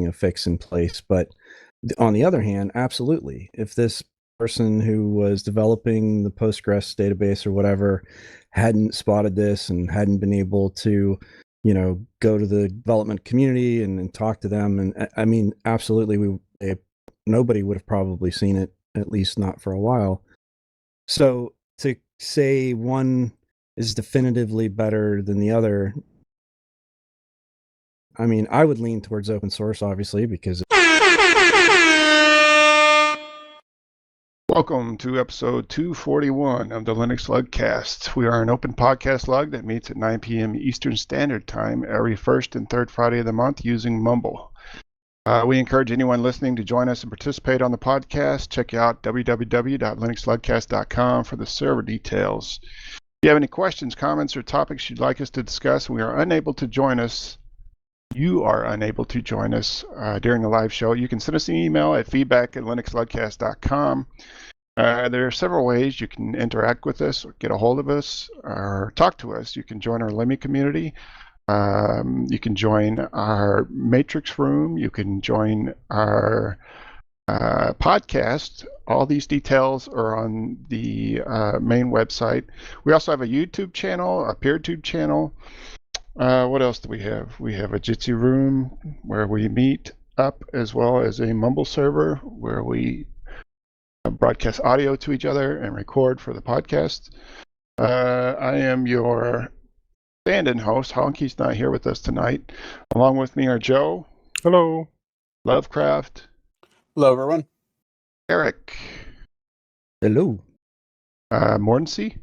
a fix in place. But on the other hand, absolutely, if this person who was developing the Postgres database or whatever hadn't spotted this and hadn't been able to, go to the development community and talk to them, and I mean, absolutely, nobody would have probably seen it, at least not for a while. So to say one is definitively better than the other, I mean, I would lean towards open source, obviously, because. Welcome to episode 241 of the LinuxLUGcast. We are an open podcast lug that meets at 9 p.m. Eastern Standard Time every first and third Friday of the month using Mumble. We encourage anyone listening to join us and participate on the podcast. Check out www.linuxlugcast.com for the server details. If you have any questions, comments, or topics you'd like us to discuss, you are unable to join us during the live show, you can send us an email at feedback@linuxlugcast.com. There are several ways you can interact with us, or get a hold of us, or talk to us. You can join our Lemmy community. You can join our Matrix room. You can join our podcast. All these details are on the main website. We also have a YouTube channel, a Peertube channel. What else do we have? We have a Jitsi room where we meet up, as well as a Mumble server where we broadcast audio to each other and record for the podcast. I am your stand-in host. Honkey's not here with us tonight. Along with me are Joe. Hello. Lovecraft. Hello, everyone. Eric. Hello. Mordency.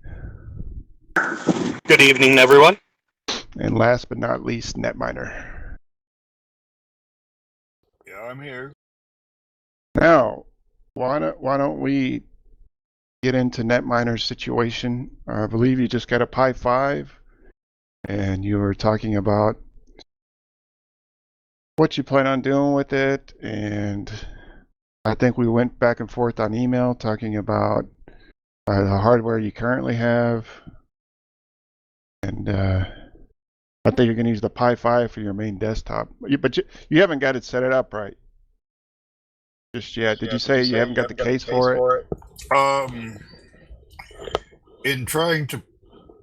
Good evening, everyone. And last but not least, Netminer. Yeah, I'm here. Now, why don't we get into Netminer's situation? I believe you just got a Pi 5, and you were talking about what you plan on doing with it, and I think we went back and forth on email talking about the hardware you currently have, and I think you're going to use the Pi 5 for your main desktop. But you haven't got it set it up right just yet. Did you say you haven't got the case for it? In trying to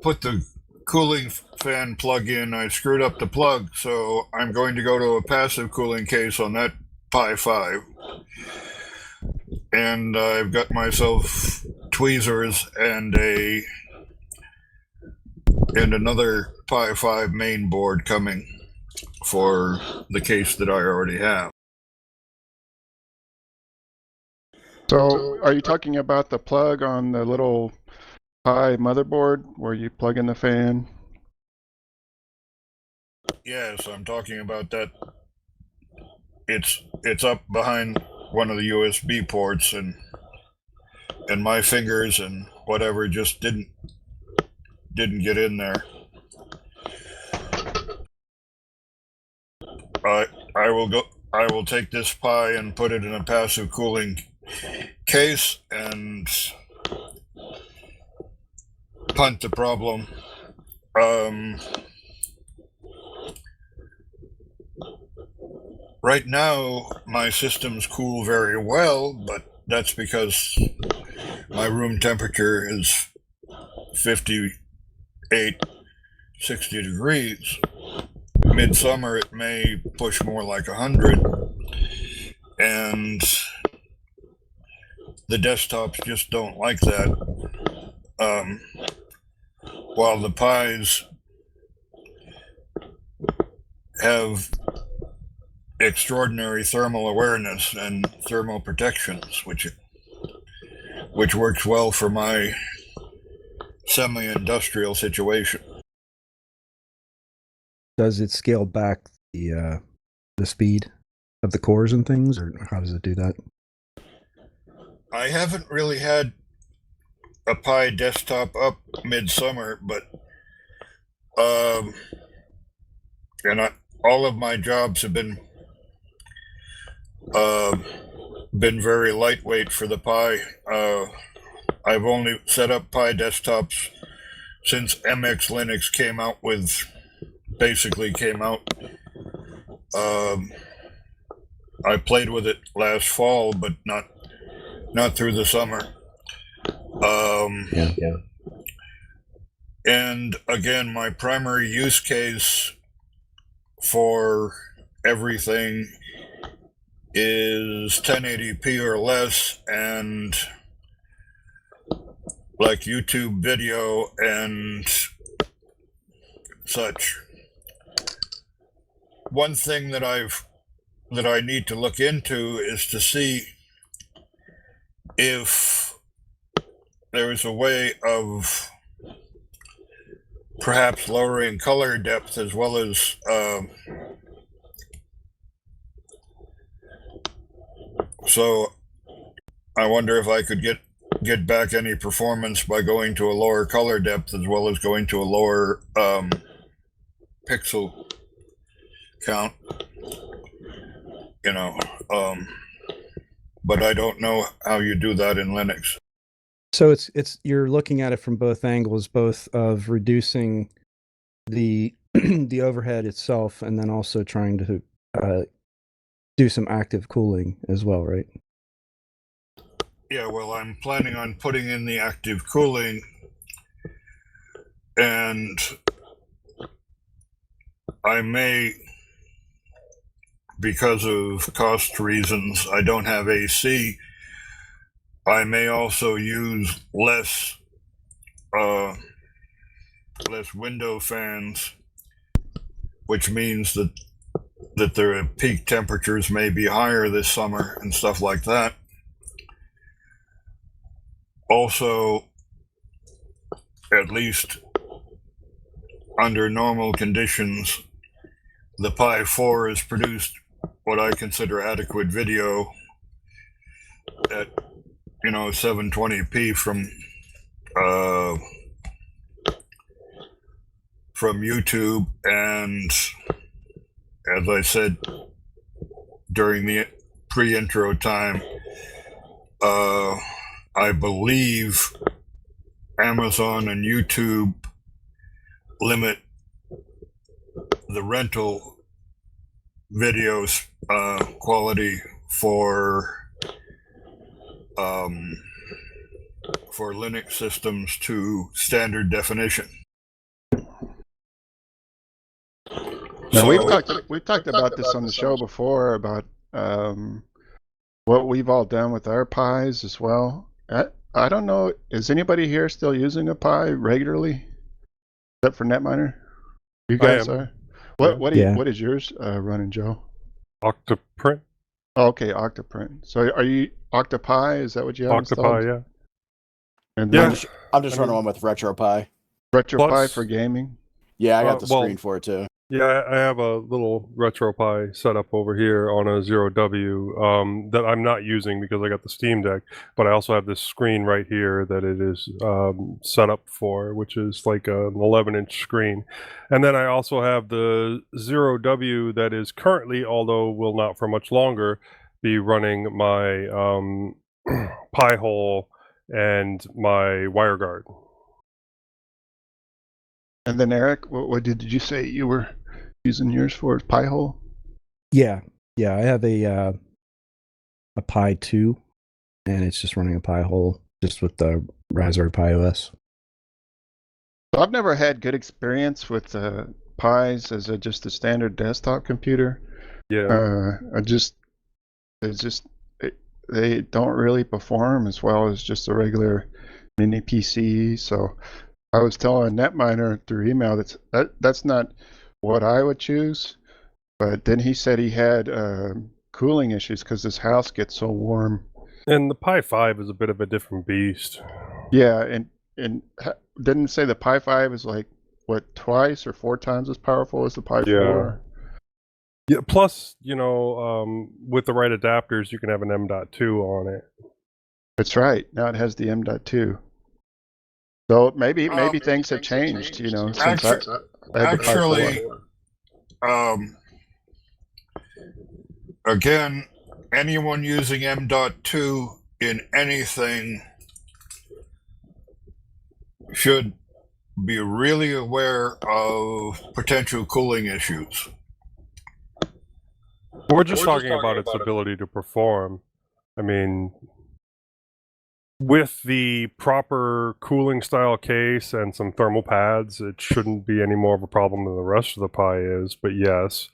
put the cooling fan plug in, I screwed up the plug, so I'm going to go to a passive cooling case on that Pi 5. And I've got myself tweezers and another Pi 5 main board coming for the case that I already have. So are you talking about the plug on the little Pi motherboard where you plug in the fan? Yes, I'm talking about that. It's up behind one of the USB ports, and my fingers and whatever just didn't get in there. I will take this Pi and put it in a passive cooling case and punt the problem. Right now my systems cool very well, but that's because my room temperature is 58, 60 degrees. Midsummer it may push more like 100, and the desktops just don't like that. While the Pis have extraordinary thermal awareness and thermal protections, which works well for my semi-industrial situation. Does it scale back the speed of the cores and things, or how does it do that? I haven't really had a Pi desktop up midsummer, but all of my jobs have been very lightweight for the Pi. I've only set up Pi desktops since MX Linux came out I played with it last fall, but not through the summer. Yeah. And again, my primary use case for everything is 1080p or less, and like YouTube video and such. One thing that I need to look into is to see if there is a way of perhaps lowering color depth as well as so I wonder if I could get back any performance by going to a lower color depth as well as going to a lower pixel count, but I don't know how you do that in Linux. So it's you're looking at it from both angles, both of reducing the the overhead itself, and then also trying to do some active cooling as well, right? Yeah, well, I'm planning on putting in the active cooling, and I may, because of cost reasons, I don't have AC. I may also use less window fans, which means that the peak temperatures may be higher this summer and stuff like that. Also, at least under normal conditions, the Pi 4 has produced what I consider adequate video at 720p from YouTube, and as I said during the pre-intro time, I believe Amazon and YouTube limit the rental videos quality for Linux systems to standard definition. Now, we've talked about this on the show before about what we've all done with our Pis as well. I don't know, is anybody here still using a Pi regularly, except for Netminer? You guys are. What is yours running, Joe? Octoprint. Oh, okay, Octoprint. So are you Octopi? Is that what you have installed? Octopi, yeah. And Yeah. I'm just running one with RetroPie. RetroPie for gaming? Yeah, I got the screen for it too. Yeah, I have a little RetroPie set up over here on a 0W that I'm not using because I got the Steam Deck, but I also have this screen right here that it is set up for, which is like an 11-inch screen. And then I also have the 0W that is currently, although will not for much longer, be running my Pi-hole and my WireGuard. And then Eric, what did you say you were using yours for? Pi-hole? Yeah. I have a Pi 2, and it's just running a Pi-hole just with the Raspberry Pi OS. So I've never had good experience with Pis as just a standard desktop computer. Yeah. They don't really perform as well as just a regular MiniPC. So I was telling Netminer through email that's not what I would choose, but then he said he had cooling issues because his house gets so warm. And the Pi 5 is a bit of a different beast. Yeah, and didn't say the Pi 5 is like what, twice or 4 times as powerful as the Pi 4. Yeah. Plus, with the right adapters, you can have an M.2 on it. That's right. Now it has the M.2. So maybe things have changed, since I had the Pi 4. Again, anyone using M.2 in anything should be really aware of potential cooling issues. We're just talking about its ability to perform. I mean, with the proper cooling style case and some thermal pads, it shouldn't be any more of a problem than the rest of the Pi is. But yes,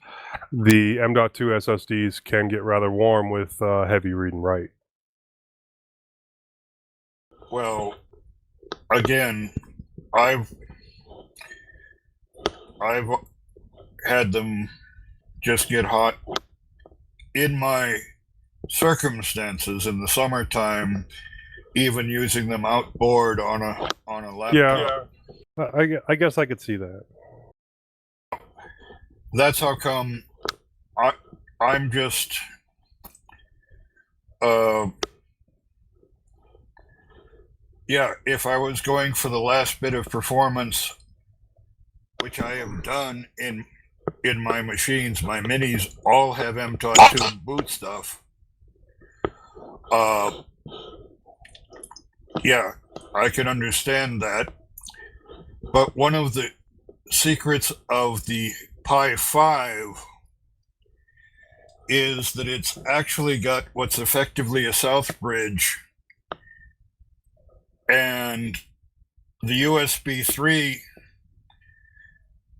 the M.2 SSDs can get rather warm with heavy read and write. Well, again, I've had them just get hot in my circumstances in the summertime, even using them outboard on a laptop. Yeah, I guess I could see that. That's how come I'm just yeah, if I was going for the last bit of performance, which I have done in my machines, my minis all have M.2 boot stuff. Yeah, I can understand that. But one of the secrets of the Pi 5 is that it's actually got what's effectively a south bridge, and the USB 3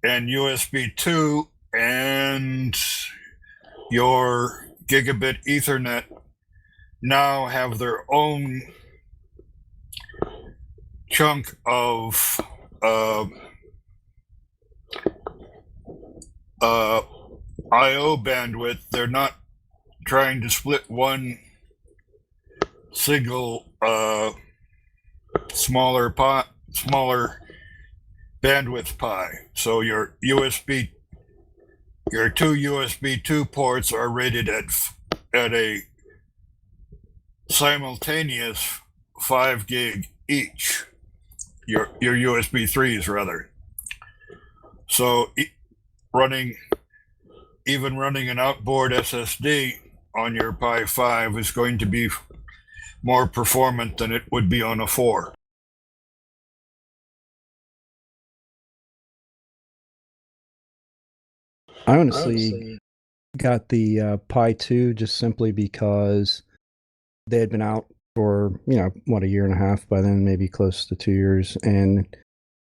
and USB 2 and your gigabit Ethernet now have their own chunk of I/O bandwidth. They're not trying to split one single smaller bandwidth Pi. So your two USB 2 ports are rated at a simultaneous 5 gig each. Your USB 3s rather. So running an outboard SSD on your Pi 5 is going to be more performant than it would be on a 4. I honestly got the Pi 2 just simply because they had been out for, a year and a half by then, maybe close to 2 years. And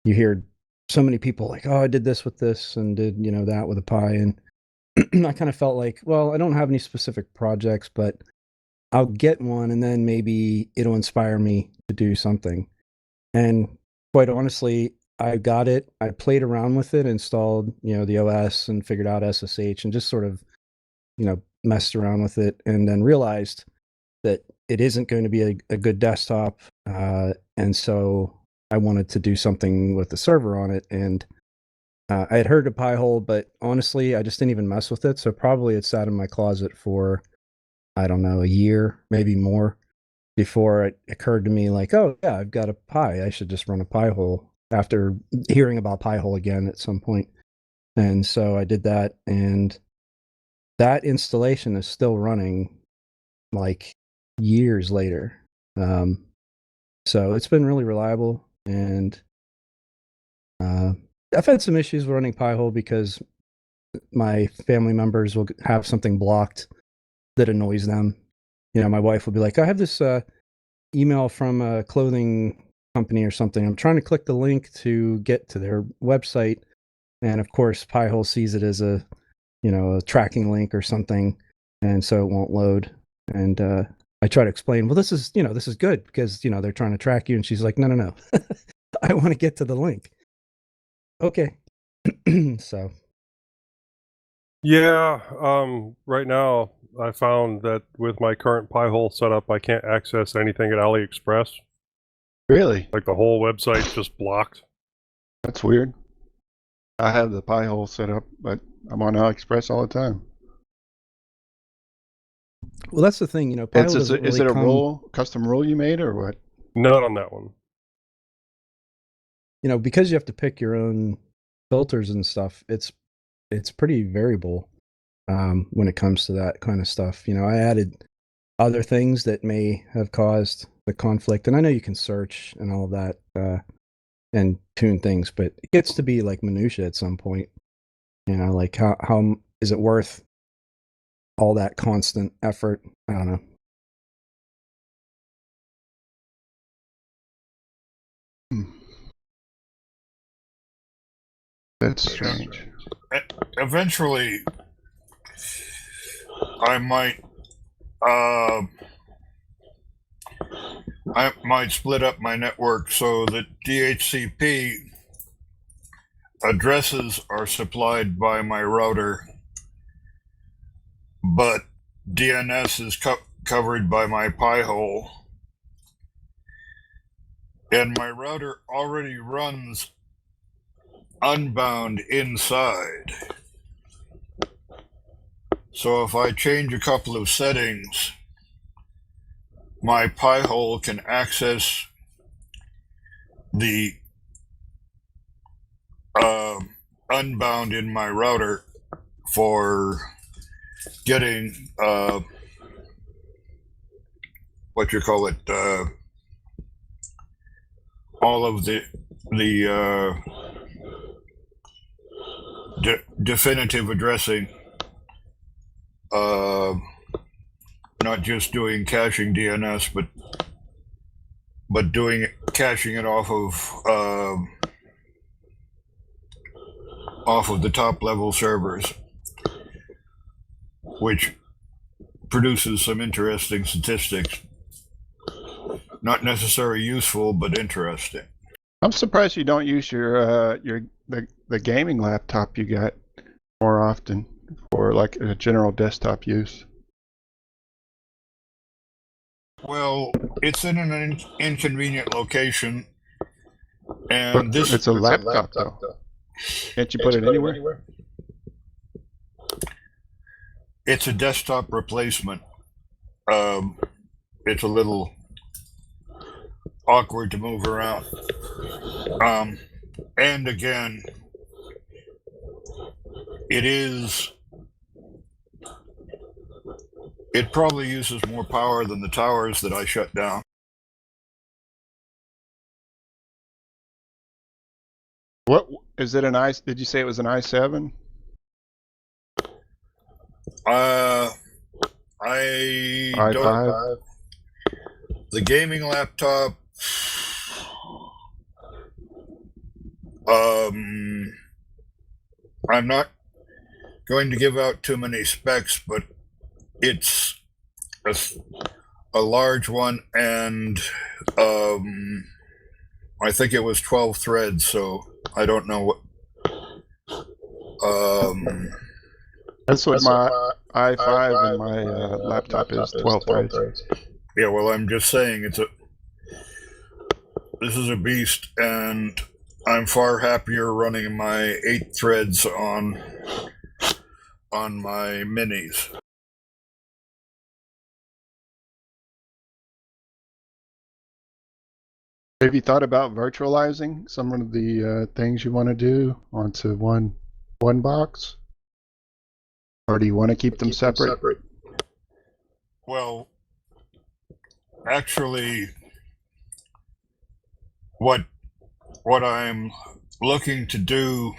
you hear so many people like, oh, I did this with this and did, that with a Pi. And I kind of felt like, well, I don't have any specific projects, but I'll get one and then maybe it'll inspire me to do something. And quite honestly, I got it. I played around with it, installed, the OS and figured out SSH and just sort of, messed around with it and then realized that it isn't going to be a good desktop. And so I wanted to do something with the server on it. And I had heard of Pi-hole, but honestly, I just didn't even mess with it. So probably it sat in my closet for, I don't know, a year, maybe more, before it occurred to me like, oh yeah, I've got a Pi. I should just run a Pi-hole after hearing about Pi-hole again at some point. And so I did that, and that installation is still running like years later. So it's been really reliable, and I've had some issues running Pi-hole because my family members will have something blocked that annoys them. My wife will be like, I have this email from a clothing company or something. I'm trying to click the link to get to their website. And of course, Pi-hole sees it as a tracking link or something. And so it won't load. And I try to explain, well, this is good because, they're trying to track you. And she's like, no. I want to get to the link. Okay. So. Yeah. Right now, I found that with my current Pi-hole setup, I can't access anything at AliExpress. Really? Like the whole website's just blocked. That's weird. I have the Pi-hole set up, but I'm on AliExpress all the time. Well, that's the thing, Is it a custom rule you made, or what? Not on that one. Because you have to pick your own filters and stuff, it's pretty variable when it comes to that kind of stuff. I added other things that may have caused the conflict, and I know you can search and all of that and tune things, but it gets to be like minutia at some point. Like how is it worth all that constant effort. I don't know. That's strange. Eventually, I might split up my network so that DHCP addresses are supplied by my router, but DNS is covered by my Pi hole, and my router already runs unbound inside. So if I change a couple of settings, my Pi hole can access the unbound in my router for getting what you call it, all of the definitive addressing, not just doing caching DNS, but doing caching it off of the top level servers, which produces some interesting statistics. Not necessarily useful, but interesting. I'm surprised you don't use the gaming laptop you got more often for like a general desktop use. Well, it's in an inconvenient location, and But it's a laptop though. Can't you put it anywhere? It's a desktop replacement. It's a little awkward to move around. And again, it probably uses more power than the towers that I shut down. What is it? Did you say it was an i7? i5. The gaming laptop. I'm not going to give out too many specs, but it's a large one, and I think it was 12 threads, so I don't know what. That's what my i5 and my laptop is, 12 threads. Yeah, well, I'm just saying this is a beast, and I'm far happier running my 8 threads on my minis. Have you thought about virtualizing some of the things you want to do onto one box? Or do you want to keep them separate? Well, actually, what I'm looking to do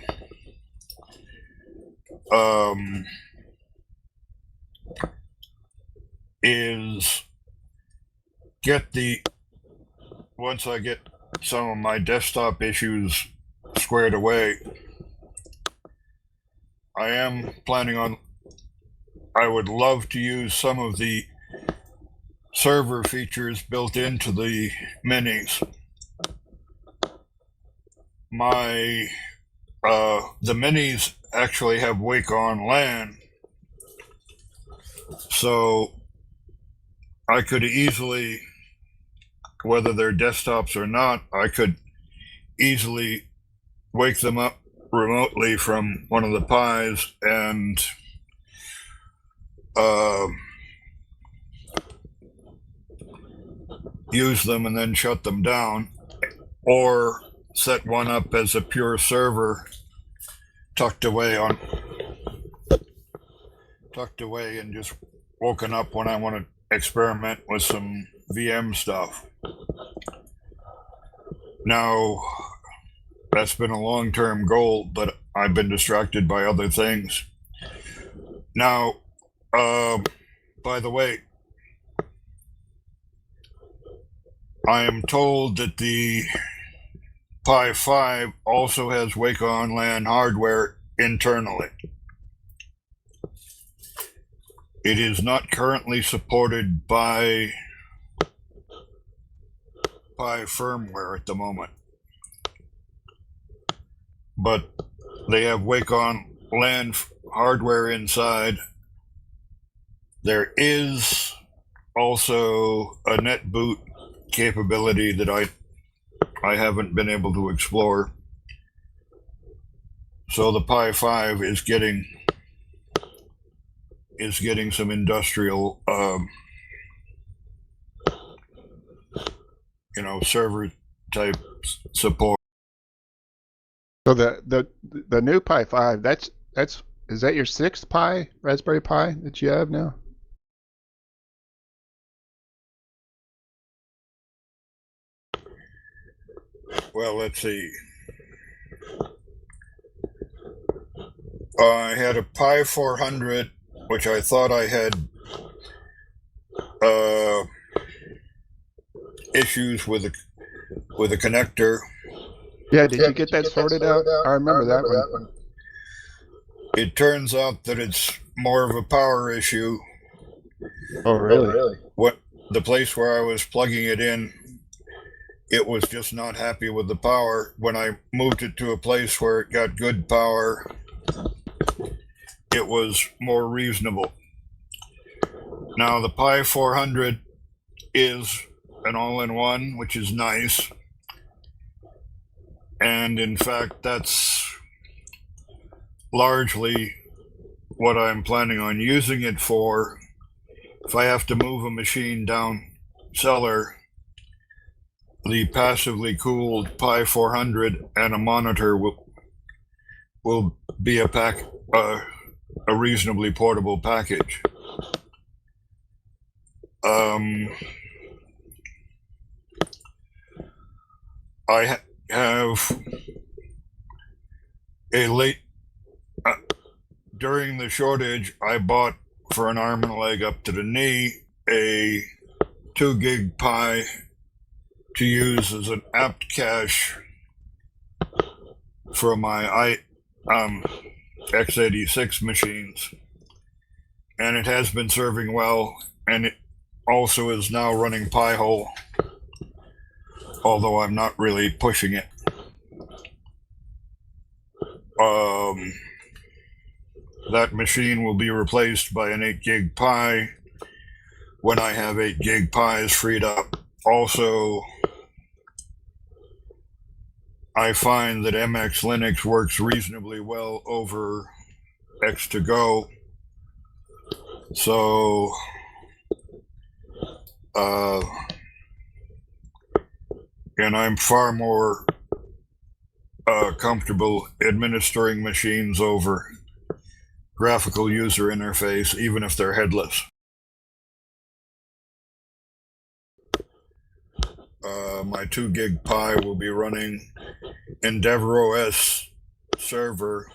is once I get some of my desktop issues squared away, I would love to use some of the server features built into the minis. The minis actually have Wake on LAN, so I could easily, whether they're desktops or not, I could easily wake them up remotely from one of the Pis and use them and then shut them down, or set one up as a pure server tucked away and just woken up when I want to experiment with some VM stuff. Now, that's been a long-term goal, but I've been distracted by other things. Now, By the way, I am told that the Pi 5 also has Wake on LAN hardware internally. It is not currently supported by Pi firmware at the moment, but they have Wake on LAN hardware inside. There is also a net boot capability that I haven't been able to explore. So the Pi 5 is getting some industrial server type support. So the new Pi 5, is that your 6th Pi, Raspberry Pi that you have now? Well, let's see. I had a Pi 400, which I thought I had issues with a connector. Yeah, did you get that sorted out? I remember that one. It turns out that it's more of a power issue. Oh, really? What the place where I was plugging it in, it was just not happy with the power. When I moved it to a place where it got good power, it was more reasonable. Now the Pi 400 is an all-in-one, which is nice. And in fact, that's largely what I'm planning on using it for. If I have to move a machine down cellar, the passively cooled Pi 400 and a monitor will be a reasonably portable package. I have during the shortage, I bought for an arm and a leg up to the knee a 2 gig Pi to use as an apt cache for my x86 machines, and it has been serving well, and it also is now running Pi-hole, although I'm not really pushing it. That machine will be replaced by an 8 gig Pi when I have 8 gig Pis freed up. Also, I find that MX Linux works reasonably well over X2Go. So, and I'm far more comfortable administering machines over graphical user interface, even if they're headless. My 2 gig Pi will be running EndeavourOS server,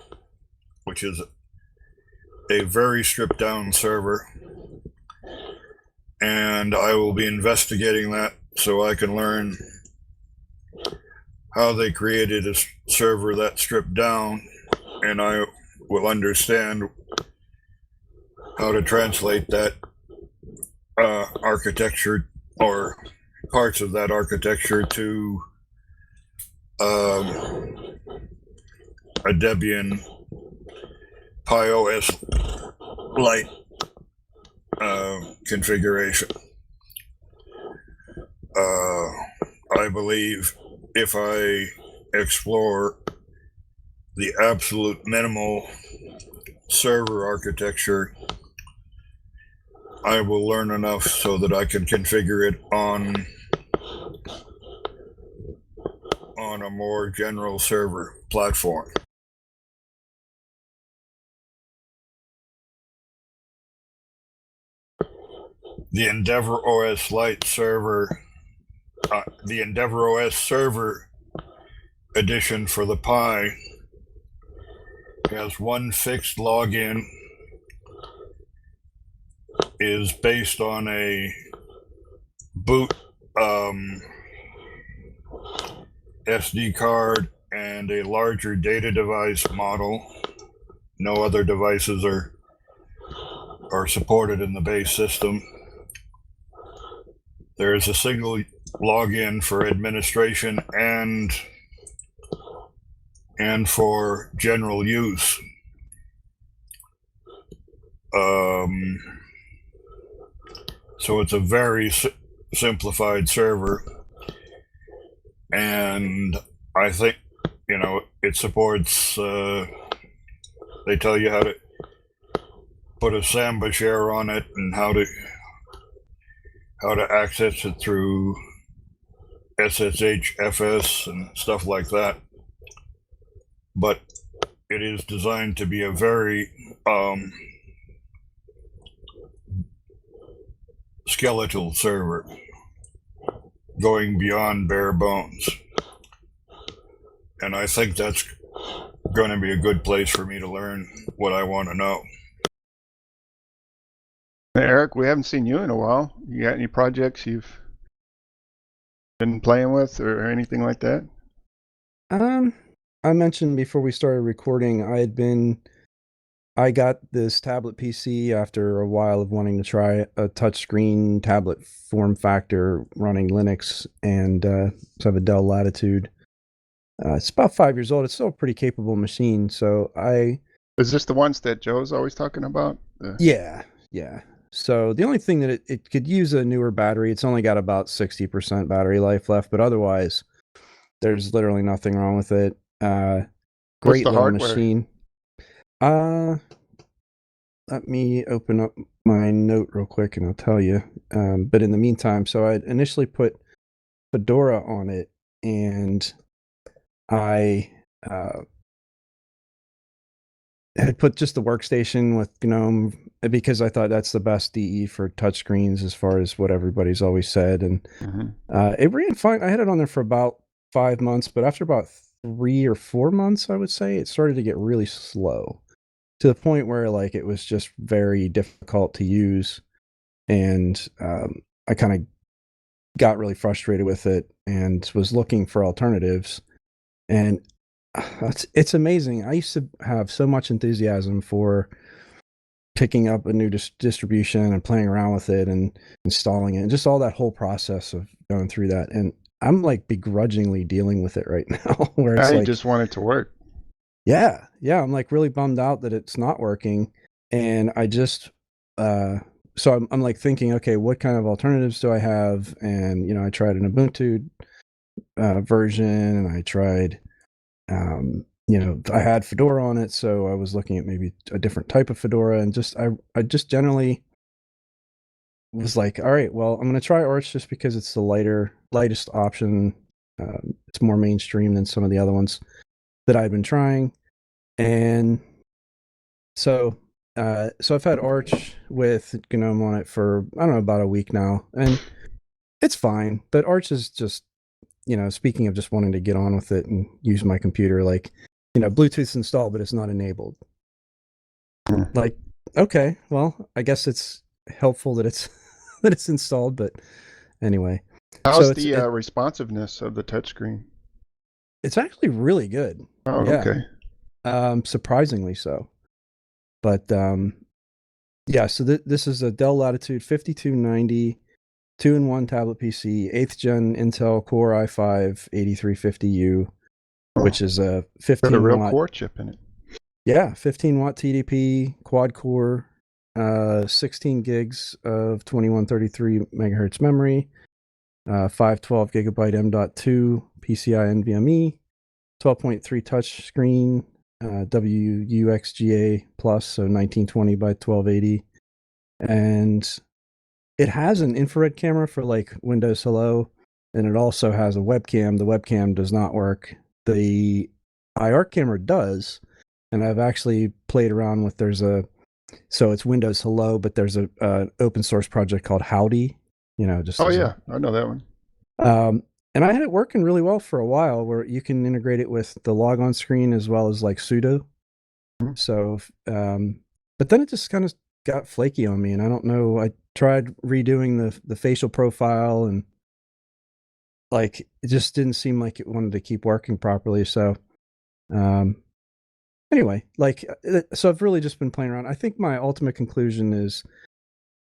which is a very stripped down server, and I will be investigating that so I can learn how they created a server that stripped down, and I will understand how to translate that architecture or parts of that architecture to a Debian PiOS Lite configuration. I believe if I explore the absolute minimal server architecture, I will learn enough so that I can configure it on a more general server platform. The EndeavourOS Lite server, the EndeavourOS server edition for the Pi has one fixed login is based on a boot SD card and a larger data device model. No other devices are supported in the base system. There is a single login for administration and for general use. So it's a very simplified server, and I think, you know, it supports, they tell you how to put a Samba share on it and how to access it through SSHFS and stuff like that. But it is designed to be a very skeletal server, going beyond bare bones. And I think that's going to be a good place for me to learn what I want to know. Eric, we haven't seen you in a while. You got any projects you've been playing with or anything like that? I mentioned before we started recording, I got this tablet PC after a while of wanting to try a touchscreen tablet form factor running Linux, and so I have a Dell Latitude. It's about 5 years old. It's still a pretty capable machine. So Is this the ones that Joe's always talking about? Yeah. So the only thing that it could use a newer battery. It's only got about 60% battery life left, but otherwise, there's literally nothing wrong with it. Great little hardware? machine. Let me open up my note real quick and I'll tell you. But in the meantime, so I initially put Fedora on it, and I had put just the workstation with GNOME because I thought that's the best DE for touchscreens as far as what everybody's always said. And it ran fine. I had it on there for about 5 months, but after about 3 or 4 months, I would say, it started to get really slow to the point where like it was just very difficult to use. And I kind of got really frustrated with it and was looking for alternatives. And it's amazing. I used to have so much enthusiasm for picking up a new distribution and playing around with it and installing it and just all that whole process of going through that. And I'm like begrudgingly dealing with it right now, where it's I like, just want it to work. Yeah. I'm like really bummed out that it's not working. And I just, so I'm like thinking, okay, what kind of alternatives do I have? And, you know, I tried an Ubuntu version, and I tried, you know, I had Fedora on it. So I was looking at maybe a different type of Fedora, and just, I just generally was like, all right, well, I'm going to try Arch just because it's the lightest option. It's more mainstream than some of the other ones that I've been trying. And so I've had Arch with GNOME on it for, I don't know, about a week now, and it's fine. But Arch is just, you know, speaking of just wanting to get on with it and use my computer, like, you know, Bluetooth's installed, but it's not enabled. Like, okay, well, I guess it's helpful that it's that it's installed, but anyway. How's the responsiveness of the touchscreen? It's actually really good. Oh, yeah. Okay. Surprisingly so. But yeah, so this is a Dell Latitude 5290 2-in-1 tablet PC, 8th gen Intel Core i5 8350U, which is a 15 Got a real watt core chip in it. Yeah, 15 watt TDP, quad core, 16 gigs of 2133 megahertz memory, 512 gigabyte M.2 PCI NVMe, 12.3 touch screen, WUXGA plus, so 1920 by 1280, and it has an infrared camera for like Windows Hello, and it also has a webcam. The webcam does not work. The IR camera does, and I've actually played around with. So it's Windows Hello, but there's a open source project called Howdy. You know, just I know that one. And I had it working really well for a while, where you can integrate it with the logon screen as well as like sudo. So, but then it just kind of got flaky on me, and I don't know. I tried redoing the facial profile, and like it just didn't seem like it wanted to keep working properly. So, anyway, like so I've really just been playing around. I think my ultimate conclusion is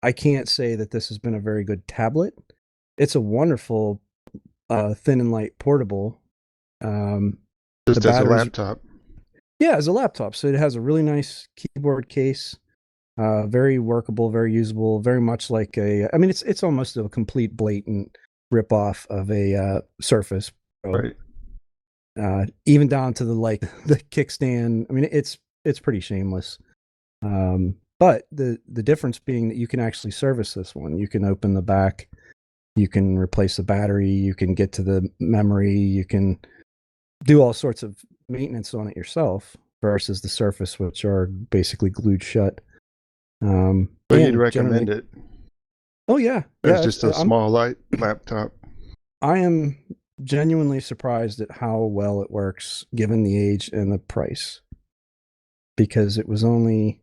I can't say that this has been a very good tablet. It's a wonderful thin and light portable. Just as a laptop. Yeah, as a laptop. So it has a really nice keyboard case. Very workable, very usable, very much like I mean, it's almost a complete blatant ripoff of a Surface Pro. Right. Even down to the kickstand. I mean, it's pretty shameless. But the difference being that you can actually service this one. You can open the back, you can replace the battery, you can get to the memory, you can do all sorts of maintenance on it yourself versus the Surface, which are basically glued shut. So you'd recommend it? Oh yeah, It's just a small light laptop. I am genuinely surprised at how well it works given the age and the price, because it was only,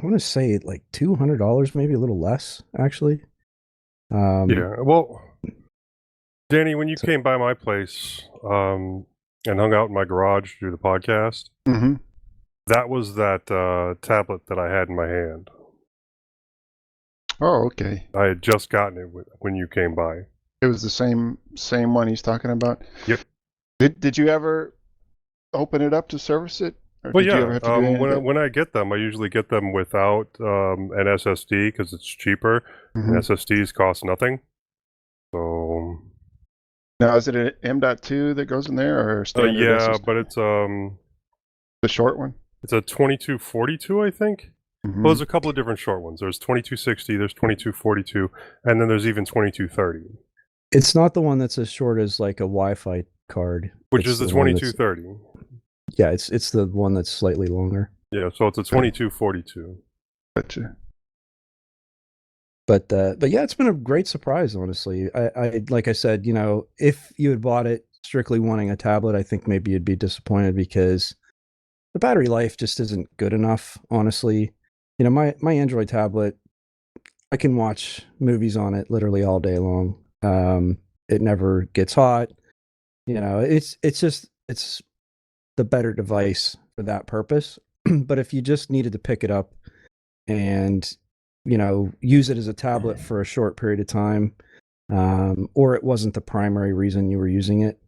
I want to say like $200, maybe a little less actually. Yeah, well, Danny, when you came by my place and hung out in my garage to do the podcast, that was that tablet that I had in my hand. Oh, okay. I had just gotten it when you came by. It was the same one he's talking about? Yep. Did you ever open it up to service it? Or Well, did yeah. You ever have to do when I get them, I usually get them without an SSD because it's cheaper. And SSDs cost nothing. So now, is it an M.2 that goes in there, or standard SSD? But it's the short one. It's a 2242, I think. Well, there's a couple of different short ones. There's 2260, there's 2242, and then there's even 2230. It's not the one that's as short as like a Wi-Fi card, which is the 2230. Yeah, it's the one that's slightly longer. Yeah, so it's a 2242. Gotcha. But yeah, it's been a great surprise, honestly. I like I said, if you had bought it strictly wanting a tablet, I think maybe you'd be disappointed because the battery life just isn't good enough, honestly. My Android tablet, I can watch movies on it literally all day long. It never gets hot. It's the better device for that purpose. But if you just needed to pick it up and use it as a tablet for a short period of time, or it wasn't the primary reason you were using it,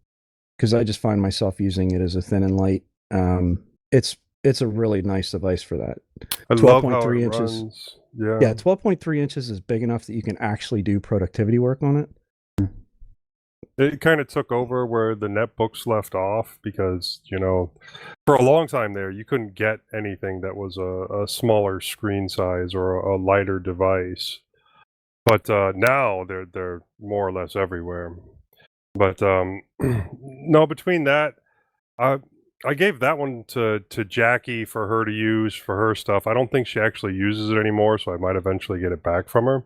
because I just find myself using it as a thin and light. It's a really nice device for that. 12.3 inches. Runs. Yeah. Yeah, 12.3 inches is big enough that you can actually do productivity work on it. It kind of took over where the netbooks left off because, for a long time there, you couldn't get anything that was a smaller screen size or a lighter device. But now they're more or less everywhere. But no, between that, I gave that one to Jackie for her to use for her stuff. I don't think she actually uses it anymore, so I might eventually get it back from her.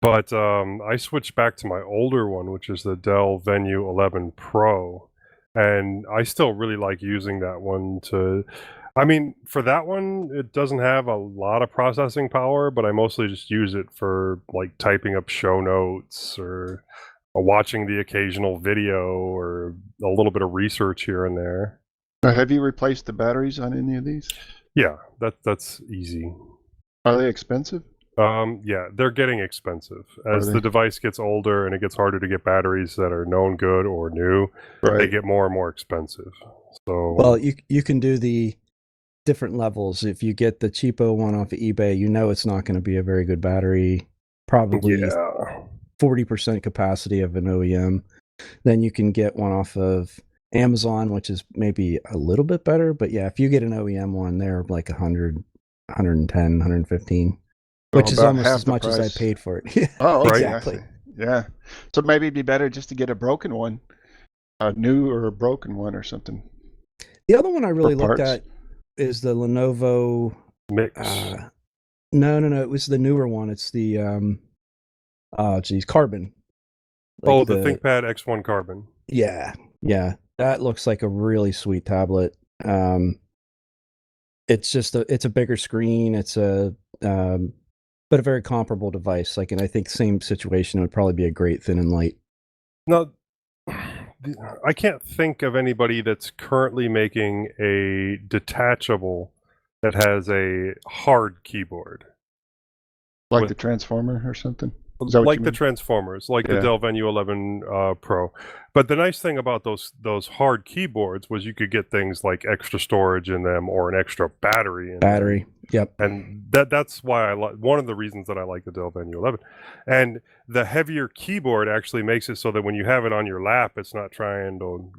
But I switched back to my older one, which is the Dell Venue 11 Pro. And I still really like using that one for that one, it doesn't have a lot of processing power, but I mostly just use it for like typing up show notes or watching the occasional video or a little bit of research here and there. Have you replaced the batteries on any of these? Yeah, that's easy. Are they expensive? Yeah, they're getting expensive. As the device gets older and it gets harder to get batteries that are known good or new, they get more and more expensive. So well, you can do the different levels. If you get the cheapo one off of eBay, it's not going to be a very good battery. Probably 40% capacity of an OEM. Then you can get one off of Amazon, which is maybe a little bit better. But yeah, if you get an OEM one, they're like 100, 110, 115. Which is almost as much as I paid for it. Oh, okay. Exactly. Yeah. So maybe it'd be better just to get a broken one, a new or a broken one or something. The other one I really looked at is the Lenovo Mix. No. It was the newer one. It's the Carbon. Like the ThinkPad X1 Carbon. Yeah. That looks like a really sweet tablet. it's just it's a bigger screen. It's but a very comparable device. Like, and I think same situation would probably be a great thin and light. No, I can't think of anybody that's currently making a detachable that has a hard keyboard. Like the Transformer or something? Like the Transformers, like Yeah. the Dell Venue 11 Pro. But the nice thing about those hard keyboards was you could get things like extra storage in them or an extra battery in them. Yep. And that's why I like, one of the reasons that I like the Dell Venue 11. And the heavier keyboard actually makes it so that when you have it on your lap, it's not trying to,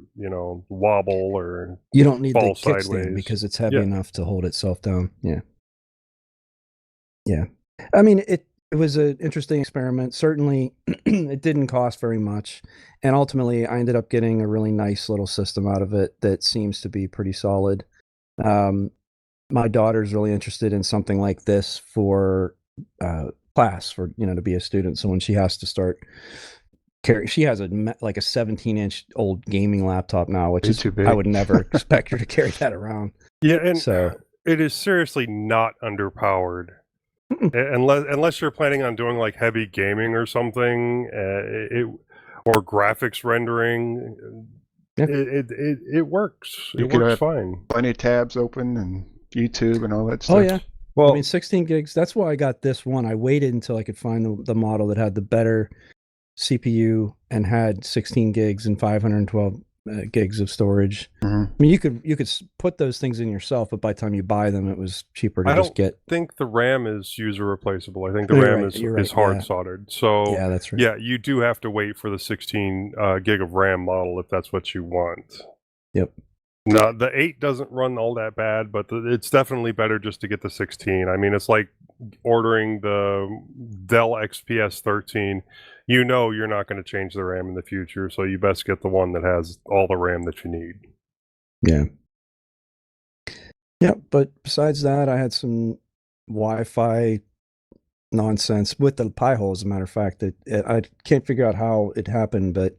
wobble or you don't need the fall kickstand sideways. because it's heavy enough to hold itself down. Yeah. I mean, it was an interesting experiment. Certainly, it didn't cost very much. And ultimately, I ended up getting a really nice little system out of it that seems to be pretty solid. My daughter's really interested in something like this for class, for, to be a student. So when she has to start she has a 17-inch old gaming laptop now, which is, I would never expect her to carry that around. Yeah, and so it is seriously not underpowered. Unless you're planning on doing like heavy gaming or something, or graphics rendering, it works. It works fine. Plenty of tabs open and YouTube and all that stuff. Oh yeah. Well, I mean, 16 gigs. That's why I got this one. I waited until I could find the model that had the better CPU and had 16 gigs and 512 gigs of storage. Mm-hmm. I mean, you could put those things in yourself, but by the time you buy them, it was cheaper to just get. I think the RAM is user replaceable. I think the RAM is hard soldered. So yeah, that's right. Yeah, you do have to wait for the 16 gig of RAM model if that's what you want. Yep. No, the 8 doesn't run all that bad, but it's definitely better just to get the 16. I mean, it's like ordering the Dell XPS 13. You're not going to change the RAM in the future, so you best get the one that has all the RAM that you need. Yeah. Yeah, but besides that, I had some Wi-Fi nonsense with the Pi-hole, as a matter of fact. I can't figure out how it happened, but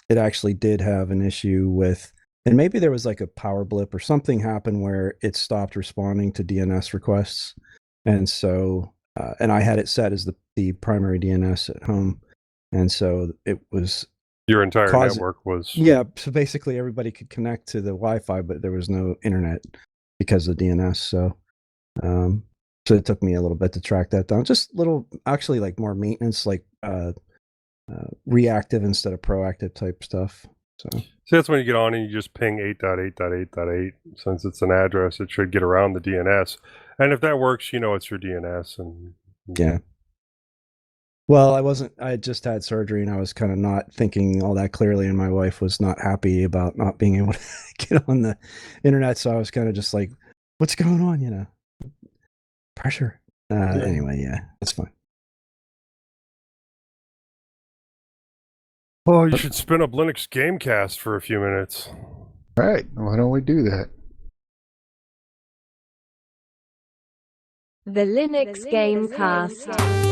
it actually did have an issue with, and maybe there was like a power blip or something happened where it stopped responding to DNS requests. And so, and I had it set as the primary DNS at home. And so it was... Your entire network was... Yeah, so basically everybody could connect to the Wi-Fi, but there was no internet because of DNS. So it took me a little bit to track that down. Just actually like more maintenance, like reactive instead of proactive type stuff. So that's when you get on and you just ping 8.8.8.8. Since it's an address, it should get around the DNS. And if that works, it's your DNS. And yeah. Well, I had just had surgery and I was kind of not thinking all that clearly, and my wife was not happy about not being able to get on the internet. So I was kind of just like, what's going on? Pressure. Anyway, yeah, that's fine. Oh, you should spin up Linux Gamecast for a few minutes. All right, why don't we do that? The Linux Gamecast.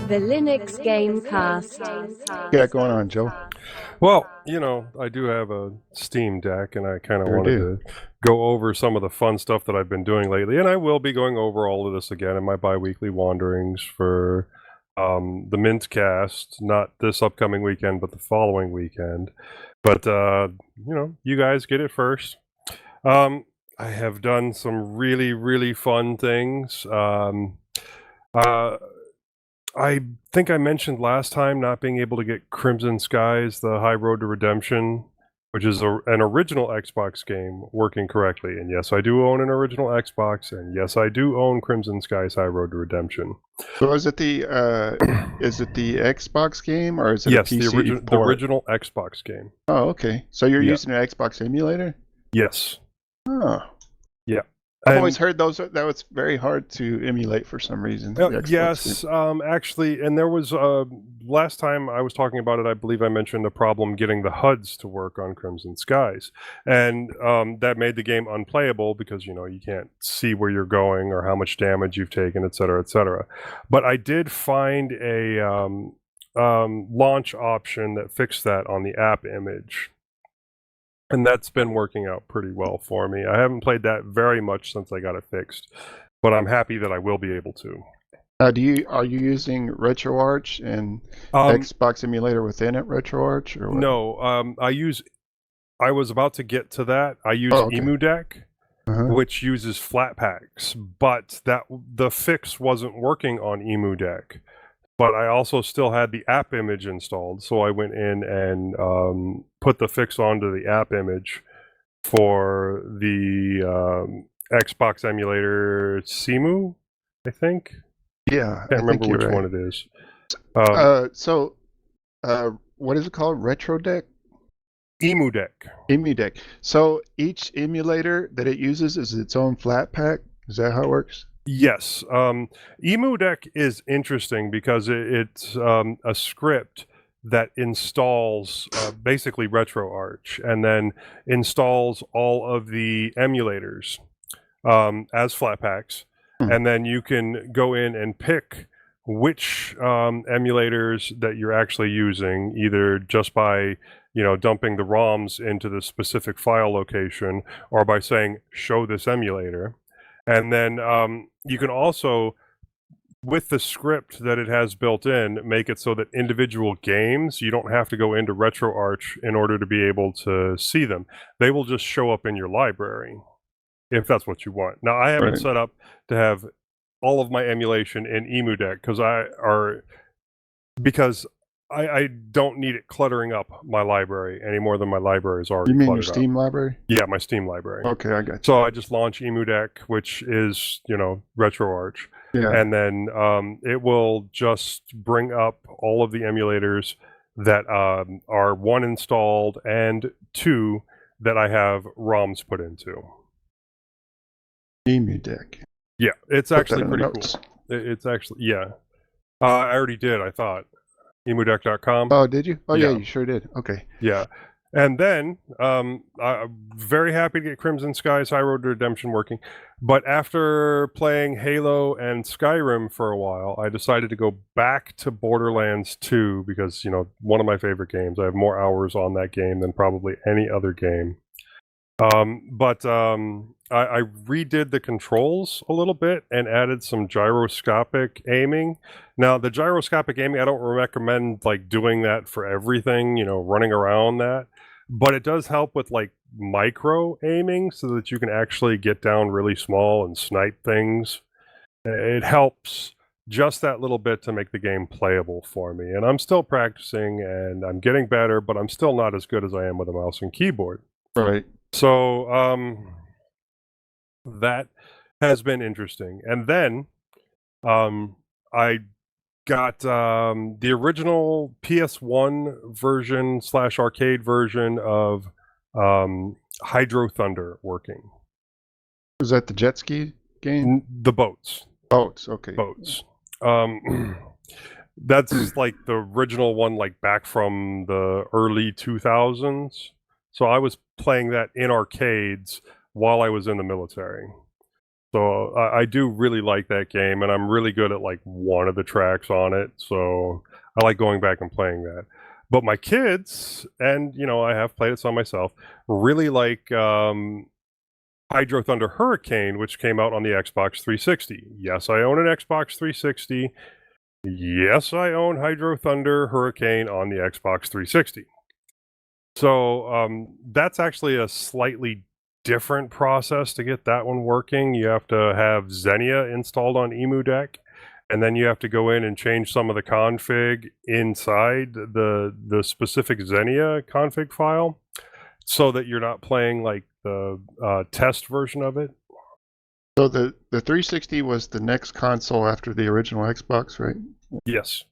The Linux Gamecast. What you got going on, Joe? Well, I do have a Steam Deck, and I kind of wanted to go over some of the fun stuff that I've been doing lately, and I will be going over all of this again in my bi-weekly wanderings for the Mintcast, not this upcoming weekend, but the following weekend. But, you guys get it first. I have done some really, really fun things. I think I mentioned last time not being able to get Crimson Skies, the High Road to Redemption, which is an original Xbox game, working correctly. And yes, I do own an original Xbox, and yes, I do own Crimson Skies High Road to Redemption. So is it the Xbox game, or is it yes, a PC the original Xbox game. Oh, okay. So you're using an Xbox emulator? Yes. Oh. Yeah. I've always heard that was very hard to emulate for some reason. Yes, actually, and there was last time I was talking about it, I believe I mentioned a problem getting the HUDs to work on Crimson Skies, and that made the game unplayable because you can't see where you're going or how much damage you've taken, etc., etc. But I did find a launch option that fixed that on the app image. And that's been working out pretty well for me. I haven't played that very much since I got it fixed, but I'm happy that I will be able to. Are you using RetroArch and Xbox emulator within it, RetroArch? Or what? No, I was about to get to that. I use EmuDeck, which uses Flatpaks, but the fix wasn't working on EmuDeck. But I also still had the app image installed, so I went in and put the fix onto the app image for the Xbox emulator Cemu, I think. Yeah, I can't remember which one it is. What is it called? RetroDeck? EmuDeck. So each emulator that it uses is its own Flatpak? Is that how it works? Yes. EmuDeck is interesting because it's a script that installs basically RetroArch and then installs all of the emulators as Flatpaks. And then you can go in and pick which emulators that you're actually using, either just by dumping the ROMs into the specific file location or by saying, show this emulator. And then you can also, with the script that it has built in, make it so that individual games, you don't have to go into RetroArch in order to be able to see them. They will just show up in your library, if that's what you want. Now, I have it set up to have all of my emulation in EmuDeck because I don't need it cluttering up my library any more than my library is already cluttered up. You mean your Steam library? Yeah, my Steam library. Okay, I got you. So I just launch EmuDeck, which is, RetroArch. Yeah. And then it will just bring up all of the emulators that are 1 installed and 2 that I have ROMs put into. EmuDeck. Yeah, it's actually pretty cool. It's actually, yeah. I already did, I thought. EmuDeck.com. Oh, did you? Oh, yeah, you sure did. Okay. Yeah. And then, I'm very happy to get Crimson Skies High Road to Redemption working. But after playing Halo and Skyrim for a while, I decided to go back to Borderlands 2 because, one of my favorite games. I have more hours on that game than probably any other game. I redid the controls a little bit and added some gyroscopic aiming. Now, the gyroscopic aiming, I don't recommend doing that for everything, running around that. But it does help with micro aiming so that you can actually get down really small and snipe things. It helps just that little bit to make the game playable for me. And I'm still practicing and I'm getting better, but I'm still not as good as I am with a mouse and keyboard. Right. So that has been interesting. And then I got the original PS1 version / arcade version of Hydro Thunder working. Was that the jet ski game? The boats. Boats, okay. Boats. That's the original one, back from the early 2000s. So I was playing that in arcades while I was in the military. So I do really like that game, and I'm really good at one of the tracks on it. So I like going back and playing that. But my kids, and I have played it some myself, really like Hydro Thunder Hurricane, which came out on the Xbox 360. Yes, I own an Xbox 360. Yes, I own Hydro Thunder Hurricane on the Xbox 360. So that's actually a slightly different process to get that one working. You have to have Xenia installed on EmuDeck, and then you have to go in and change some of the config inside the specific Xenia config file so that you're not playing the test version of it. So the 360 was the next console after the original Xbox, right? Yes.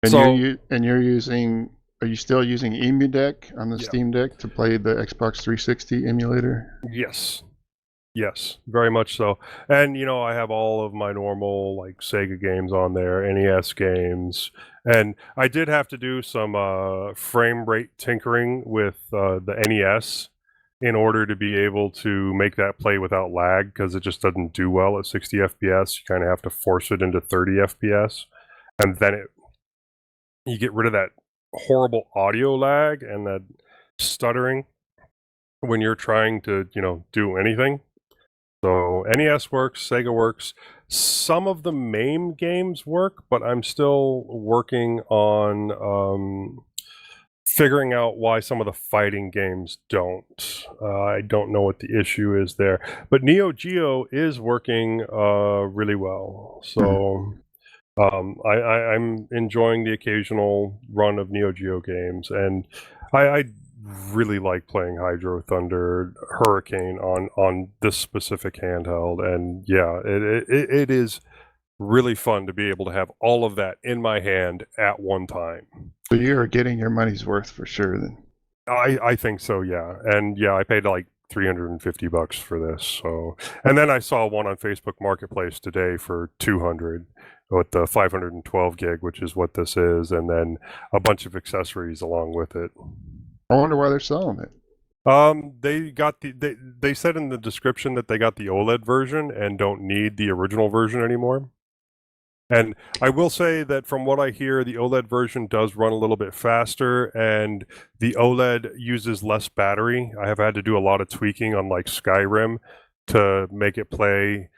And you're using Are you still using Emu Deck on the Yeah. Steam Deck to play the Xbox 360 emulator? Yes. Yes, very much so. And, I have all of my normal, like, Sega games on there, NES games. And I did have to do some frame rate tinkering with the NES in order to be able to make that play without lag, because it just doesn't do well at 60 FPS. You kind of have to force it into 30 FPS. And then you get rid of that horrible audio lag and that stuttering when you're trying to, do anything. So NES works, Sega works. Some of the MAME games work, but I'm still working on figuring out why some of the fighting games don't. I don't know what the issue is there. But Neo Geo is working really well. So I'm enjoying the occasional run of Neo Geo games, and I really like playing Hydro Thunder Hurricane on this specific handheld, and yeah, it is really fun to be able to have all of that in my hand at one time. So you're getting your money's worth for sure then. I think so, yeah. And yeah, I paid like $350 for this. So, and then I saw one on Facebook Marketplace today for $200 with the 512 gig, which is what this is, and then a bunch of accessories along with it. I wonder why they're selling it. They got they said in the description that they got the OLED version and don't need the original version anymore. And I will say that from what I hear, the OLED version does run a little bit faster, and the OLED uses less battery. I have had to do a lot of tweaking on like Skyrim to make it play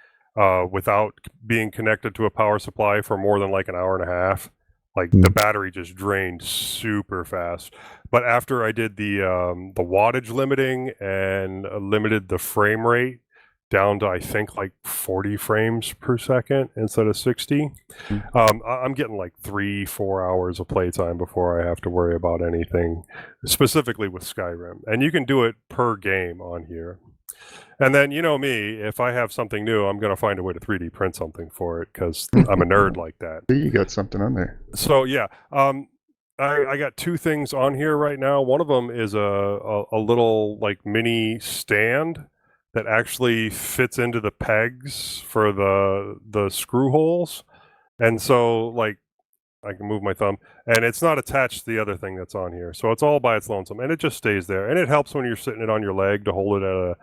without being connected to a power supply for more than like an hour and a half. Like the battery just drained super fast. But after I did the wattage limiting and limited the frame rate down to, I think, like 40 frames per second instead of 60, I'm getting like 3-4 hours of playtime before I have to worry about anything, specifically with Skyrim. And you can do it per game on here. And then, you know me, if I have something new, I'm going to find a way to 3D print something for it, because I'm a nerd like that. You got something on there. So, yeah. I got two things on here right now. One of them is a little, like, mini stand that actually fits into the pegs for the screw holes. And so, like, I can move my thumb, and it's not attached to the other thing that's on here. So it's all by its lonesome, and it just stays there. And it helps when you're sitting it on your leg to hold it at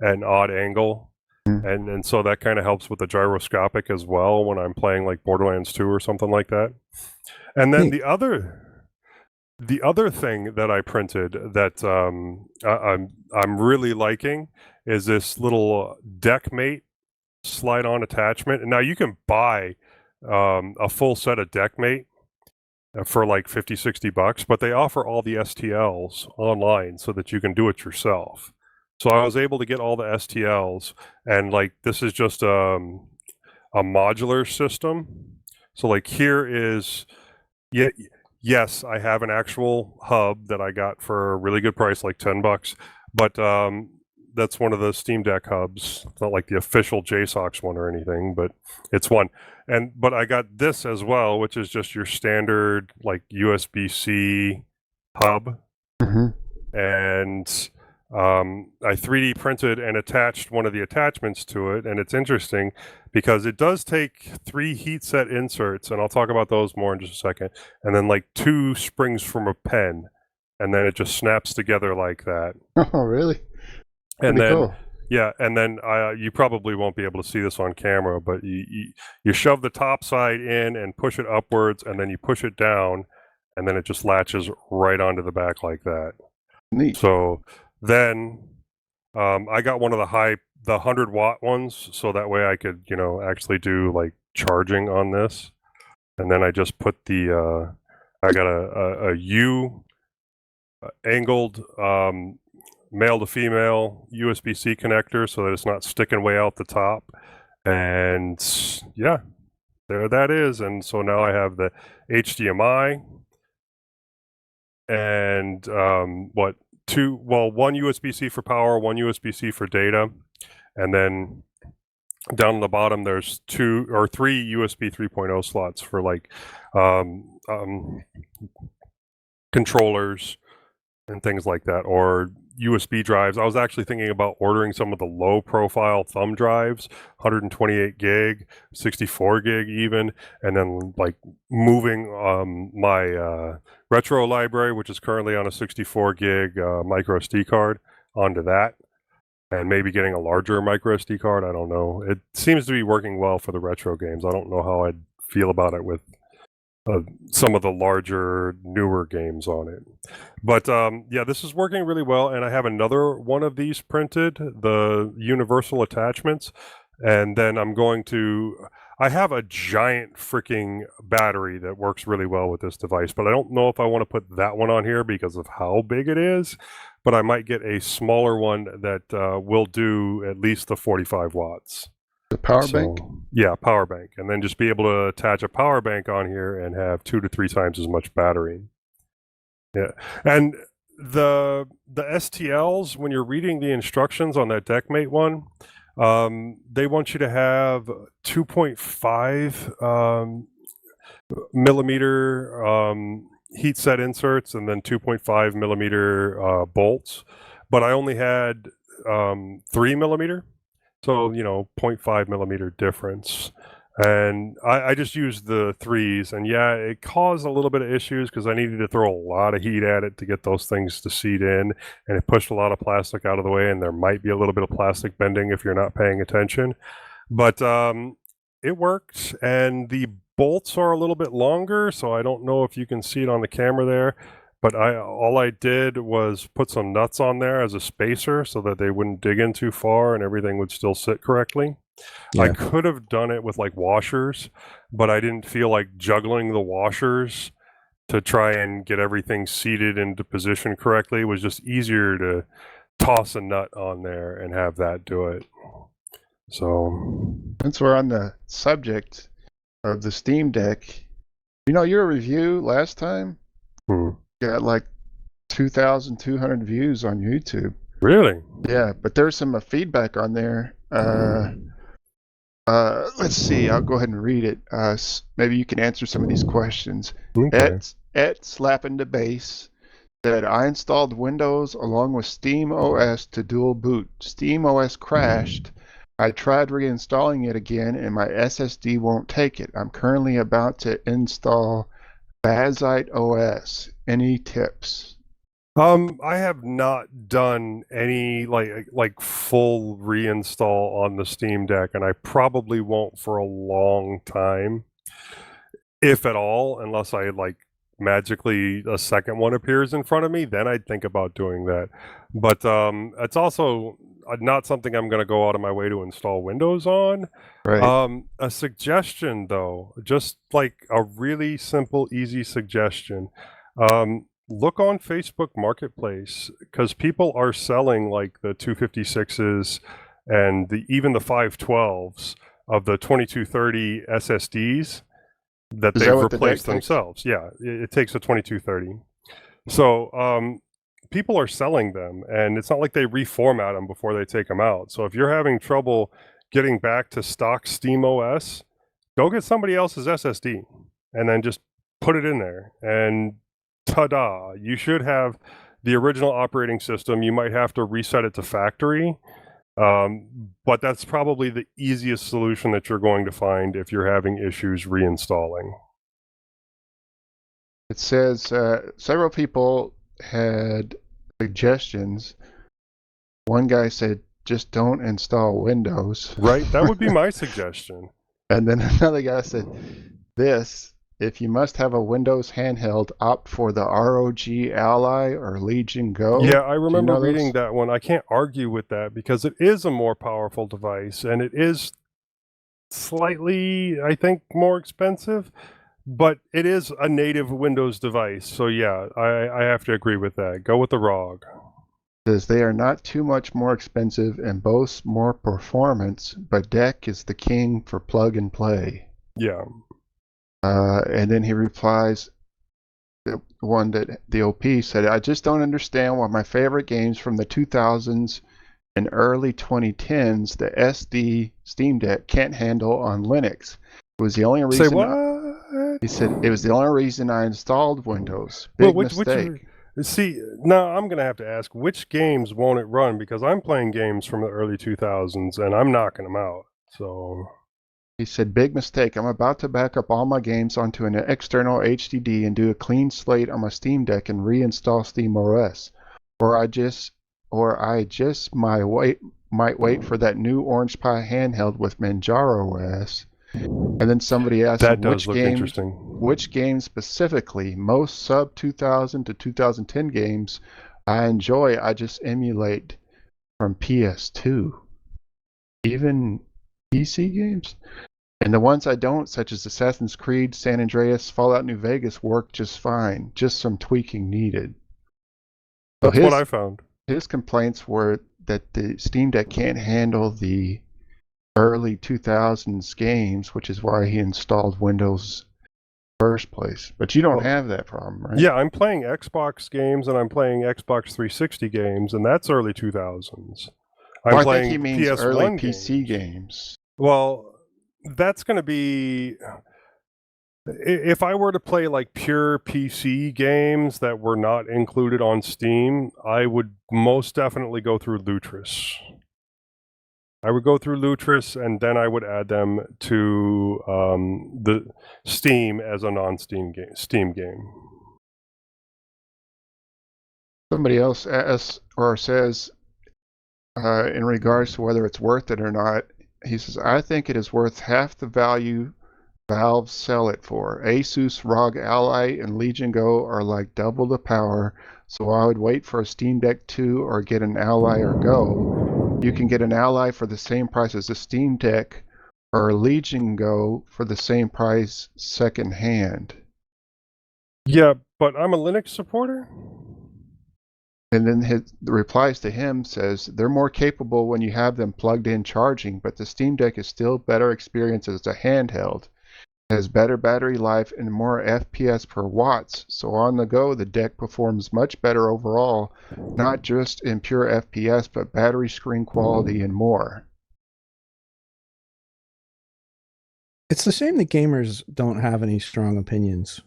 an odd angle. And so that kind of helps with the gyroscopic as well when I'm playing like Borderlands 2 or something like that. And then the other thing that I printed that I'm really liking is this little Deckmate slide-on attachment. And now you can buy a full set of Deckmate for like $50-$60, but they offer all the STLs online so that you can do it yourself. So I was able to get all the STLs, and like this is just a modular system. So like here is, yes, I have an actual hub that I got for a really good price, like $10, but that's one of the Steam Deck hubs. It's not like the official JSOX one or anything, but it's one. But I got this as well, which is just your standard like USB-C hub. And I 3D printed and attached one of the attachments to it, and it's interesting because it does take 3 heat set inserts, and I'll talk about those more in just a second, and then like 2 springs from a pen, and then it just snaps together like that. Oh, really? And Pretty then cool. yeah, and then you probably won't be able to see this on camera, but you shove the top side in and push it upwards, and then you push it down, and then it just latches right onto the back like that. Neat. So then I got one of the 100-watt ones, so that way I could, actually do like charging on this. And then I just put I got a U angled male to female USB-C connector so that it's not sticking way out the top. And yeah, there that is. And so now I have the HDMI and one USB-C for power, one USB-C for data, and then down on the bottom there's 2 or 3 USB 3.0 slots for like controllers and things like that, or USB drives. I was actually thinking about ordering some of the low profile thumb drives, 128 gig, 64 gig even, and then like moving my retro library, which is currently on a 64 gig micro SD card, onto that, and maybe getting a larger micro SD card. I don't know. It seems to be working well for the retro games. I don't know how I'd feel about it with some of the larger, newer games on it. But yeah, this is working really well, and I have another one of these printed, the universal attachments, and then I have a giant freaking battery that works really well with this device, but I don't know if I want to put that one on here because of how big it is, but I might get a smaller one that will do at least the 45 watts. The power bank? Yeah, power bank. And then just be able to attach a power bank on here and have 2 to 3 times as much battery. Yeah. And the STLs, when you're reading the instructions on that DeckMate one, they want you to have 2.5 millimeter heat set inserts and then 2.5 millimeter bolts. But I only had 3 millimeter. So, 0.5 millimeter difference. And I just used the 3s. And yeah, it caused a little bit of issues because I needed to throw a lot of heat at it to get those things to seat in. And it pushed a lot of plastic out of the way. And there might be a little bit of plastic bending if you're not paying attention. But it worked. And the bolts are a little bit longer. So I don't know if you can see it on the camera there. But all I did was put some nuts on there as a spacer so that they wouldn't dig in too far and everything would still sit correctly. Yeah. I could have done it with like washers, but I didn't feel like juggling the washers to try and get everything seated into position correctly. It was just easier to toss a nut on there and have that do it. So, since we're on the subject of the Steam Deck, your review last time? Got like 2,200 views on YouTube. Really? Yeah, but there's some feedback on there. Let's see. I'll go ahead and read it. Maybe you can answer some of these questions. Okay. At Slapping the Base said, I installed Windows along with Steam OS to dual boot. Steam OS crashed. I tried reinstalling it again, and my SSD won't take it. I'm currently about to install Bazite OS. Any tips? I have not done any like full reinstall on the Steam Deck, and I probably won't for a long time, if at all, unless I magically a second one appears in front of me. Then I'd think about doing that. But it's also not something I'm going to go out of my way to install Windows on. Right. A suggestion though, just like a really simple, easy suggestion. Look on Facebook Marketplace, because people are selling like the 256s and even the 512s of the 2230 SSDs that they've replaced themselves. Yeah, it takes a 2230. So people are selling them, and it's not like they reformat them before they take them out. So if you're having trouble getting back to stock Steam OS, go get somebody else's SSD and then just put it in there, and ta-da, you should have the original operating system. You might have to reset it to factory, but that's probably the easiest solution that you're going to find if you're having issues reinstalling. It says several people had suggestions. One guy said, just don't install Windows. Right, that would be my suggestion. And then another guy said, if you must have a Windows handheld, opt for the ROG Ally or Legion Go. Yeah, I remember reading that one. I can't argue with that because it is a more powerful device, and it is slightly, I think, more expensive, but it is a native Windows device. So yeah, I have to agree with that. Go with the ROG. Says they are not too much more expensive and boast more performance, but DEC is the king for plug and play. Yeah. And then he replies, the one that the OP said, I just don't understand why my favorite games from the 2000s and early 2010s, the SD Steam Deck can't handle on Linux. It was the only reason. Say what? He said it was the only reason I installed Windows. Big mistake. See, now I'm going to have to ask, which games won't it run? Because I'm playing games from the early 2000s, and I'm knocking them out. So he said, big mistake. I'm about to back up all my games onto an external HDD and do a clean slate on my Steam Deck and reinstall SteamOS. Or I just might wait for that new Orange Pi handheld with Manjaro OS. And then somebody asked which games specifically, most sub 2000 to 2010 games I enjoy, I just emulate from PS2. Even PC games? And the ones I don't, such as Assassin's Creed, San Andreas, Fallout New Vegas, work just fine. Just some tweaking needed. So that's what I found. His complaints were that the Steam Deck can't handle the early 2000s games, which is why he installed Windows in the first place. But you don't have that problem, right? Yeah, I'm playing Xbox games and I'm playing Xbox 360 games, and that's early 2000s. I think he means PS1 early PC games. Well, that's going to be... If I were to play like pure PC games that were not included on Steam, I would most definitely go through Lutris. I would go through Lutris, and then I would add them to the Steam as a non-Steam game. Somebody else asks or says, in regards to whether it's worth it or not, he says, I think it is worth half the value Valve sell it for. Asus ROG Ally and Legion Go are like double the power, so I would wait for a Steam Deck 2 or get an Ally or Go. You can get an Ally for the same price as a Steam Deck or a Legion Go for the same price second hand. Yeah, but I'm a Linux supporter. And then the replies to him says, they're more capable when you have them plugged in charging, but the Steam Deck is still better experience as a handheld. It has better battery life and more FPS per watts, so on the go the deck performs much better overall, not just in pure FPS, but battery screen quality and more. It's a shame that gamers don't have any strong opinions.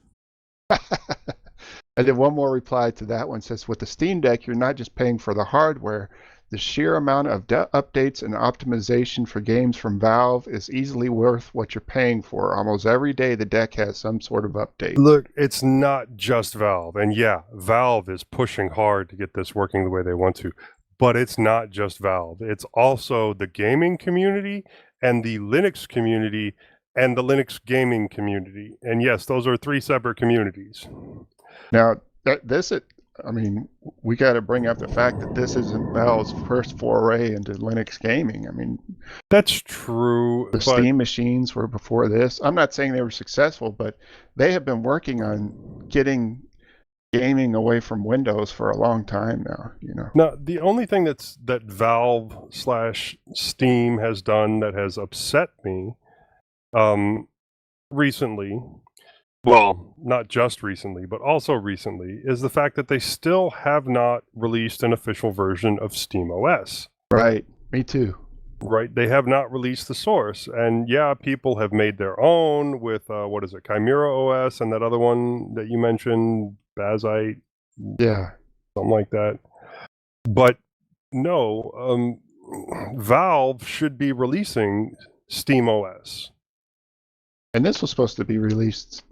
And then one more reply to that one says, with the Steam Deck, you're not just paying for the hardware. The sheer amount of updates and optimization for games from Valve is easily worth what you're paying for. Almost every day the deck has some sort of update. Look, it's not just Valve. And yeah, Valve is pushing hard to get this working the way they want to. But it's not just Valve. It's also the gaming community and the Linux community and the Linux gaming community. And yes, those are three separate communities. Now, we got to bring up the fact that this isn't Valve's first foray into Linux gaming. I mean, that's true. The Steam machines were before this. I'm not saying they were successful, but they have been working on getting gaming away from Windows for a long time now. Now, the only thing that Valve/Steam has done that has upset me recently. Well, not just recently, but also recently, is the fact that they still have not released an official version of SteamOS. Right, me too. Right, they have not released the source. And yeah, people have made their own with, Chimera OS and that other one that you mentioned, Bazite. Yeah. Something like that. But no, Valve should be releasing SteamOS. And this was supposed to be released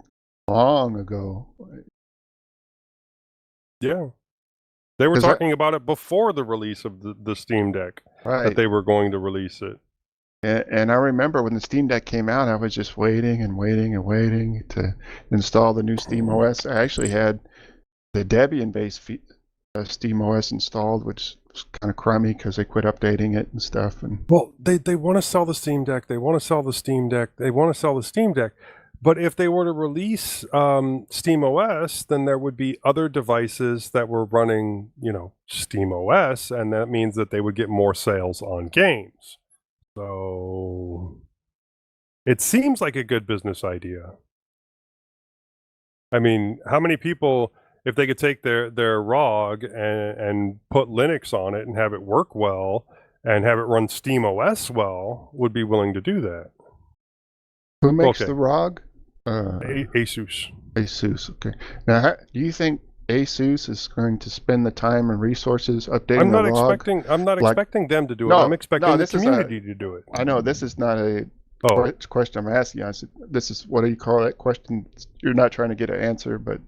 long ago. Yeah. They were talking about it before the release of the Steam Deck, right, that they were going to release it. And I remember when the Steam Deck came out, I was just waiting to install the new SteamOS. I actually had the Debian-based SteamOS installed, which was kind of crummy because they quit updating it and stuff. And well, they want to sell the Steam Deck. They want to sell the Steam Deck. They want to sell the Steam Deck. But if they were to release SteamOS, then there would be other devices that were running, SteamOS, and that means that they would get more sales on games. So it seems like a good business idea. I mean, how many people, if they could take their ROG and put Linux on it and have it work well and have it run SteamOS well, would be willing to do that? Who makes the ROG? Asus. Asus. Okay. Now, do you think Asus is going to spend the time and resources updating the log? I'm not expecting them to do it. No, I'm expecting the this is community to do it. I know this is not a question I'm asking you. This is, what do you call that question? You're not trying to get an answer, but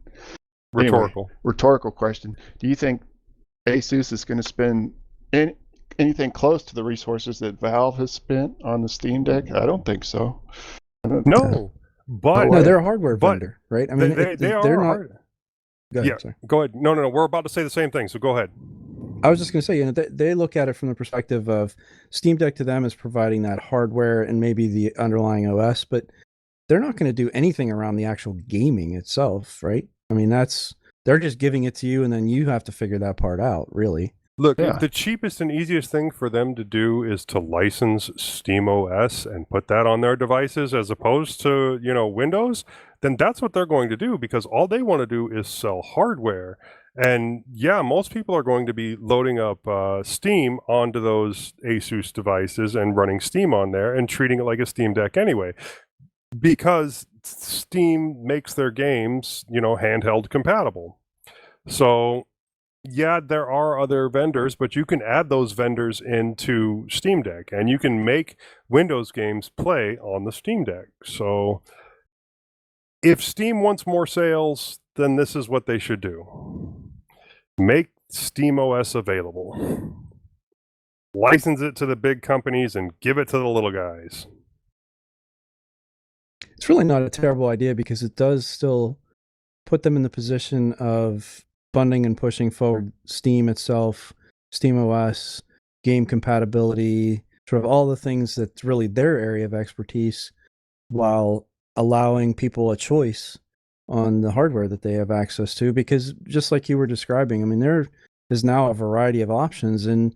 Rhetorical. Anyway, rhetorical question. Do you think Asus is going to spend anything close to the resources that Valve has spent on the Steam Deck? I don't think so. No, but no, they're a hardware vendor, right? I mean, they're not. Go ahead, yeah, sorry. go ahead. No. We're about to say the same thing, so go ahead. I was just going to say, they look at it from the perspective of Steam Deck to them is providing that hardware and maybe the underlying OS, but they're not going to do anything around the actual gaming itself, right? I mean, they're just giving it to you, and then you have to figure that part out, really. Look, the cheapest and easiest thing for them to do is to license SteamOS and put that on their devices as opposed to, Windows. Then that's what they're going to do, because all they want to do is sell hardware. And yeah, most people are going to be loading up Steam onto those Asus devices and running Steam on there and treating it like a Steam Deck anyway, because Steam makes their games, handheld compatible. So yeah, there are other vendors, but you can add those vendors into Steam Deck, and you can make Windows games play on the Steam Deck. So if Steam wants more sales, then this is what they should do. Make SteamOS available. License it to the big companies and give it to the little guys. It's really not a terrible idea, because it does still put them in the position of funding and pushing forward Steam itself, SteamOS, game compatibility, sort of all the things that's really their area of expertise, while allowing people a choice on the hardware that they have access to. Because just like you were describing, I mean, there is now a variety of options, and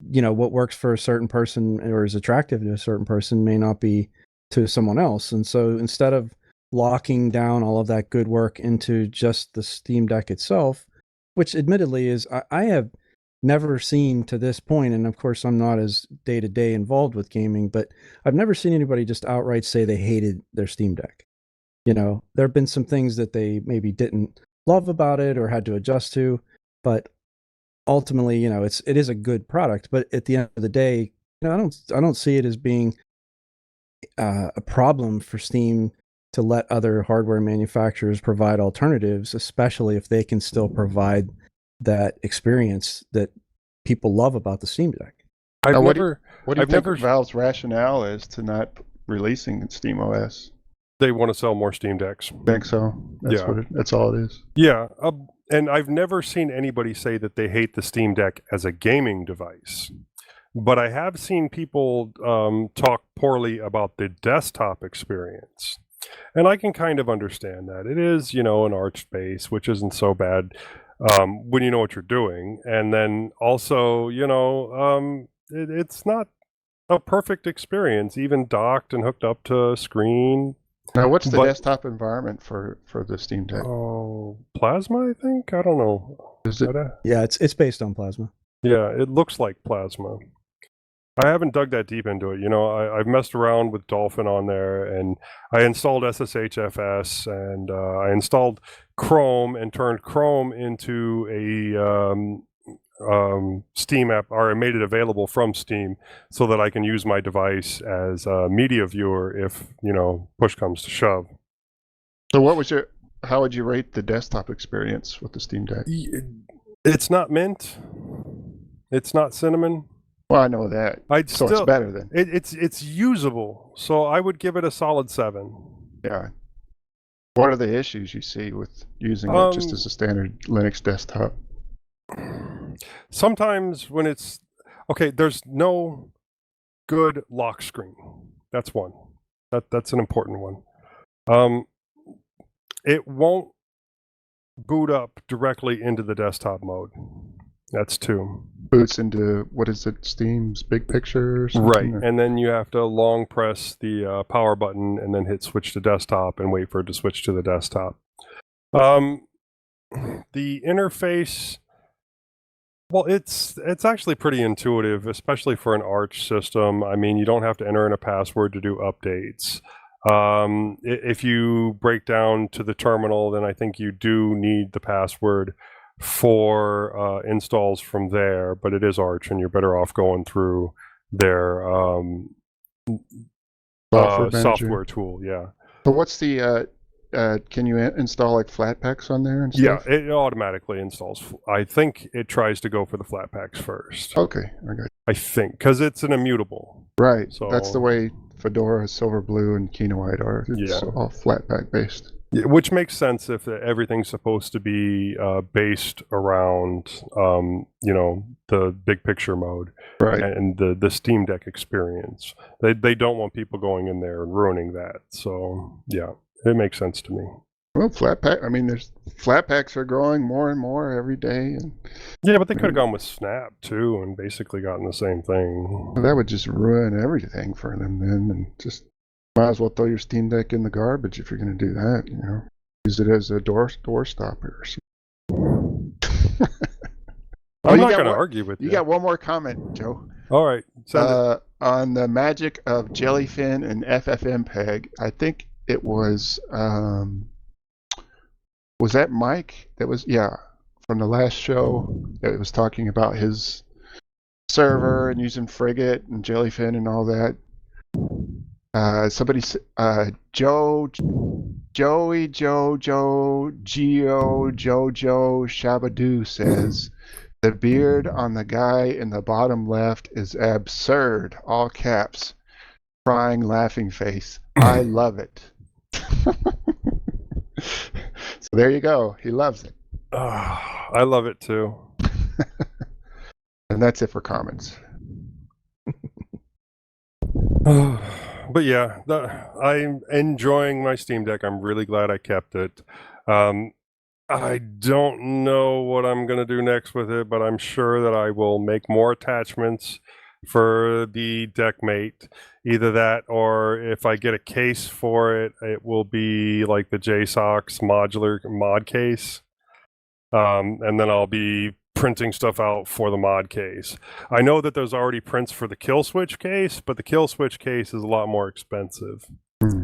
what works for a certain person or is attractive to a certain person may not be to someone else. And so instead of locking down all of that good work into just the Steam Deck itself, which admittedly is, I have never seen to this point, and of course I'm not as day-to-day involved with gaming, but I've never seen anybody just outright say they hated their Steam Deck. There have been some things that they maybe didn't love about it or had to adjust to, but ultimately, it is a good product. But at the end of the day, I don't see it as being a problem for Steam to let other hardware manufacturers provide alternatives, especially if they can still provide that experience that people love about the Steam Deck. What do you think Valve's rationale is to not releasing SteamOS? They want to sell more Steam Decks. Think so? That's all it is. Yeah, and I've never seen anybody say that they hate the Steam Deck as a gaming device. But I have seen people talk poorly about the desktop experience. And I can kind of understand that. It is, an arch base, which isn't so bad when you know what you're doing. And then also, it's not a perfect experience, even docked and hooked up to a screen. Now, what's the desktop environment for the Steam Deck? Oh, Plasma, I think? I don't know. Is it? Yeah, it's based on Plasma. Yeah, it looks like Plasma. I haven't dug that deep into it. I've messed around with Dolphin on there, and I installed SSHFS, and I installed Chrome and turned Chrome into a Steam app, or I made it available from Steam so that I can use my device as a media viewer if, push comes to shove. So how would you rate the desktop experience with the Steam Deck? It's not mint. It's not cinnamon. Well, I know that. So it's better then. It's usable. So I would give it a solid 7. Yeah. What are the issues you see with using it just as a standard Linux desktop? Sometimes when it's okay, there's no good lock screen. That's one. That's an important one. It won't boot up directly into the desktop mode. That's 2. Boots into, what is it, Steam's Big Picture or Right, something? and then you have to long press the power button and then hit switch to desktop and wait for it to switch to the desktop. The interface, well, it's actually pretty intuitive, especially for an Arch system. I mean, you don't have to enter in a password to do updates. If you break down to the terminal, then I think you do need the password for installs from there, but it is Arch, and you're better off going through their software tool. Yeah. So what's the can you install like Flatpaks on there and stuff? Yeah, it automatically installs. I think it tries to go for the Flatpaks first. Okay, okay. I think because it's an immutable. Right. So that's the way Fedora, Silverblue, and Kinoite are. It's all Flatpak based. Yeah, which makes sense if everything's supposed to be based around, the big picture mode, right, and the Steam Deck experience. They don't want people going in there and ruining that. So yeah, it makes sense to me. Well, Flatpak. I mean, there's Flatpaks are growing more and more every day, and yeah, but they could have gone with Snap too, and basically gotten the same thing. Well, that would just ruin everything for them then, and just. Might as well throw your Steam Deck in the garbage if you're going to do that, Use it as a door stopper or something. I'm not going to argue with you. You got one more comment, Joe. All right. On the magic of Jellyfin and FFmpeg, I think it was that Mike that was, from the last show that was talking about his server and using Frigate and Jellyfin and all that. Somebody, Joey, Jojo Shabadoo says, the beard on the guy in the bottom left is absurd, all caps, crying, laughing face. I love it. So there you go. He loves it. I love it too. And that's it for comments. But yeah, I'm enjoying my Steam Deck. I'm really glad I kept it. I don't know what I'm going to do next with it, but I'm sure that I will make more attachments for the DeckMate. Either that, or if I get a case for it, it will be like the JSOX modular mod case. And then I'll be printing stuff out for the mod case. I know that there's already prints for the kill switch case, but the kill switch case is a lot more expensive. So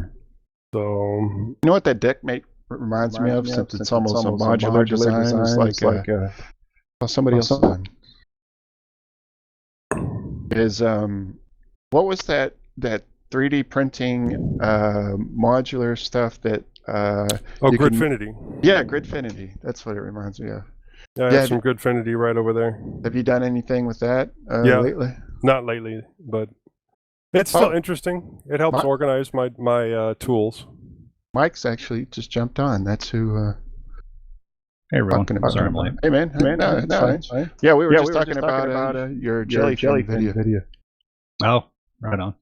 you know what that DeckMate reminds me of, since it's almost a modular design. It's like somebody else done. Is what was that 3D printing modular stuff that Gridfinity. Yeah, Gridfinity. That's what it reminds me of. Yeah, I have some Gridfinity right over there. Have you done anything with that lately? Not lately, but it's still interesting. It helps organize my tools. Mike's actually just jumped on. That's who. Hey, everyone. Sorry, I'm late. Hey, man. No, it's fine. Yeah, we were just talking about your jellyfin video. Oh, right on.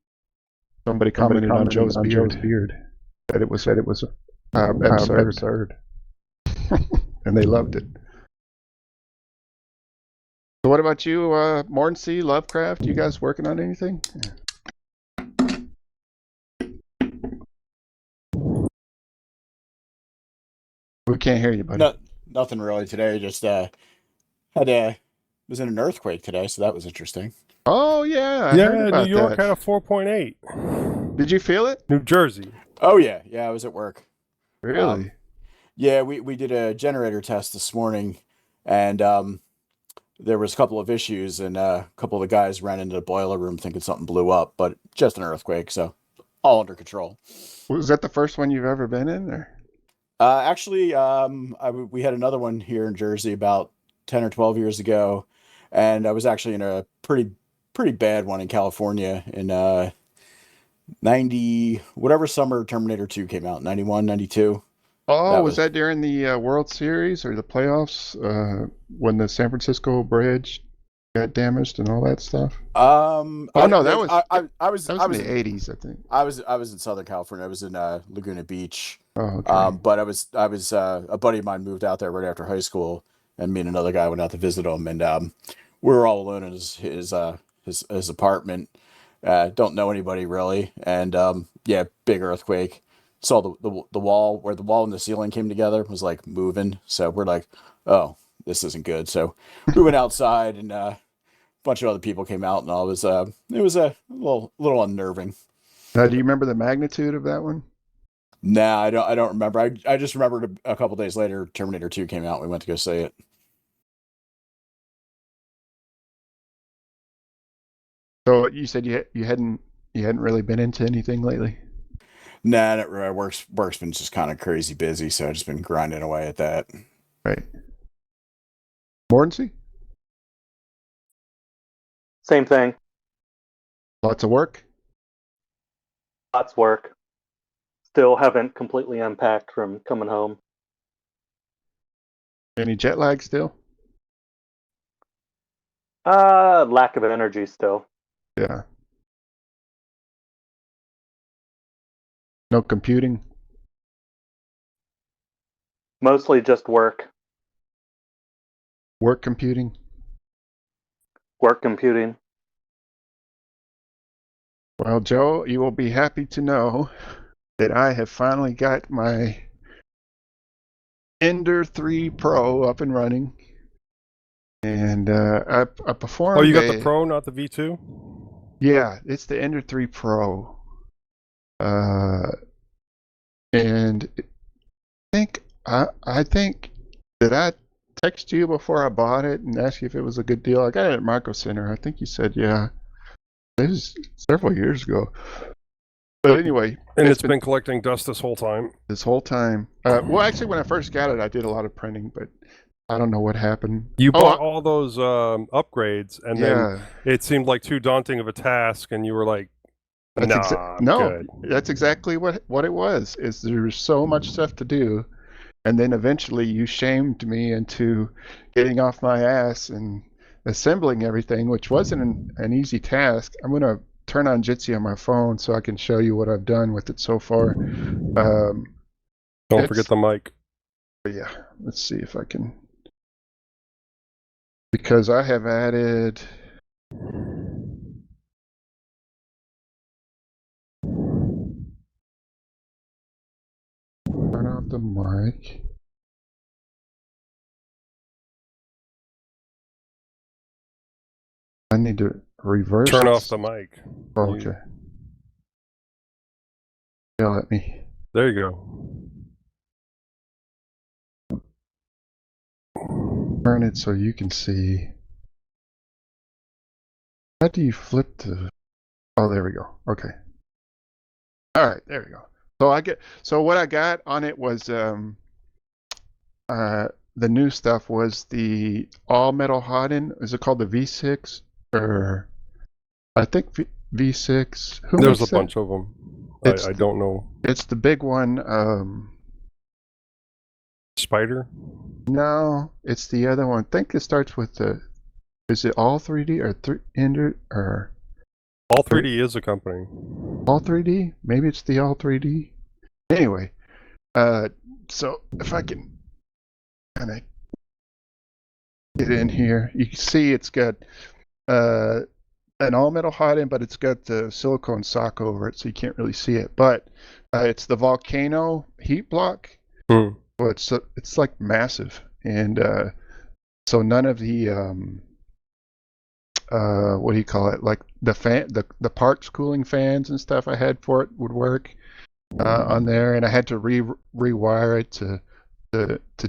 Somebody commented on Joe's beard. That it was absurd. And they loved it. So what about you, Mornsey, Lovecraft? You guys working on anything? We can't hear you, buddy. No, nothing really today. Just was in an earthquake today, so that was interesting. Oh yeah, I heard about New York that. had a 4.8. Did you feel it? New Jersey. Oh yeah, I was at work. Really? Yeah, we did a generator test this morning, and there was a couple of issues, and a couple of the guys ran into the boiler room thinking something blew up, but just an earthquake, so all under control. Was that the first one you've ever been in, or? Actually, we had another one here in Jersey about 10 or 12 years ago, and I was actually in a pretty bad one in California in 90, whatever summer Terminator 2 came out, 91, 92. Oh, was that during the World Series or the playoffs when the San Francisco bridge got damaged and all that stuff? That was in the 80s, I think. I was in Southern California. I was in Laguna Beach. Oh, okay. But I was a buddy of mine moved out there right after high school, and me and another guy went out to visit him, and we were all alone in his apartment. Don't know anybody really, and big earthquake. Saw the wall where the wall and the ceiling came together was like moving, so we're like, oh, this isn't good. So we went outside, and a bunch of other people came out, and all. It was a little unnerving. Do you remember the magnitude of that one? Nah, I don't remember. I just remembered a couple days later, Terminator 2 came out. We went to go see it. So you said you hadn't really been into anything lately? Nah, not really. Work's been just kind of crazy busy, so I've just been grinding away at that. Right. Morrissey? Same thing. Lots of work? Lots of work. Still haven't completely unpacked from coming home. Any jet lag still? Lack of energy still. Yeah. No computing? Mostly just work. Work computing? Work computing. Well, Joe, you will be happy to know that I have finally got my Ender 3 Pro up and running. And I performed. Oh, you got the Pro, not the V2? Yeah, it's the Ender 3 Pro. And I think did I text you before I bought it and ask you if it was a good deal? I got it at Micro Center. I think you said yeah. It was several years ago. But anyway, and it's been collecting dust this whole time. This whole time. Well, actually, when I first got it, I did a lot of printing, but I don't know what happened. You bought all those upgrades, and then it seemed like too daunting of a task, and you were like, no, that's exactly what it was. Is there was so much stuff to do, and then eventually you shamed me into getting off my ass and assembling everything, which wasn't an easy task. I'm going to turn on Jitsi on my phone so I can show you what I've done with it so far. Don't forget the mic. Yeah, let's see if I can. Because I have added. Turn off the mic. I need to reverse. Turn off the mic. Oh, okay. Yell at me. There you go. Turn it so you can see. How do you flip the? Oh, there we go. Okay. All right, there we go. So what I got on it was the new stuff was the all metal hot end. Is it called the V6 or I think V6? There's a bunch of them. I don't know. It's the big one. Spider? No, it's the other one. I think it starts with the. Is it All 3D or Ender or? All 3D is a company. All 3D? Maybe it's the All 3D. Anyway, so if I can kind of get in here, you can see it's got an all metal hot end, but it's got the silicone sock over it, so you can't really see it. But it's the Volcano heat block. Hmm. Well, it's like massive, and so none of the what do you call it? Like the parts cooling fans and stuff I had for it would work on there, and I had to rewire it to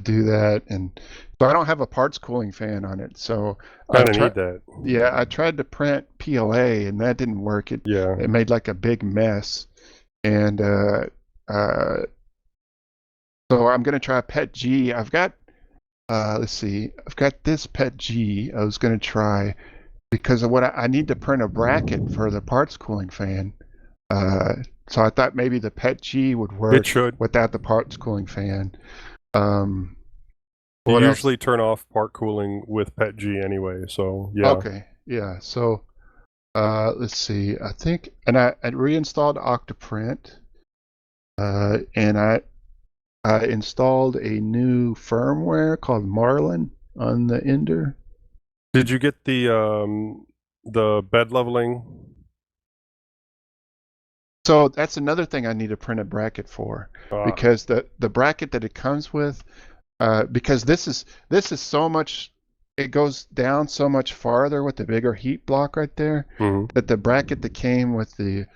do that, and so I don't have a parts cooling fan on it. So I need that. Yeah, I tried to print PLA, and that didn't work. It made like a big mess, and so I'm gonna try PET G. I've got let's see, I've got this PET G. I was gonna try. Because of what I need to print a bracket for the parts cooling fan. So I thought maybe the PET G would work. It should. Without the parts cooling fan. You usually turn off part cooling with PET G anyway, so yeah. Okay, yeah. So let's see. I think, and I reinstalled Octoprint, and I installed a new firmware called Marlin on the Ender. Did you get the bed leveling? So that's another thing I need to print a bracket for, because the bracket that it comes with, because this is so much, it goes down so much farther with the bigger heat block right there, that the bracket that came with the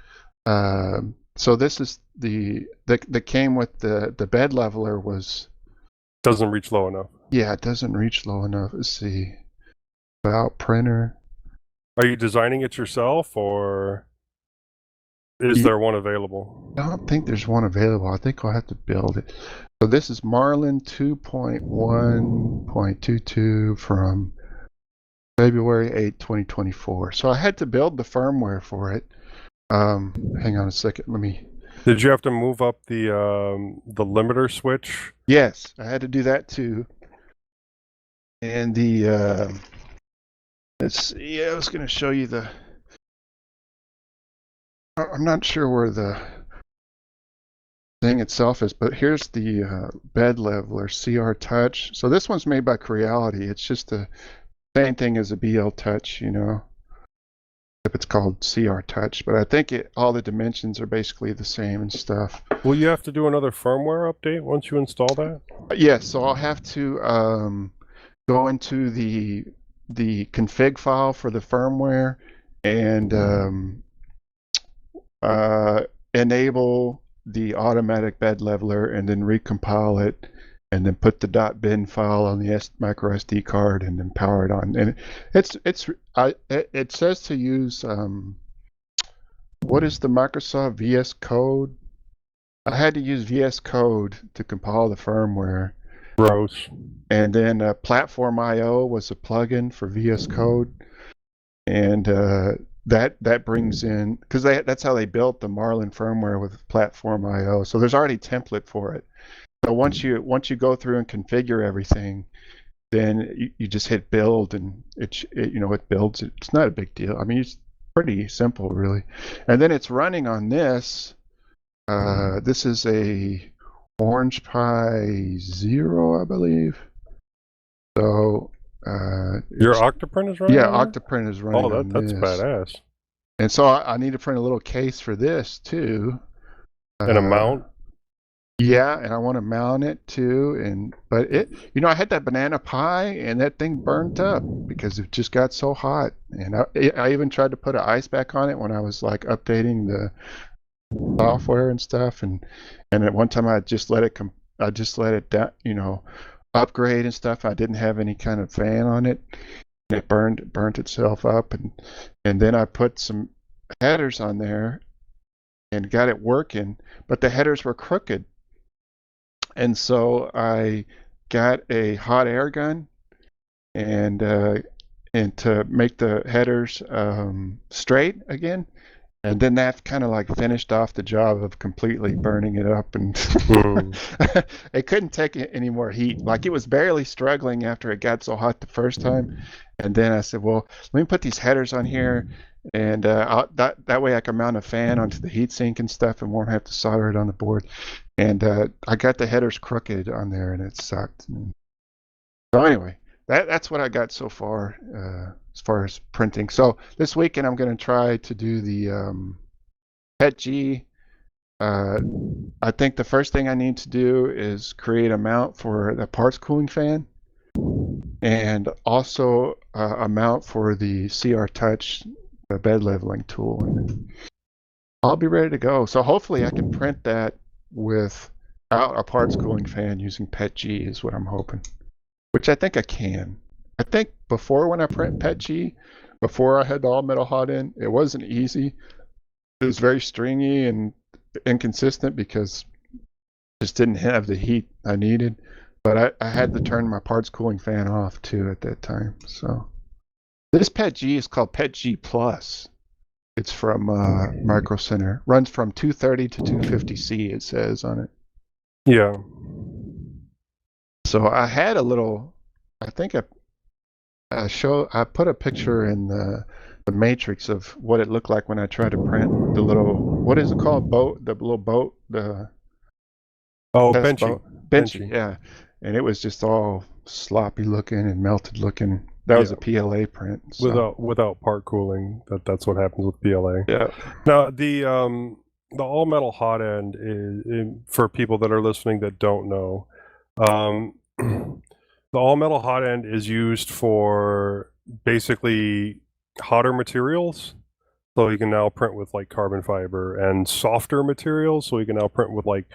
So this is the that came with the bed leveler was. Doesn't reach low enough. Yeah, it doesn't reach low enough. Let's see. About printer. Are you designing it yourself, or is there one available? I don't think there's one available. I think I'll have to build it. So this is Marlin 2.1.22 from February 8, 2024. So I had to build the firmware for it. Hang on a second. Let me. Did you have to move up the limiter switch? Yes, I had to do that too. And the let's see. Yeah, I was going to show you the. I'm not sure where the thing itself is, but here's the bed leveler CR Touch. So this one's made by Creality. It's just the same thing as a BL Touch, you know. It's called CR Touch, but I think all the dimensions are basically the same and stuff. Will you have to do another firmware update once you install that? Yes, so I'll have to go into the config file for the firmware and enable the automatic bed leveler, and then recompile it, and then put the .bin file on the micro SD card, and then power it on. And it says to use what is the Microsoft VS Code? I had to use VS Code to compile the firmware. Gross. And then Platform IO was a plugin for VS Code, and that brings in, because that's how they built the Marlin firmware with Platform IO. So there's already template for it. So once you go through and configure everything, then you just hit build, and it builds it. It's not a big deal. I mean, it's pretty simple, really. And then it's running on this. This is a Orange Pi 0, I believe. So your Octoprint is running? Yeah, Octoprint is running. Oh, that's badass. And so I need to print a little case for this too. And a mount? Yeah, and I want to mount it too. But I had that Banana Pi, and that thing burnt up because it just got so hot. And I even tried to put an ice pack on it when I was like updating the software and stuff. And at one time I just let it down, upgrade and stuff. I didn't have any kind of fan on it. It burnt itself up, and then I put some headers on there and got it working, but the headers were crooked. And so I got a hot air gun and to make the headers straight again. And then that kind of like finished off the job of completely burning it up, and it couldn't take any more heat. Like, it was barely struggling after it got so hot the first time. And then I said, well, let me put these headers on here, and that way I can mount a fan onto the heatsink and stuff, and won't have to solder it on the board. And I got the headers crooked on there, and it sucked. So anyway, that's what I got so far as far as printing. So this weekend I'm going to try to do the PETG. I think the first thing I need to do is create a mount for the parts cooling fan, and also a mount for the CR Touch, the bed leveling tool. And I'll be ready to go. So hopefully I can print that without a parts cooling fan using PETG is what I'm hoping, which I think I can. I think before, when I print PETG, before I had the all metal hot end, it wasn't easy. It was very stringy and inconsistent because I just didn't have the heat I needed. But I had to turn my parts cooling fan off too at that time. So this PETG is called PETG Plus. It's from Micro Center. Runs from 230 to 250C, it says on it. Yeah. So I had a little, I think I put a picture in the matrix of what it looked like when I tried to print the little, what is it called? The little boat, Benchy, yeah. And it was just all sloppy looking and melted looking. That was a PLA print. So. Without part cooling, that's what happens with PLA. Yeah. Now the all metal hot end is, for people that are listening that don't know, the all metal hot end is used for basically hotter materials. So you can now print with like carbon fiber and softer materials. So you can now print with like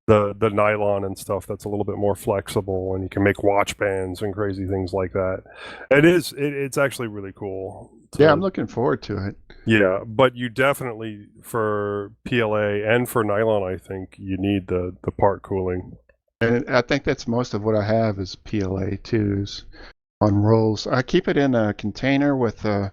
the nylon and stuff that's a little bit more flexible, and you can make watch bands and crazy things like that. It's actually really cool. Yeah, I'm looking forward to it. Yeah, but you definitely, for PLA and for nylon, I think you need the part cooling. And I think that's most of what I have is PLA twos on rolls. I keep it in a container with a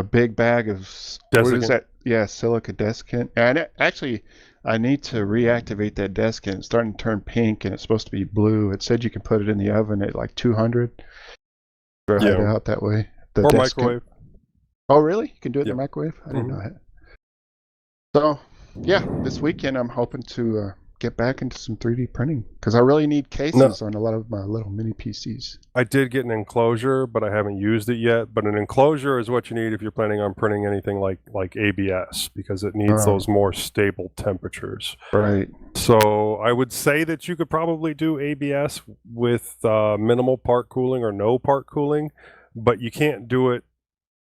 big bag of what is that? Yeah, silica desiccant. And actually, I need to reactivate that desiccant. It's starting to turn pink, and it's supposed to be blue. It said you can put it in the oven at like 200. Or hide it out that way. Or microwave. Oh, really? You can do it in the microwave? I didn't know that. So, yeah, this weekend I'm hoping to get back into some 3D printing because I really need cases on a lot of my little mini PCs. I did get an enclosure, but I haven't used it yet. But an enclosure is what you need if you're planning on printing anything like ABS, because it needs those more stable temperatures. Right. So I would say that you could probably do ABS with minimal part cooling or no part cooling, but you can't do it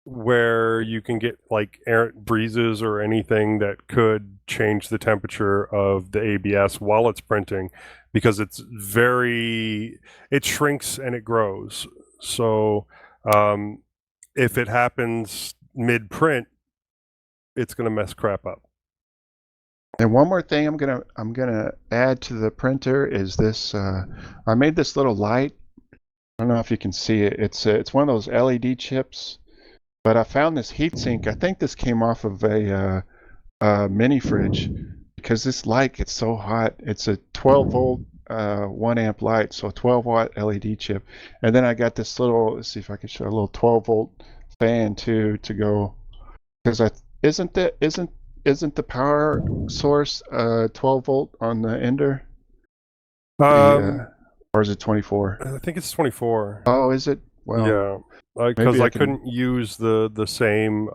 where you can get like errant breezes or anything that could change the temperature of the ABS while it's printing, because it shrinks and it grows. So if it happens mid-print, it's gonna mess crap up. And one more thing I'm gonna add to the printer is this. I made this little light. I don't know if you can see it. It's one of those LED chips. But I found this heatsink. I think this came off of a mini fridge, because this light gets so hot. It's a 12 volt 1 amp light, so 12 watt LED chip. And then I got this little, let's see if I can show a little 12 volt fan too to go, because isn't the power source 12 volt on the Ender? Or is it 24? I think it's 24. Oh, is it? Well, yeah. Because I couldn't use the same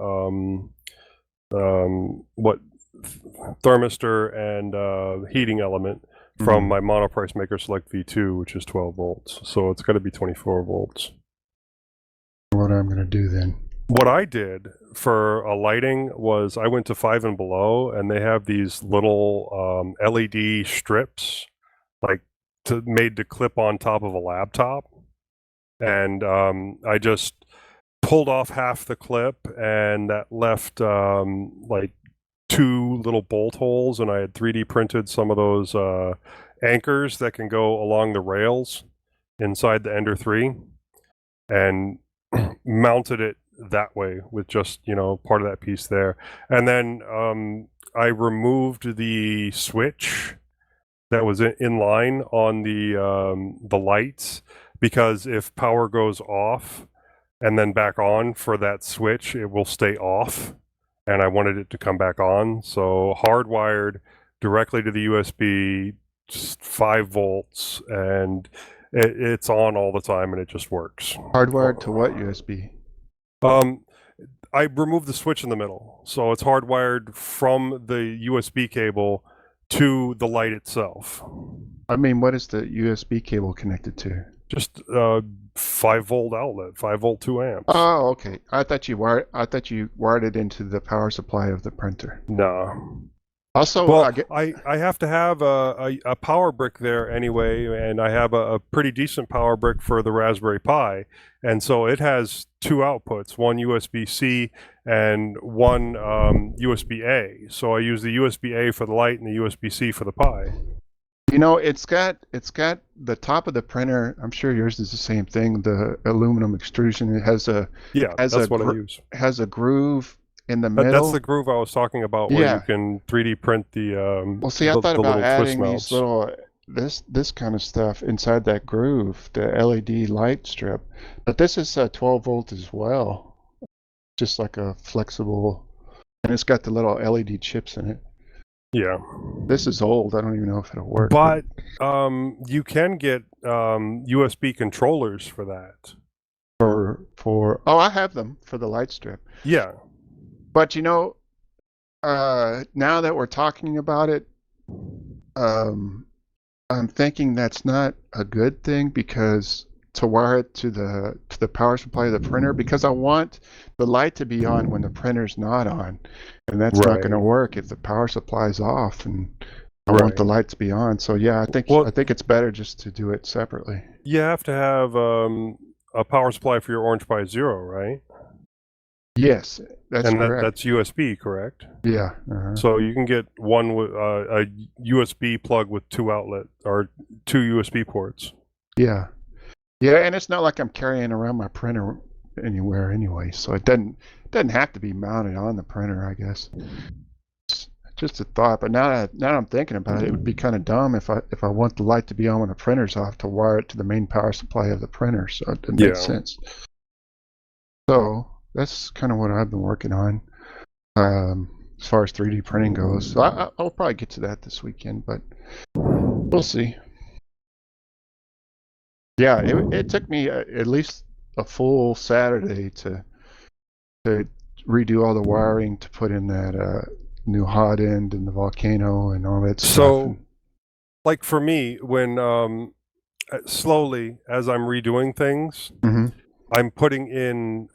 thermistor and heating element from my monoprice Maker Select V2, which is 12 volts. So it's got to be 24 volts. What I'm going to do then? What I did for a lighting was I went to 5 and Below, and they have these little LED strips, like made to clip on top of a laptop. And I just pulled off half the clip, and that left like 2 little bolt holes, and I had 3D printed some of those anchors that can go along the rails inside the Ender 3, and mounted it that way with just, part of that piece there. And then I removed the switch that was in line on the lights, because if power goes off and then back on for that switch, it will stay off, and I wanted it to come back on. So hardwired directly to the USB, just 5 volts, and it's on all the time, and it just works. Hardwired to what USB? I removed the switch in the middle, so it's hardwired from the USB cable to the light itself. I mean, what is the USB cable connected to? Just 5 volt outlet, 5 volt 2 amps. Oh, okay. I thought you wired it into the power supply of the printer. No. Also, well, I have to have a power brick there anyway, and I have a pretty decent power brick for the Raspberry Pi, and so it has 2 outputs, one USB-C and one USB-A. So I use the USB-A for the light and the USB-C for the Pi. It's got the top of the printer. I'm sure yours is the same thing. The aluminum extrusion. It has a that's what I use. Has a groove in the middle. That's the groove I was talking about, where you can 3D print the. Well, see, I thought about adding these little this kind of stuff inside that groove, the LED light strip. But this is 12 volt as well, just like a flexible, and it's got the little LED chips in it. Yeah. This is old. I don't even know if it'll work. But you can get USB controllers for that. I have them for the light strip. Yeah. But now that we're talking about it, I'm thinking that's not a good thing, because to wire it to the power supply of the printer because I want the light to be on when the printer's not on, and that's not going to work if the power supply is off, and I want the light to be on. So yeah, I think it's better just to do it separately. You have to have a power supply for your Orange Pi Zero, right? Yes, that's correct. That's USB, correct? Yeah. So you can get one with a USB plug with 2 outlet or 2 USB ports. Yeah. Yeah, and it's not like I'm carrying around my printer anywhere anyway, so it doesn't have to be mounted on the printer, I guess. It's just a thought, but now I'm thinking about it, it would be kind of dumb if I want the light to be on when the printer's off to wire it to the main power supply of the printer, so it doesn't make sense. So that's kind of what I've been working on as far as 3D printing goes. So I'll probably get to that this weekend, but we'll see. Yeah, it took me at least a full Saturday to redo all the wiring to put in that new hot end and the volcano and all that stuff. So, like for me, when slowly as I'm redoing things, I'm putting in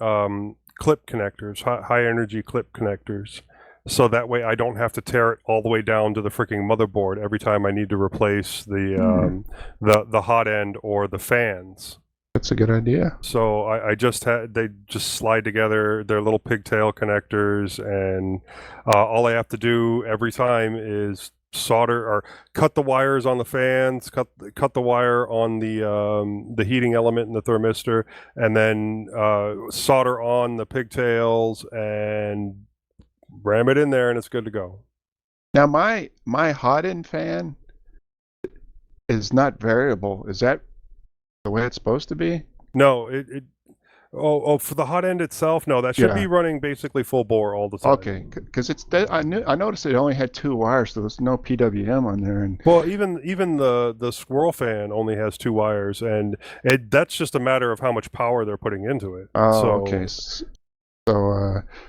clip connectors, high energy clip connectors, so that way I don't have to tear it all the way down to the freaking motherboard every time I need to replace the hot end or the fans. That's a good idea. So they just slide together their little pigtail connectors, and all I have to do every time is solder or cut the wires on the fans, cut the wire on the heating element in the thermistor, and then solder on the pigtails and ram it in there, and it's good to go. Now my hot end fan is not variable. Is that the way it's supposed to be? No, for the hot end itself, no, that should be running basically full bore all the time. Okay, because I noticed it only had 2 wires, so there's no PWM on there. And well, even the squirrel fan only has 2 wires, and that's just a matter of how much power they're putting into it. Okay.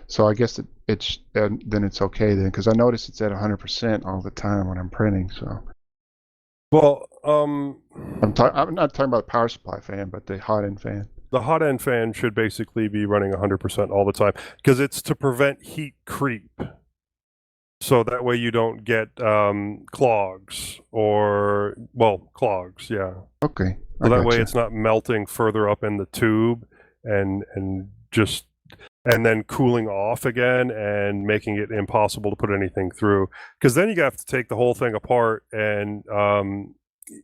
So I guess then it's okay then, because I notice it's at 100% all the time when I'm printing. So. Well, I'm not talking about the power supply fan, but the hot end fan. The hot end fan should basically be running 100% all the time, because it's to prevent heat creep. So that way you don't get clogs clogs, yeah. Okay. So that way it's not melting further up in the tube and then cooling off again and making it impossible to put anything through. Because then you have to take the whole thing apart and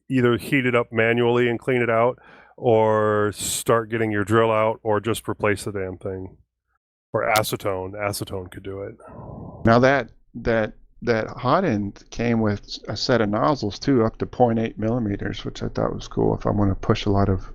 either heat it up manually and clean it out, or start getting your drill out, or just replace the damn thing. Or acetone could do it. Now that hot end came with a set of nozzles too, up to 0.8 millimeters, which I thought was cool if I want to push a lot of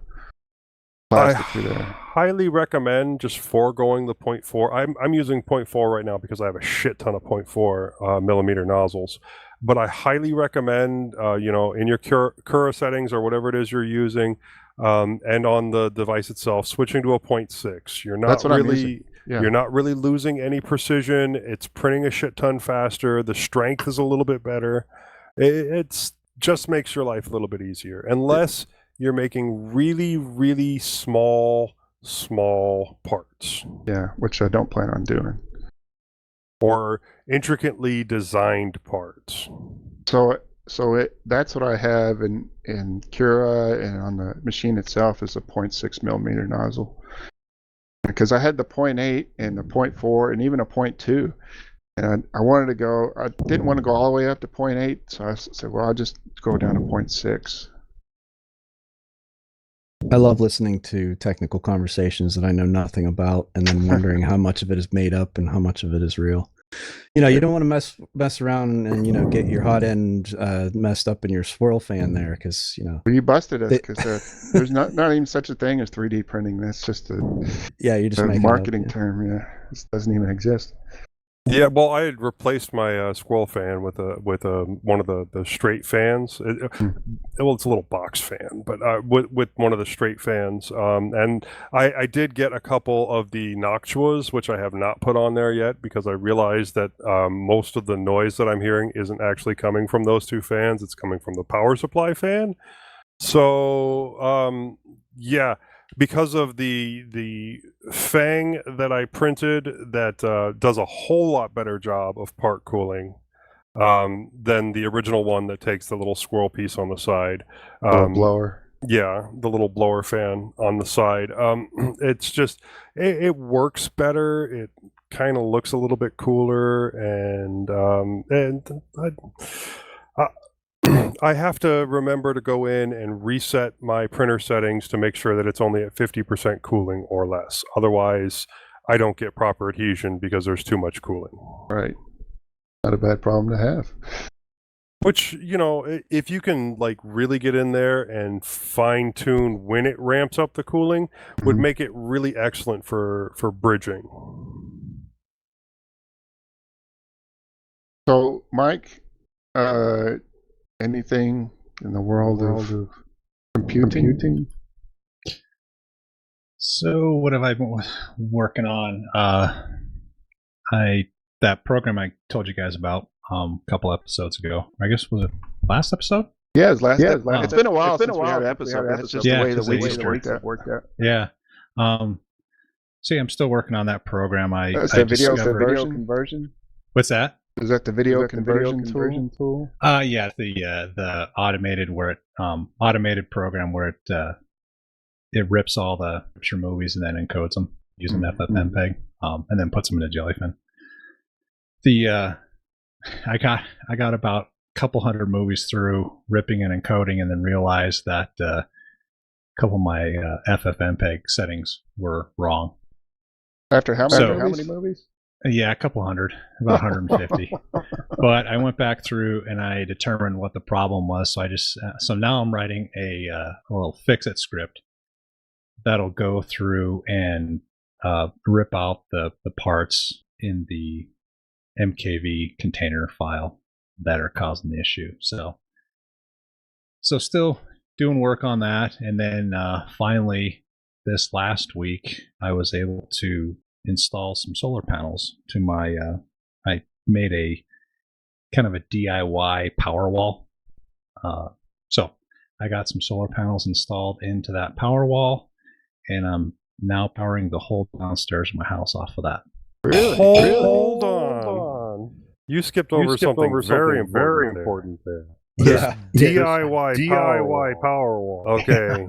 plastic through there. I highly recommend just foregoing the 0.4. I'm using 0.4 right now because I have a shit ton of 0.4 millimeter nozzles. But I highly recommend, in your Cura settings or whatever it is you're using, and on the device itself, switching to a 0.6. You're not really losing any precision. It's printing a shit ton faster. The strength is a little bit better. It just makes your life a little bit easier, unless you're making really, really small parts. Yeah, which I don't plan on doing. Or intricately designed parts. So that's what I have in Cura, and on the machine itself is a 0.6 millimeter nozzle. Because I had the 0.8 and the 0.4 and even a 0.2, and I didn't want to go all the way up to 0.8, so I said, well, I'll just go down to 0.6. I love listening to technical conversations that I know nothing about, and then wondering how much of it is made up and how much of it is real. You don't want to mess around and get your hot end messed up in your swirl fan there, because Well, you busted us, because there's not even such a thing as 3D printing. That's just you're just making marketing it up, term. Yeah, it doesn't even exist. Yeah, well, I had replaced my squirrel fan with one of the straight fans. Well, it's a little box fan, but with one of the straight fans. And I did get a couple of the Noctuas, which I have not put on there yet, because I realized that most of the noise that I'm hearing isn't actually coming from those 2 fans. It's coming from the power supply fan. So Yeah, because of the Fang that I printed that does a whole lot better job of part cooling than the original one that takes the little squirrel piece on the side. Blower. Yeah, the little blower fan on the side. It's just it works better. It kind of looks a little bit cooler, and I have to remember to go in and reset my printer settings to make sure that it's only at 50% cooling or less. Otherwise, I don't get proper adhesion because there's too much cooling. Right. Not a bad problem to have. Which, you know, if you can like really get in there and fine tune when it ramps up the cooling, would make it really excellent for bridging. So, Mike, anything in the world of computing? So what have I been working on? That program I told you guys about a couple episodes ago. I guess was it last episode? Yeah, it was last. Oh. It's been a while since we had an episode. That's just the way the weeks worked out. Yeah. So yeah, I'm still working on that program. That's the video conversion. What's that? Is that the video conversion tool? Yeah, the automated automated program where it rips all the picture movies and then encodes them using FFmpeg, and then puts them in a Jellyfin. I got about a couple hundred movies through ripping and encoding, and then realized that a couple of my FFmpeg settings were wrong. After how many movies? Yeah, a couple hundred, about 150. But I went back through and I determined what the problem was. So now I'm writing a little fix-it script that'll go through and rip out the parts in the MKV container file that are causing the issue. So still doing work on that. And then finally, this last week, I was able to install some solar panels to my I made a kind of a DIY power wall. So I got some solar panels installed into that power wall, and I'm now powering the whole downstairs of my house off of that. Really? Hold on. You skipped over something very important there. Yeah. DIY power wall. Okay.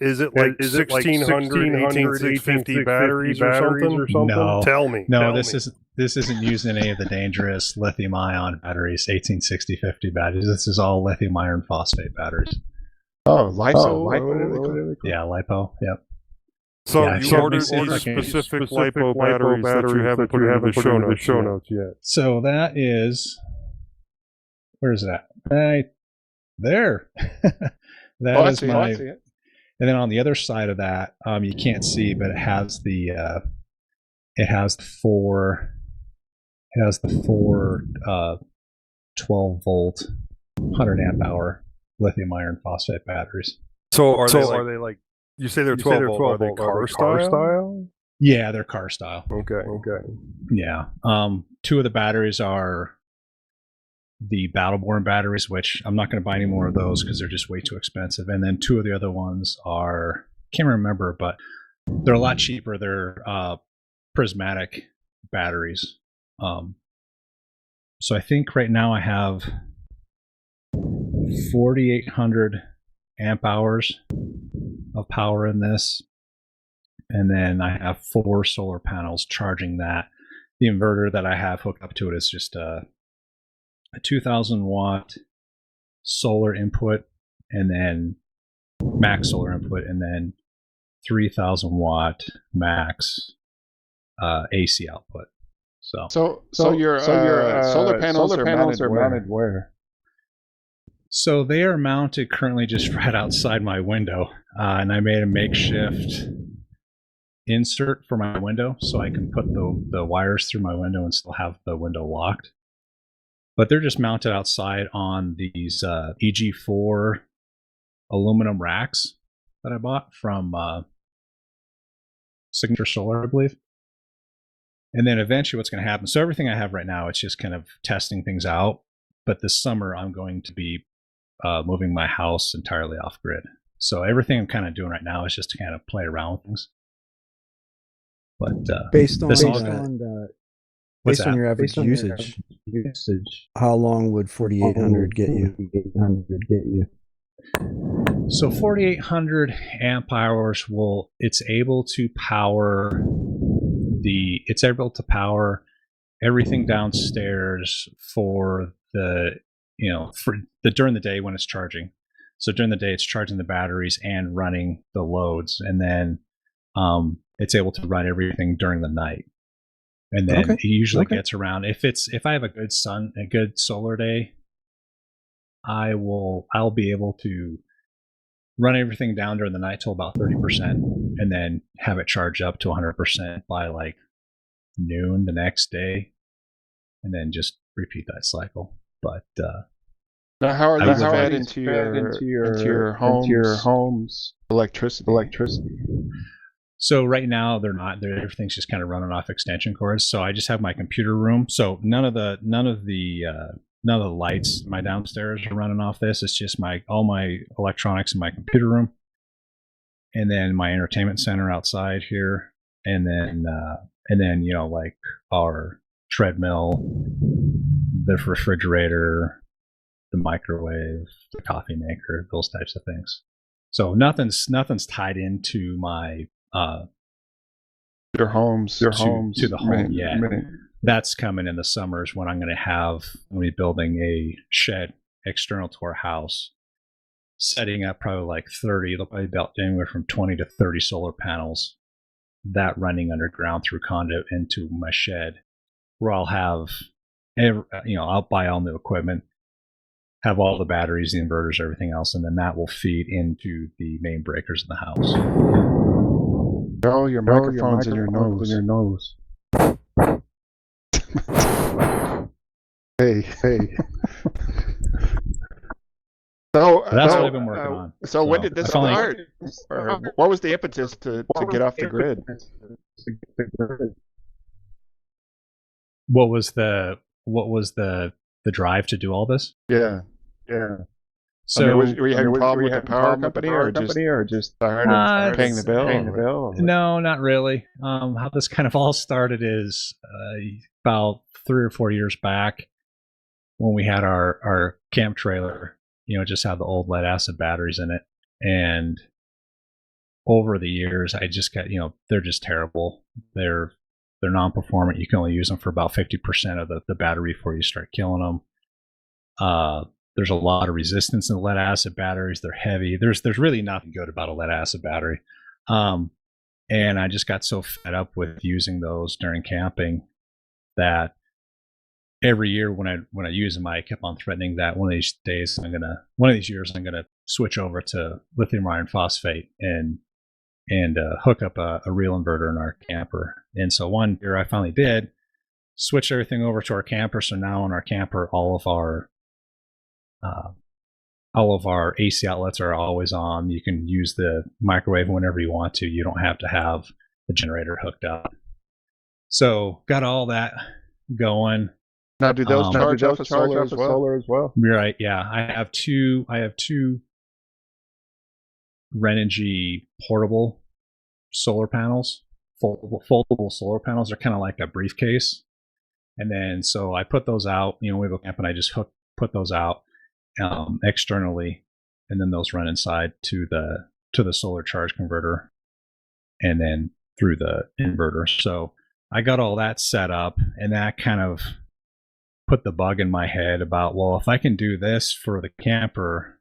Is it like 1600, 18650 batteries or something? No. Tell me. No, this isn't using any of the dangerous lithium-ion batteries, 186050 batteries. This is all lithium iron phosphate batteries. Oh, LiPo. Yeah, LiPo. Yep. So Yeah, you ordered these specific LiPo batteries that you haven't put in the show notes yet. So that is, where is that? Right there. That is my. And then on the other side of that, you can't see, but it has the 12 volt, 100 amp hour lithium iron phosphate batteries. So are they like? You say they're 12 volt. Are they car style? Yeah, they're car style. Okay. Yeah. Two of the batteries are the Battleborn batteries, which I'm not going to buy any more of those because they're just way too expensive. And then two of the other ones are, can't remember, but they're a lot cheaper. They're prismatic batteries. So I think right now I have 4,800 amp hours of power in this, and then I have 4 solar panels charging that. The inverter that I have hooked up to it is just a 2,000 watt solar input, and then max solar input, and then 3,000 watt max AC output. So your solar panels are mounted where? So they are mounted currently just right outside my window, and I made a makeshift insert for my window so I can put the wires through my window and still have the window locked. But they're just mounted outside on these EG4 aluminum racks that I bought from Signature Solar, I believe. And then eventually what's going to happen, so everything I have right now, it's just kind of testing things out. But this summer, I'm going to be moving my house entirely off grid. So everything I'm kind of doing right now is just to kind of play around with things. But based on this all- what's based on that? your average usage, how long would 4800 get you? So 4800 amp hours it's able to power everything downstairs for during the day when it's charging. So during the day it's charging the batteries and running the loads, and then it's able to run everything during the night. And then it usually gets around, if I have a good solar day, I'll be able to run everything down during the night till about 30%, and then have it charge up to 100% by like noon the next day, and then just repeat that cycle. But now, how are these how fed are into your home's electricity? So right now they're not. Everything's just kind of running off extension cords. So I just have my computer room. So none of the lights in my downstairs are running off this. It's just all my electronics in my computer room, and then my entertainment center outside here, and then like our treadmill, the refrigerator, the microwave, the coffee maker, those types of things. So nothing's tied into my your homes to the home yet. That's coming in the summers when I'm going to be building a shed external to our house, setting up probably like 30. It'll probably be about anywhere from 20 to 30 solar panels, that running underground through conduit into my shed, where I'll have, I'll buy all new equipment, have all the batteries, the inverters, everything else, and then that will feed into the main breakers in the house. Oh, your microphone's in your nose. Hey. So that's what I've been working on. So when did this start? Or what was the impetus to get off the grid? What was the drive to do all this? Yeah. So were you having a problem with the power company, or just tired of paying the bill? No, not really. How this kind of all started is about 3 or 4 years back, when we had our camp trailer. Just had the old lead acid batteries in it, and over the years, I just got they're just terrible. They're non-performant. You can only use them for about 50% of the battery before you start killing them. There's a lot of resistance in the lead acid batteries. They're heavy. There's really nothing good about a lead acid battery. And I just got so fed up with using those during camping that every year when I use them, I kept on threatening that one of these years I'm gonna switch over to lithium iron phosphate and hook up a real inverter in our camper. And so one year I finally did, switch everything over to our camper. So now in our camper, all of our AC outlets are always on. You can use the microwave whenever you want to. You don't have to have the generator hooked up. So got all that going. Now, do those charge off of solar as well? Right. Yeah, I have two Renogy portable solar panels, foldable solar panels. They're kind of like a briefcase. And then so I put those out. We have a camp, and I just put those out externally, and then those run inside to the solar charge converter, and then through the inverter. So I got all that set up, and that kind of put the bug in my head about, well, if I can do this for the camper,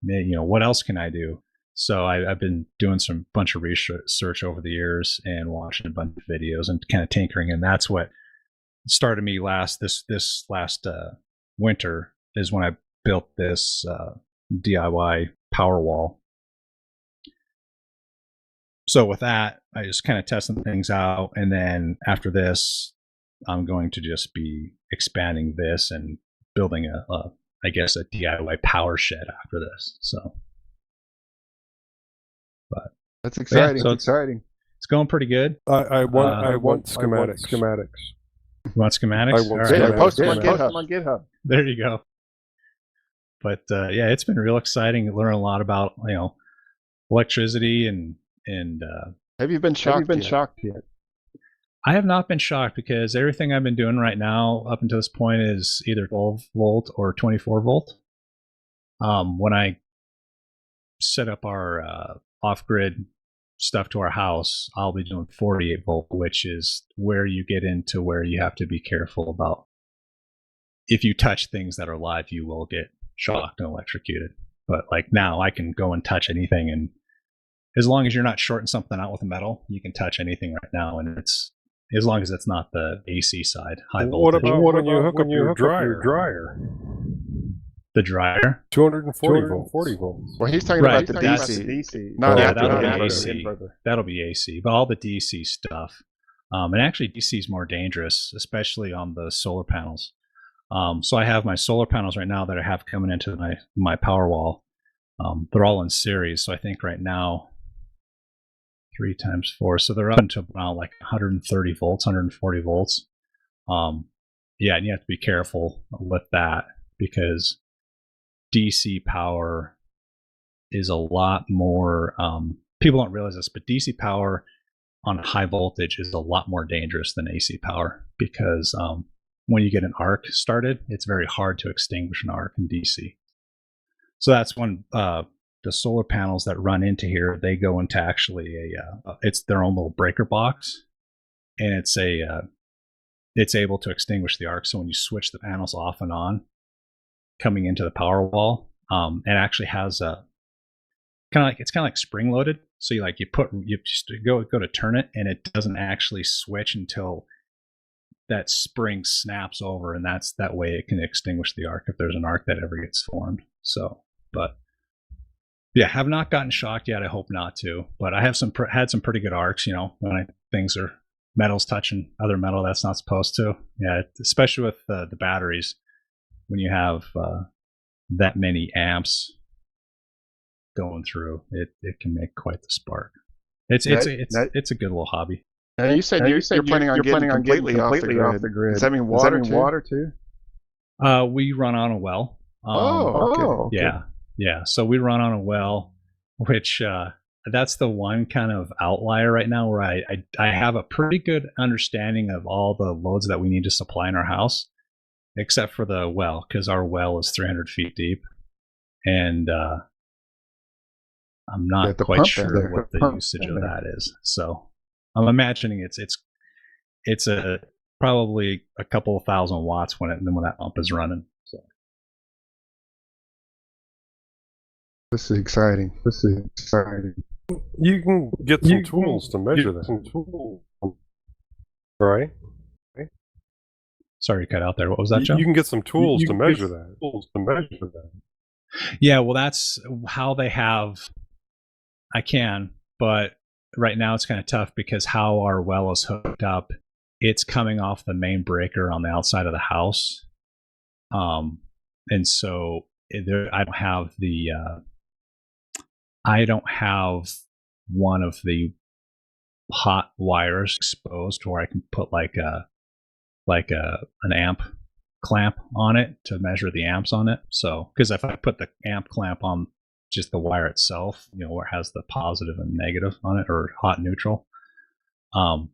what else can I do? So I've been doing some bunch of research over the years and watching a bunch of videos and kind of tinkering, and that's what started me this last winter, is when I built this DIY power wall. So with that, I just kind of testing things out, and then after this, I'm going to just be expanding this and building a DIY power shed after this. So, but that's exciting. Yeah, so exciting. It's going pretty good. I want schematics. You want schematics? I want All schematics. right. Post them on GitHub. There you go. But yeah, it's been real exciting. Learn a lot about electricity and Have you been shocked yet? I have not been shocked because everything I've been doing right now up until this point is either 12 volt or 24 volt. When I set up our off-grid stuff to our house, I'll be doing 48 volt, which is where you get into where you have to be careful about. If you touch things that are live, you will get shocked and electrocuted. But like now, I can go and touch anything, and as long as you're not shorting something out with metal, you can touch anything right now, and it's as long as it's not the AC side, high voltage. What about when you hook up your dryer? The dryer? 240 volts. Well, he's talking Right, about the that's- DC. that'll be not AC. That'll be AC. But all the DC stuff, and actually DC is more dangerous, especially on the solar panels. So I have my solar panels right now that I have coming into my power wall. They're all in series, so I think right now 3 times 4, so they're up into about like 130 volts, 140 volts. Yeah, and you have to be careful with that because DC power is a lot more. People don't realize this, but DC power on high voltage is a lot more dangerous than AC power because when you get an arc started, it's very hard to extinguish an arc in DC. So that's when the solar panels that run into here, they go into actually it's their own little breaker box, and it's able to extinguish the arc. So when you switch the panels off and on, coming into the power wall, it actually has a kind of like spring loaded. So you just go to turn it, and it doesn't actually switch until that spring snaps over, and that way it can extinguish the arc if there's an arc that ever gets formed. So, but yeah, have not gotten shocked yet. I hope not to, but I have had some pretty good arcs. When things are metals touching other metal that's not supposed to. Yeah, especially with the batteries, when you have that many amps going through, it can make quite the spark. It's a good little hobby. Now you said you're planning on getting completely off the grid. Does that mean water too? We run on a well. Okay. Yeah. So we run on a well, which that's the one kind of outlier right now where I have a pretty good understanding of all the loads that we need to supply in our house, except for the well, because our well is 300 feet deep, and I'm not quite sure what the usage of that is. So I'm imagining it's probably a couple of thousand watts when that pump is running. So. This is exciting. You can get some tools to measure that. Right? Sorry, you cut out there. What was that, Joe? You can get some tools to measure that. Yeah, well, that's how they have. I can, but right now it's kind of tough because how our well is hooked up, it's coming off the main breaker on the outside of the house, and so I don't have one of the hot wires exposed to where I can put like an amp clamp on it to measure the amps on it. So, because if I put the amp clamp on just the wire itself, where it has the positive and negative on it, or hot neutral.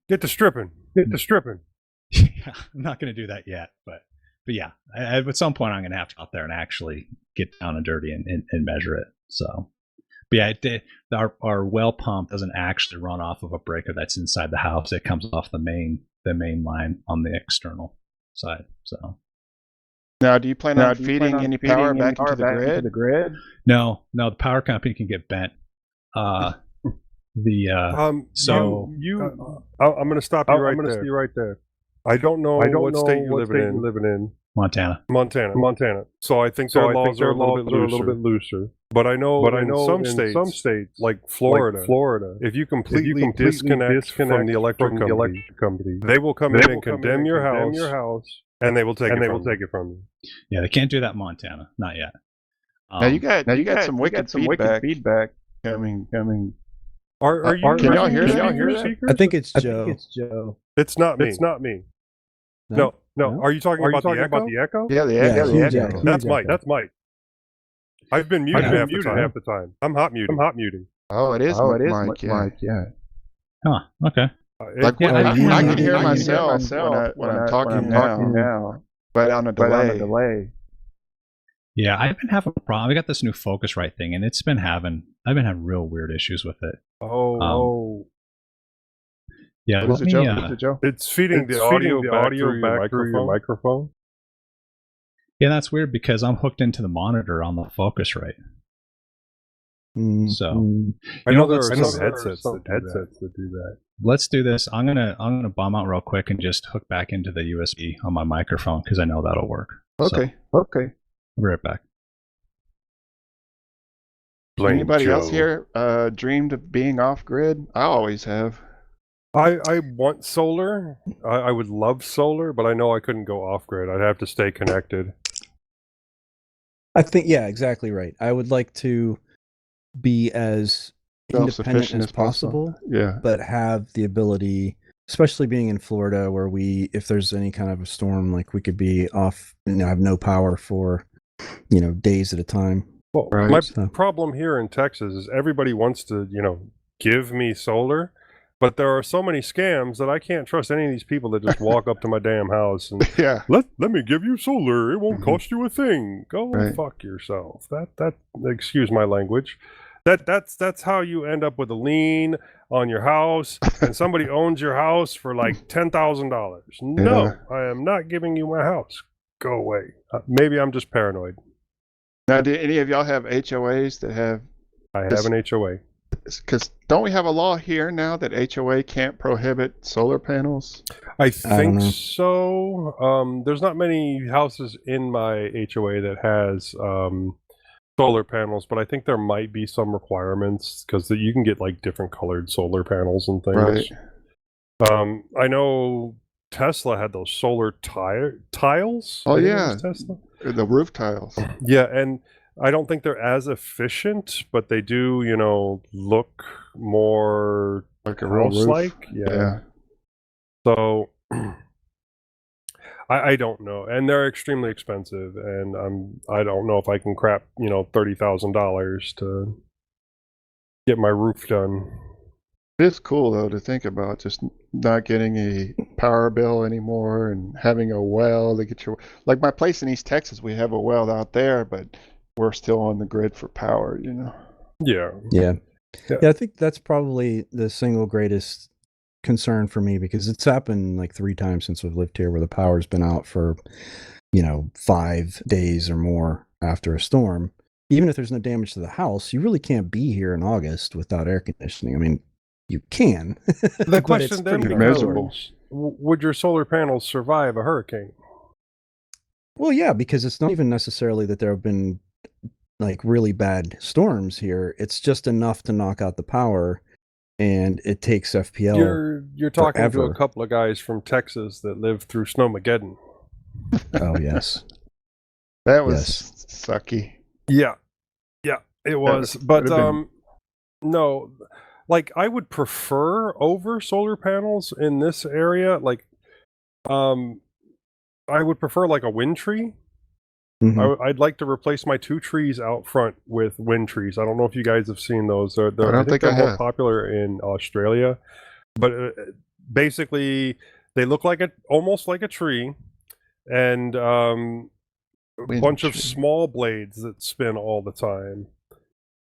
Get to stripping. Yeah, I'm not going to do that yet, but yeah, at some point I'm going to have to go out there and actually get down and dirty and measure it. So, but yeah, our well pump doesn't actually run off of a breaker that's inside the house. It comes off the main line on the external side. So. Now, do you plan on feeding any power back into the grid? No, the power company can get bent. I'm going to stop you right there. I don't know what state you're living in. Montana. So I think their laws are a little bit looser. But I know in some states, like Florida, if you completely disconnect from the electric company, they will come in and condemn your house, and they will take it from you. Yeah, they can't do that in Montana, not yet. Now you got some wicked feedback coming. Can y'all hear that? I think it's Joe. It's not me. No. Are you talking about the echo? Yeah, the echo. That's Mike. I've been muted half the time. I'm hot muting. Oh, it is Mike. Yeah. Huh. Okay. Like Yeah, I I can hear I can hear myself when I'm talking now, but on a delay. Yeah, I've been having a problem. I got this new Focusrite thing, and I've been having real weird issues with it. Yeah, What is let it, me. Joe? Joe? It's feeding the audio back through your microphone. Yeah, that's weird because I'm hooked into the monitor on the Focusrite. So I know there are some headsets that do that. Let's do this. I'm gonna bomb out real quick and just hook back into the USB on my microphone because I know that'll work. Okay. So, I'll be right back. Anybody else here dreamed of being off grid? I always have. I want solar. I would love solar, but I know I couldn't go off grid. I'd have to stay connected. I think, yeah, exactly right. I would like to be as independent as possible, but have the ability, especially being in Florida, where if there's any kind of a storm, like we could be off, have no power for, days at a time. Well, my problem here in Texas is everybody wants to, give me solar, but there are so many scams that I can't trust any of these people that just walk up to my damn house and let me give you solar. It won't cost you a thing. Go fuck yourself. That excuse my language. That's how you end up with a lien on your house and somebody owns your house for like $10,000. No, I am not giving you my house. Go away. Maybe I'm just paranoid. Now, do any of y'all have HOAs that have... I have an HOA. Because don't we have a law here now that HOA can't prohibit solar panels? I think so. There's not many houses in my HOA that has solar panels, but I think there might be some requirements because you can get like different colored solar panels and things. Right. I know Tesla had those solar tiles. Oh yeah, Tesla. The roof tiles. Yeah, and I don't think they're as efficient, but they do, look more like a real roof. Yeah. So I don't know, and they're extremely expensive, and I don't know if I can crap $30,000 to get my roof done. It's cool though to think about just not getting a power bill anymore and having a well to get your, like my place in East Texas, we have a well out there, but we're still on the grid for power, Yeah. I think that's probably the single greatest concern for me because it's happened like 3 times since we've lived here where the power's been out for 5 days or more after a storm. Even if there's no damage to the house, you really can't be here in August without air conditioning. I mean, you can. The question then becomes, would your solar panels survive a hurricane? Well, yeah, because it's not even necessarily that there have been like really bad storms here. It's just enough to knock out the power, and it takes FPL. You're talking to a couple of guys from Texas that lived through Snowmageddon. Oh yes, that was sucky. Yeah, it was. But no. Like, I would prefer over solar panels in this area. Like, I would prefer like a wind tree. Mm-hmm. I'd like to replace my 2 trees out front with wind trees. I don't know if you guys have seen those. I think they're more popular in Australia. But basically, they look like almost like a tree, and a bunch of small blades that spin all the time.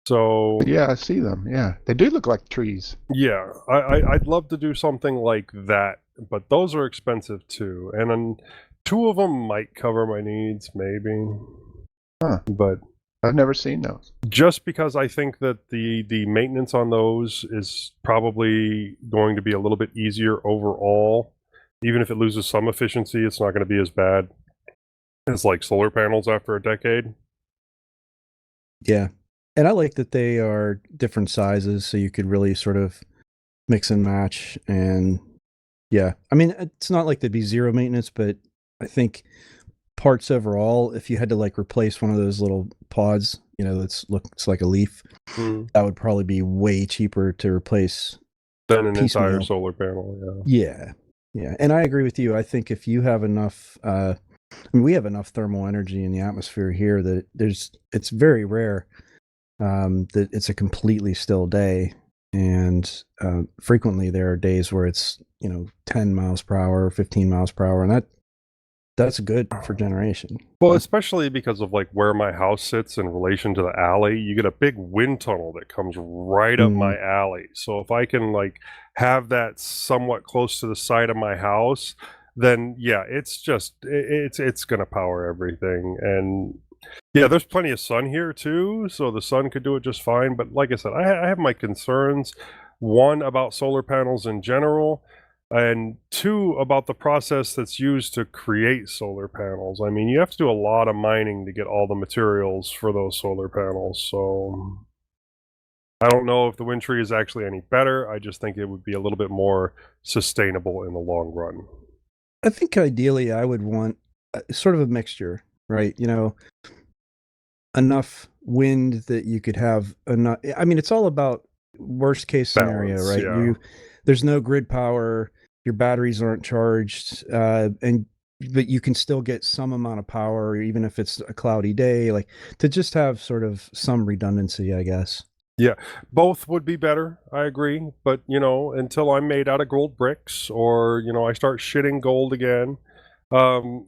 So yeah, I see them. Yeah, they do look like trees. Yeah, I'd love to do something like that, but those are expensive too. And then 2 of them might cover my needs, maybe. But I've never seen those. Just because I think that the maintenance on those is probably going to be a little bit easier overall. Even if it loses some efficiency, it's not going to be as bad as like solar panels after a decade. Yeah. And I like that they are different sizes, so you could really sort of mix and match. And yeah, I mean, it's not like there'd be zero maintenance, but I think parts overall, if you had to like replace one of those little pods, that looks like a leaf, that would probably be way cheaper to replace than an entire solar panel. Yeah. And I agree with you. I think if you have enough, we have enough thermal energy in the atmosphere here that it's very rare that it's a completely still day, and frequently there are days where it's 10 miles per hour, 15 miles per hour, and that's good for generation. Well, especially because of like where my house sits in relation to the alley, you get a big wind tunnel that comes right up my alley. So if I can like have that somewhat close to the side of my house, then yeah, it's going to power everything. And yeah, there's plenty of sun here too, so the sun could do it just fine. But like I said, I have my concerns. One, about solar panels in general, and two, about the process that's used to create solar panels. I mean, you have to do a lot of mining to get all the materials for those solar panels. So I don't know if the wind tree is actually any better. I just think it would be a little bit more sustainable in the long run. I think ideally I would want sort of a mixture, right? Enough wind that you could have enough. I mean, it's all about worst case scenario, Balance, right? yeah. There's no grid power, your batteries aren't charged, but you can still get some amount of power, even if it's a cloudy day, like to just have sort of some redundancy, I guess. Yeah, both would be better. I agree. But, until I'm made out of gold bricks or, I start shitting gold again,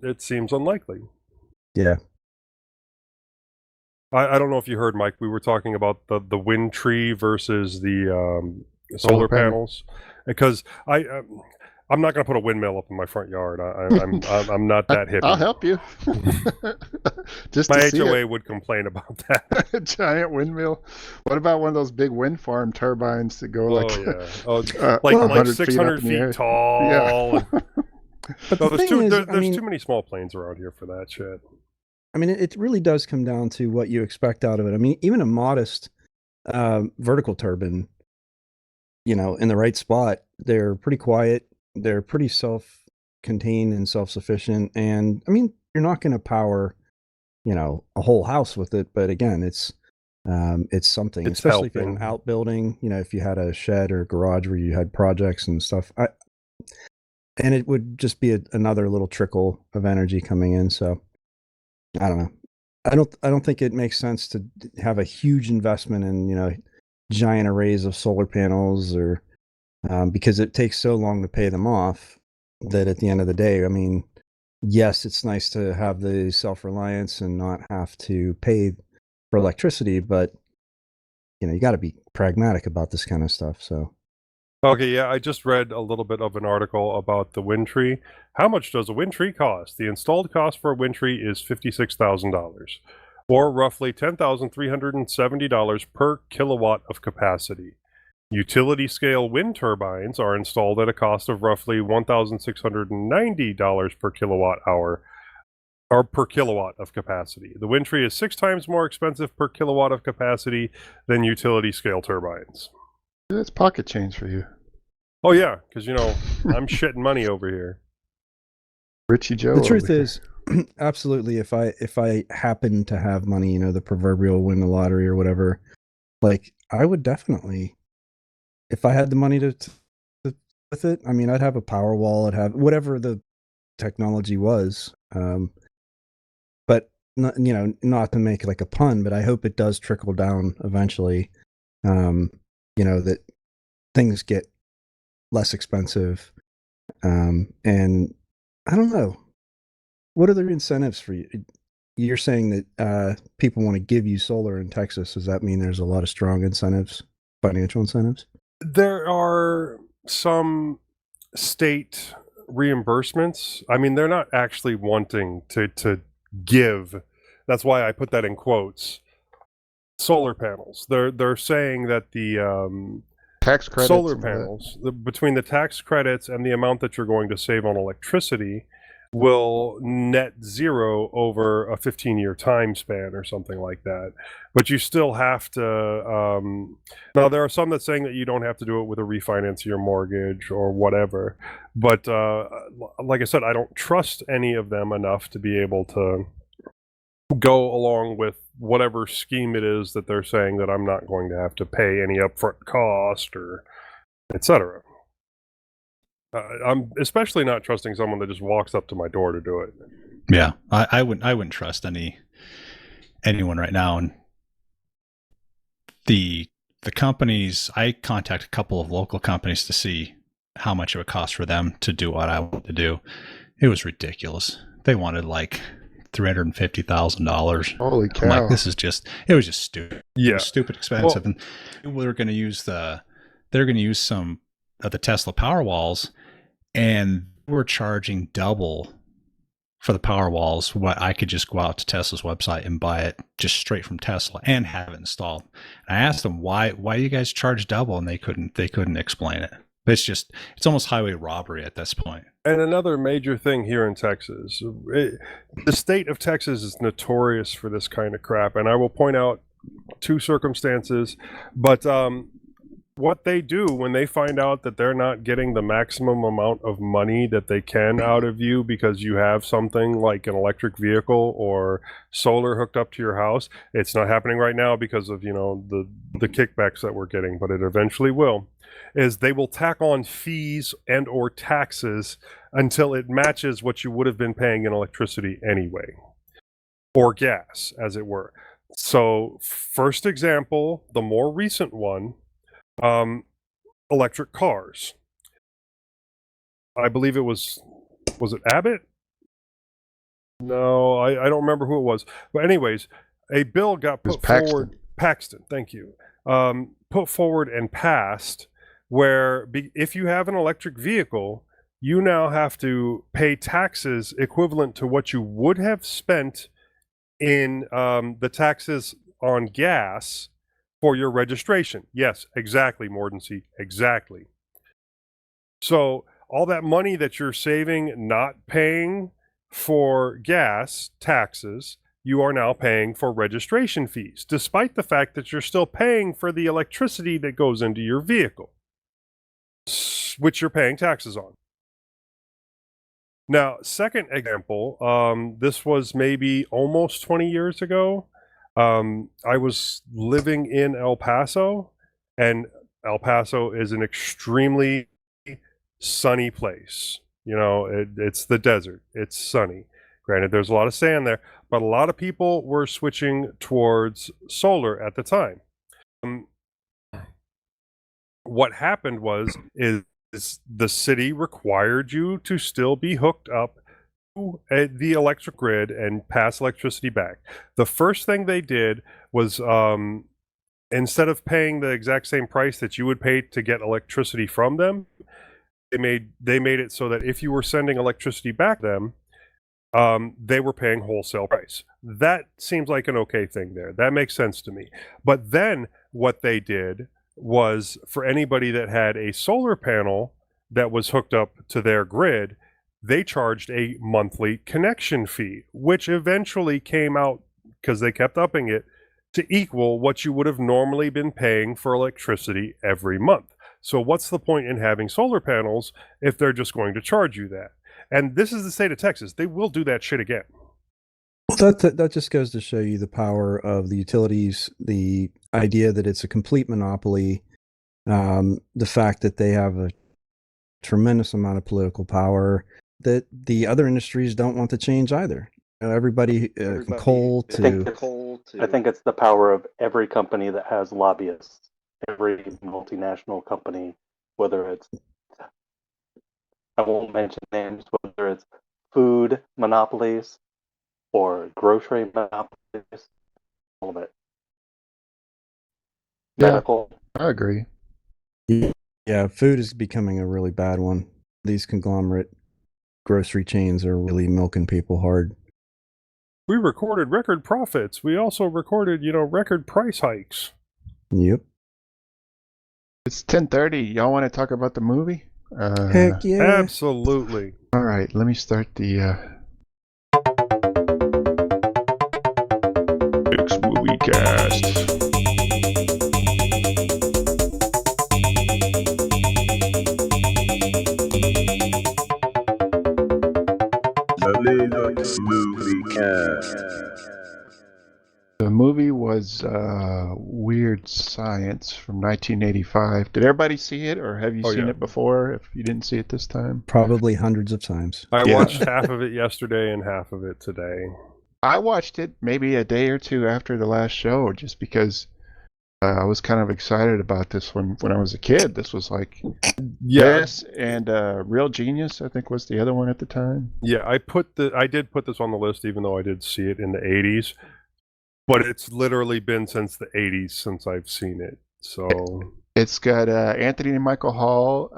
it seems unlikely. Yeah. I don't know if you heard, Mike, we were talking about the wind tree versus the solar panels. Because I'm not going to put a windmill up in my front yard. I'm not that hippie. I'll help you. Just my to see HOA it. would complain about that. A giant windmill. What about one of those big wind farm turbines that go like 600 feet tall? Yeah. But no, the there's too many small planes around here for that shit. I mean, it really does come down to what you expect out of it. I mean, even a modest vertical turbine, in the right spot, they're pretty quiet. They're pretty self-contained and self-sufficient. And I mean, you're not going to power, a whole house with it. But again, it's something, It's especially if you had helping. an outbuilding, if you had a shed or garage where you had projects and stuff. And it would just be another little trickle of energy coming in. So I don't know. I don't think it makes sense to have a huge investment in, giant arrays of solar panels or because it takes so long to pay them off that at the end of the day, I mean, yes, it's nice to have the self-reliance and not have to pay for electricity, but you got to be pragmatic about this kind of stuff. So Okay, yeah, I just read a little bit of an article about the wind tree. How much does a wind tree cost? The installed cost for a wind tree is $56,000, or roughly $10,370 per kilowatt of capacity. Utility scale wind turbines are installed at a cost of roughly $1,690 per kilowatt hour, or per kilowatt of capacity. The wind tree is 6 times more expensive per kilowatt of capacity than utility scale turbines. That's pocket change for you. Oh yeah, because I'm shitting money over here. Richie Joe. the truth is, absolutely, if I happen to have money, the proverbial win the lottery or whatever, like I would definitely, if I had the money to with it, I mean, I'd have a power wall, I'd have whatever the technology was. But not, not to make like a pun, but I hope it does trickle down eventually. That things get less expensive. And I don't know. What are the incentives for you? You're saying that people want to give you solar in Texas. Does that mean there's a lot of strong incentives, financial incentives? There are some state reimbursements. I mean, they're not actually wanting to give. That's why I put that in quotes. Solar panels. They're saying that the tax credits, solar panels, between the tax credits and the amount that you're going to save on electricity, will net zero over a 15-year time span or something like that. But you still have to. Now there are some that saying that you don't have to do it with a refinance of your mortgage or whatever. But like I said, I don't trust any of them enough to be able to go along with whatever scheme it is that they're saying that I'm not going to have to pay any upfront cost or etc. I'm especially not trusting someone that just walks up to my door to do it. Yeah, I wouldn't trust anyone right now. And the companies, I contacted a couple of local companies to see how much it would cost for them to do what I want to do. It was ridiculous. They wanted like $350,000. Holy cow! I'm like, it was just stupid. Yeah. It was stupid expensive, and they're going to use some of the Tesla Powerwalls, and we're charging double for the Powerwalls what I could just go out to Tesla's website and buy it just straight from Tesla and have it installed. And I asked them why do you guys charge double, and they couldn't explain it. It's almost highway robbery at this point. And another major thing here in Texas, the state of Texas is notorious for this kind of crap. And I will point out two circumstances, but what they do when they find out that they're not getting the maximum amount of money that they can out of you because you have something like an electric vehicle or solar hooked up to your house, it's not happening right now because of, the kickbacks that we're getting, but it eventually will, is they will tack on fees and or taxes until it matches what you would have been paying in electricity anyway, or gas, as it were. So first example, the more recent one, electric cars. I believe it was it Abbott? No, I don't remember who it was. But anyways, a bill got put forward. Paxton, thank you. Put forward and passed where if you have an electric vehicle, you now have to pay taxes equivalent to what you would have spent in the taxes on gas for your registration. Yes, exactly, Mordency, exactly. So all that money that you're saving not paying for gas taxes, you are now paying for registration fees, despite the fact that you're still paying for the electricity that goes into your vehicle, which you're paying taxes on. Now, second example, this was maybe almost 20 years ago. I was living in El Paso, and El Paso is an extremely sunny place. It's the desert. It's sunny. Granted, there's a lot of sand there, but a lot of people were switching towards solar at the time. What happened is the city required you to still be hooked up to the electric grid and pass electricity back. The first thing they did was instead of paying the exact same price that you would pay to get electricity from them, they made it so that if you were sending electricity back to them, they were paying wholesale price. That seems like an okay thing there. That makes sense to me. But then what they did was, for anybody that had a solar panel that was hooked up to their grid, they charged a monthly connection fee, which eventually came out, because they kept upping it, to equal what you would have normally been paying for electricity every month. So what's the point in having solar panels if they're just going to charge you that? And this is the state of Texas. They will do that shit again. Well, that just goes to show you the power of the utilities, the idea that it's a complete monopoly, the fact that they have a tremendous amount of political power that the other industries don't want to change either. Everybody from coal to... I think it's the power of every company that has lobbyists, every multinational company, whether it's, I won't mention names, whether it's food monopolies or grocery monopolies, all of it. Yeah, Medical. I agree. Yeah, food is becoming a really bad one. These conglomerate grocery chains are really milking people hard. We recorded record profits. We also recorded, record price hikes. Yep. It's 10:30. Y'all want to talk about the movie? Heck yeah. Absolutely. All right, let me start the LinuxLUGcast. The movie was Weird Science from 1985. Did everybody see it, or have you seen it before? If you didn't see it this time, probably hundreds of times. I watched half of it yesterday and half of it today. I watched it maybe a day or two after the last show, just because I was kind of excited about this when I was a kid. This was like Yeah, this and Real Genius, I think, was the other one at the time. yeah. I did put this on the list, even though I did see it in the '80s. But it's literally been since the '80s since I've seen it. So It's got Anthony and Michael Hall.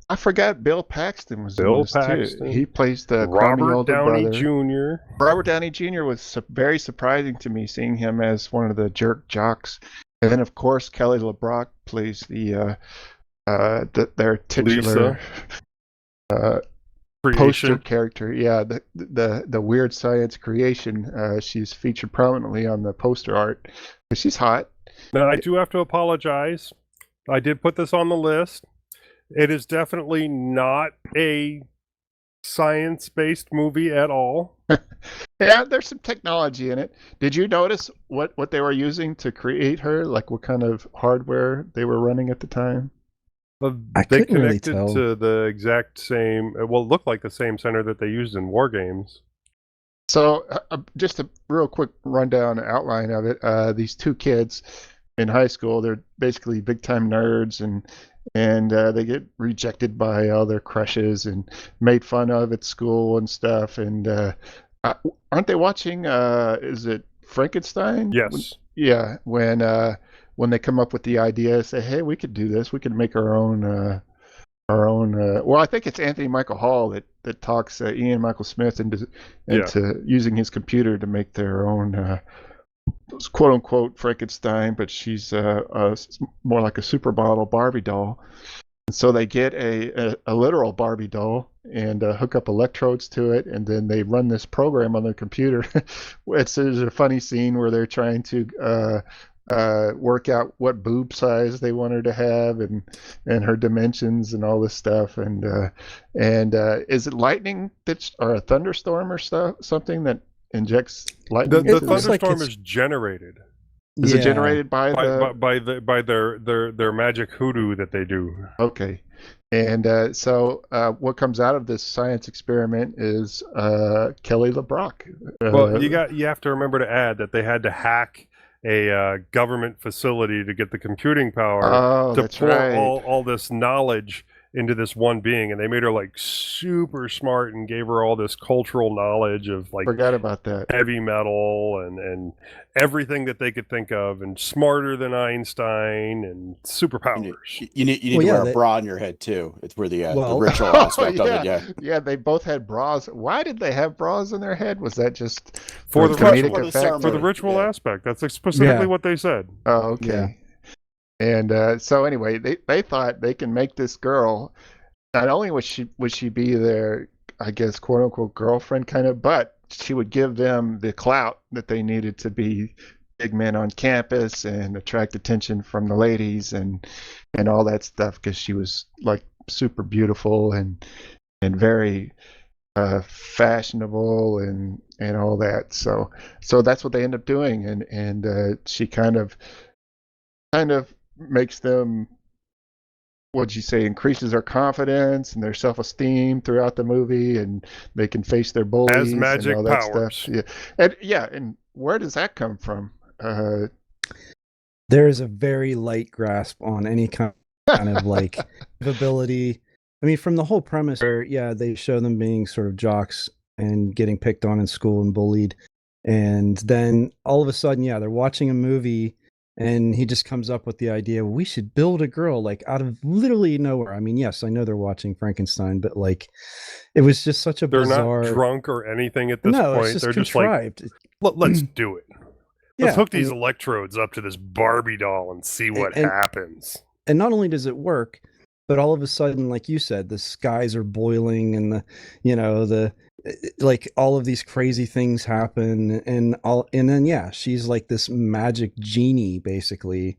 I forgot Bill Paxton was in Bill this too. Paxton, He plays the crummy Robert older Downey brother. Jr. Robert Downey Jr. was very surprising to me, seeing him as one of the jerk jocks. And then, of course, Kelly LeBrock plays their titular poster character. Yeah, the weird science creation. She's featured prominently on the poster art, but she's hot. Now, I do have to apologize. I did put this on the list. It is definitely not a science-based movie at all. Yeah, there's some technology in it. Did you notice what they were using to create her? Like what kind of hardware they were running at the time? I They couldn't really connected tell. to the exact same, well, it looked like the same center that they used in War Games. So, just a real quick rundown outline of it. These two kids in high school, they're basically big time nerds, and they get rejected by all their crushes and made fun of at school and stuff. And aren't they watching? Is it Frankenstein? Yes. Yeah, when they come up with the idea, say, "Hey, we could do this. We could make our own." Well, I think it's Anthony Michael Hall that talks Ian Michael Smith into using his computer to make their own quote unquote Frankenstein, but she's more like a supermodel Barbie doll. And so they get a literal Barbie doll and hook up electrodes to it, and then they run this program on their computer. There's a funny scene where they're trying to work out what boob size they want her to have and her dimensions and all this stuff. And is it lightning or a thunderstorm or something that injects lightning? The into thunderstorm is generated. Is it generated by their magic hoodoo that they do? Okay. And so what comes out of this science experiment is Kelly LeBrock. Well, you have to remember to add that they had to hack a government facility to get the computing power to pour all this knowledge into this one being, and they made her like super smart and gave her all this cultural knowledge of like forgot about that heavy metal and everything that they could think of, and smarter than Einstein and superpowers. You need to wear a bra on your head too. It's where the ritual aspect of it. Yeah, they both had bras. Why did they have bras on their head? Was that just for the comedic effect? For the ritual aspect. That's specifically what they said. Oh, okay. Yeah. And so anyway, they thought they can make this girl, not only would she be their, I guess, quote unquote girlfriend kind of, but she would give them the clout that they needed to be big men on campus and attract attention from the ladies and all that stuff, because she was like super beautiful and very fashionable and all that. So that's what they end up doing, and she kind of makes them, what'd you say, increases their confidence and their self-esteem throughout the movie, and they can face their bullies as magic and all that powers. stuff. And where does that come from? There is a very light grasp on any kind of like ability. I mean, from the whole premise where, they show them being sort of jocks and getting picked on in school and bullied. And then all of a sudden, they're watching a movie and he just comes up with the idea, we should build a girl like out of literally nowhere. I mean, yes, I know they're watching Frankenstein, but like it was just such a bizarre... They're not drunk or anything at this point. They're contrived. Just like, let's do it. Let's hook these electrodes up to this Barbie doll and see what happens. And not only does it work, but all of a sudden, like you said, the skies are boiling and like all of these crazy things happen and then she's like this magic genie basically.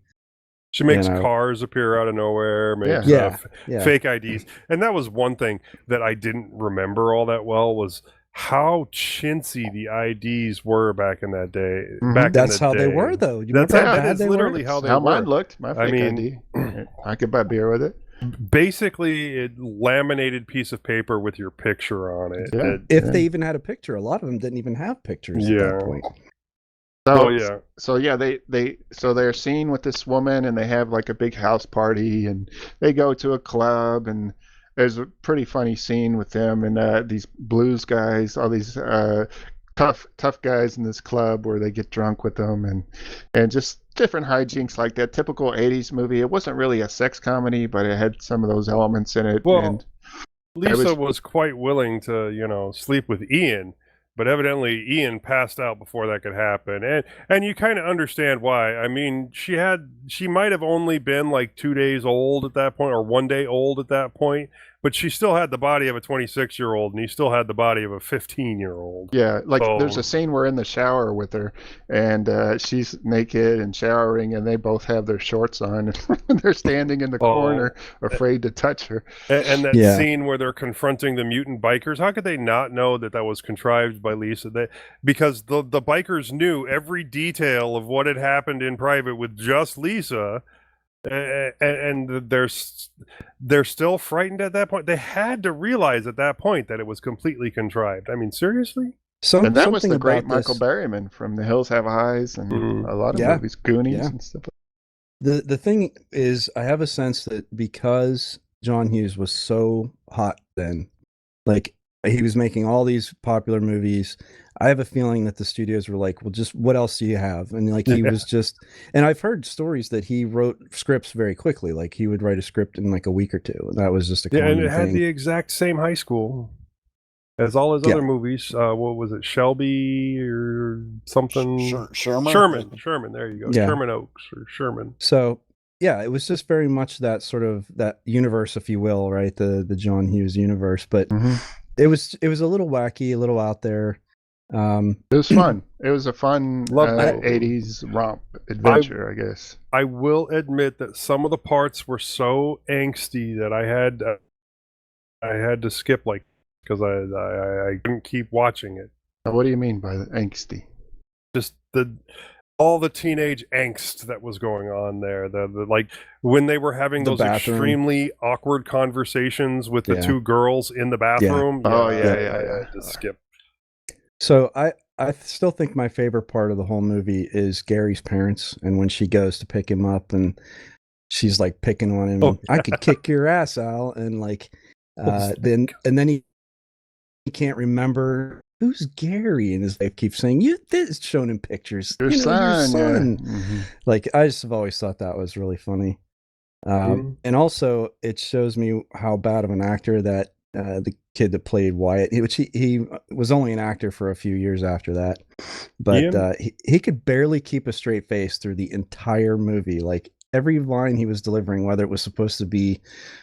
She makes cars appear out of nowhere, makes fake IDs. And that was one thing that I didn't remember all that well, was how chintzy the IDs were back in that day. That's how they were, though. That is literally how they were. Mine looked. My fake ID. I could buy beer with it. Basically, a laminated piece of paper with your picture on it. If they even had a picture. A lot of them didn't even have pictures at that point. So, Oh yeah. so yeah, they're seen with this woman, and they have like a big house party, and they go to a club, and there's a pretty funny scene with them and these blues guys, all these tough guys in this club where they get drunk with them, and just different hijinks like that. Typical '80s movie. It wasn't really a sex comedy, but it had some of those elements in it. Well, And Lisa was quite willing to, sleep with Ian, but evidently Ian passed out before that could happen. And you kind of understand why. I mean, she might have only been like 2 days old at that point, or 1 day old at that point, but she still had the body of a 26-year-old, and he still had the body of a 15-year-old. yeah, like So- there's a scene where in the shower with her, and she's naked and showering, and they both have their shorts on. And they're standing in the corner, afraid to touch her. And that Yeah. scene where they're confronting the mutant bikers, how could they not know that that was contrived by Lisa? Because the bikers knew every detail of what had happened in private with just Lisa, and they're still frightened at that point. They had to realize at that point that it was completely contrived. I mean, seriously? And that was Something the great about Michael this- Berryman from The Hills Have Eyes and Mhm. a lot of Yeah. movies, Goonies Yeah. and stuff. The thing is, I have a sense that because John Hughes was so hot then, like he was making all these popular movies, I have a feeling that the studios were like, well, just what else do you have? And like he Yeah. was just, and I've heard stories that he wrote scripts very quickly. Like he would write a script in like a week or two. And that was just a Yeah, common and it had thing. the exact same high school as all his Yeah. other movies. What was it, Shelby or something? Sherman. Sherman. There you go. Yeah. Sherman Oaks or Sherman. So yeah, it was just very much that sort of that universe, if you will, right? The John Hughes universe. But it was a little wacky, a little out there. It was fun. It was a fun Love that. 80s romp adventure, I guess. I will admit that some of the parts were so angsty that I had to skip because I couldn't keep watching it. Now, what do you mean by the angsty? Just all the teenage angst that was going on there. The like when they were having The those bathroom. extremely awkward conversations with the Yeah. two girls in the bathroom. Oh, I yeah. had to skip. So I still think my favorite part of the whole movie is Gary's parents, and when she goes to pick him up and she's like picking on him. Oh, I could kick your ass, Al, and like then he can't remember who's Gary, and his wife keeps saying this shown in pictures. Your You know, son, son. yeah. Mhm. Like I just have always thought that was really funny. And also it shows me how bad of an actor that the kid that played Wyatt, which he was only an actor for a few years after that, but he could barely keep a straight face through the entire movie. Like every line he was delivering, whether it was supposed to be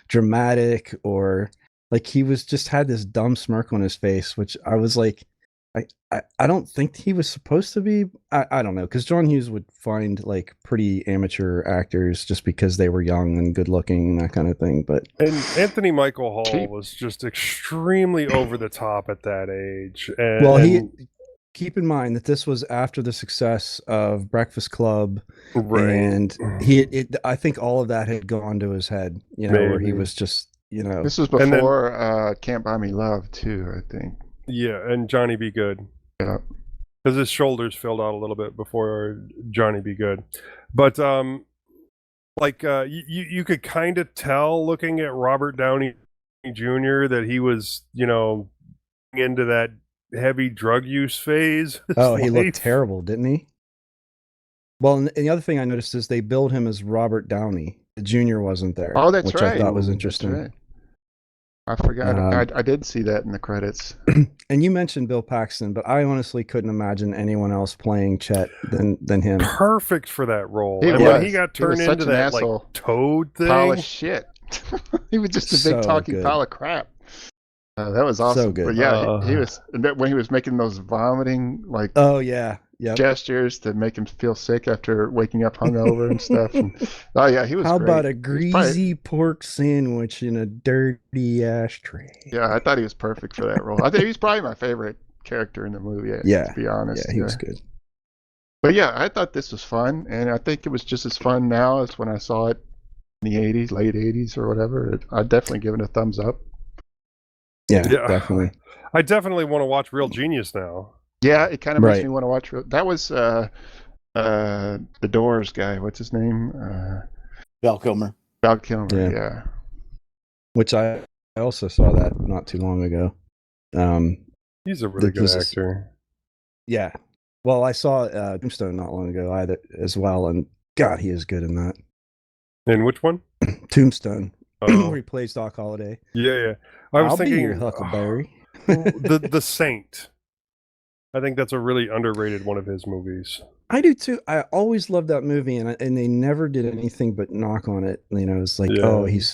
dramatic or like he was just had this dumb smirk on his face, which I was like, I don't think he was supposed to be. I don't know, because John Hughes would find like pretty amateur actors just because they were young and good looking and that kind of thing. But And Anthony Michael Hall was just extremely over the top at that age. And, well, keep in mind that this was after the success of Breakfast Club, right. and I think all of that had gone to his head, where he Maybe. was just, This was And then- before Can't Buy Me Love, too, I think. Yeah, and Johnny Be Good. Yeah. Because his shoulders filled out a little bit before Johnny Be Good. But you could kind of tell looking at Robert Downey Jr. that he was, into that heavy drug use phase. oh, he looked terrible, didn't he? Well, and the other thing I noticed is they billed him as Robert Downey. The junior wasn't there. Oh, that's which right. I thought was That's interesting. right. I forgot. I did see that in the credits. And you mentioned Bill Paxton, but I honestly couldn't imagine anyone else playing Chet than him. Perfect for that role. He and was. when he got He was turned such into an that asshole. like toad thing. Pile of shit. He was just a big So talking good. pile of crap. That was awesome. good. But yeah, he was when he was making those vomiting Oh yeah, yeah. gestures to make him feel sick after waking up hungover and stuff. And, oh yeah, he was. How great. about a He was greasy pork sandwich in a dirty ashtray? Yeah, I thought he was perfect for that role. I think he's probably my favorite character in the movie. Yeah, to be honest. Yeah, he was good. But yeah, I thought this was fun, and I think it was just as fun now as when I saw it in the '80s, late '80s or whatever. I'd definitely give it a thumbs up. Yeah, Yeah. definitely. I definitely want to watch Real Genius now. Yeah, it kind of makes Right. me want to watch. That was the Doors guy. What's his name? Val Kilmer. Val Kilmer. Yeah. Yeah. Which I also saw that not too long ago. He's a really good this is- actor. Yeah. Well, I saw Tombstone not long ago either as well, and God, he is good in that. And which one? Tombstone, Oh, where he plays Doc Holliday. yeah. I was I'll thinking be your Huckleberry. the Saint. I think that's a really underrated one of his movies. I do too. I always loved that movie, and they never did anything but knock on it. You know, it's like, Yeah. oh, he's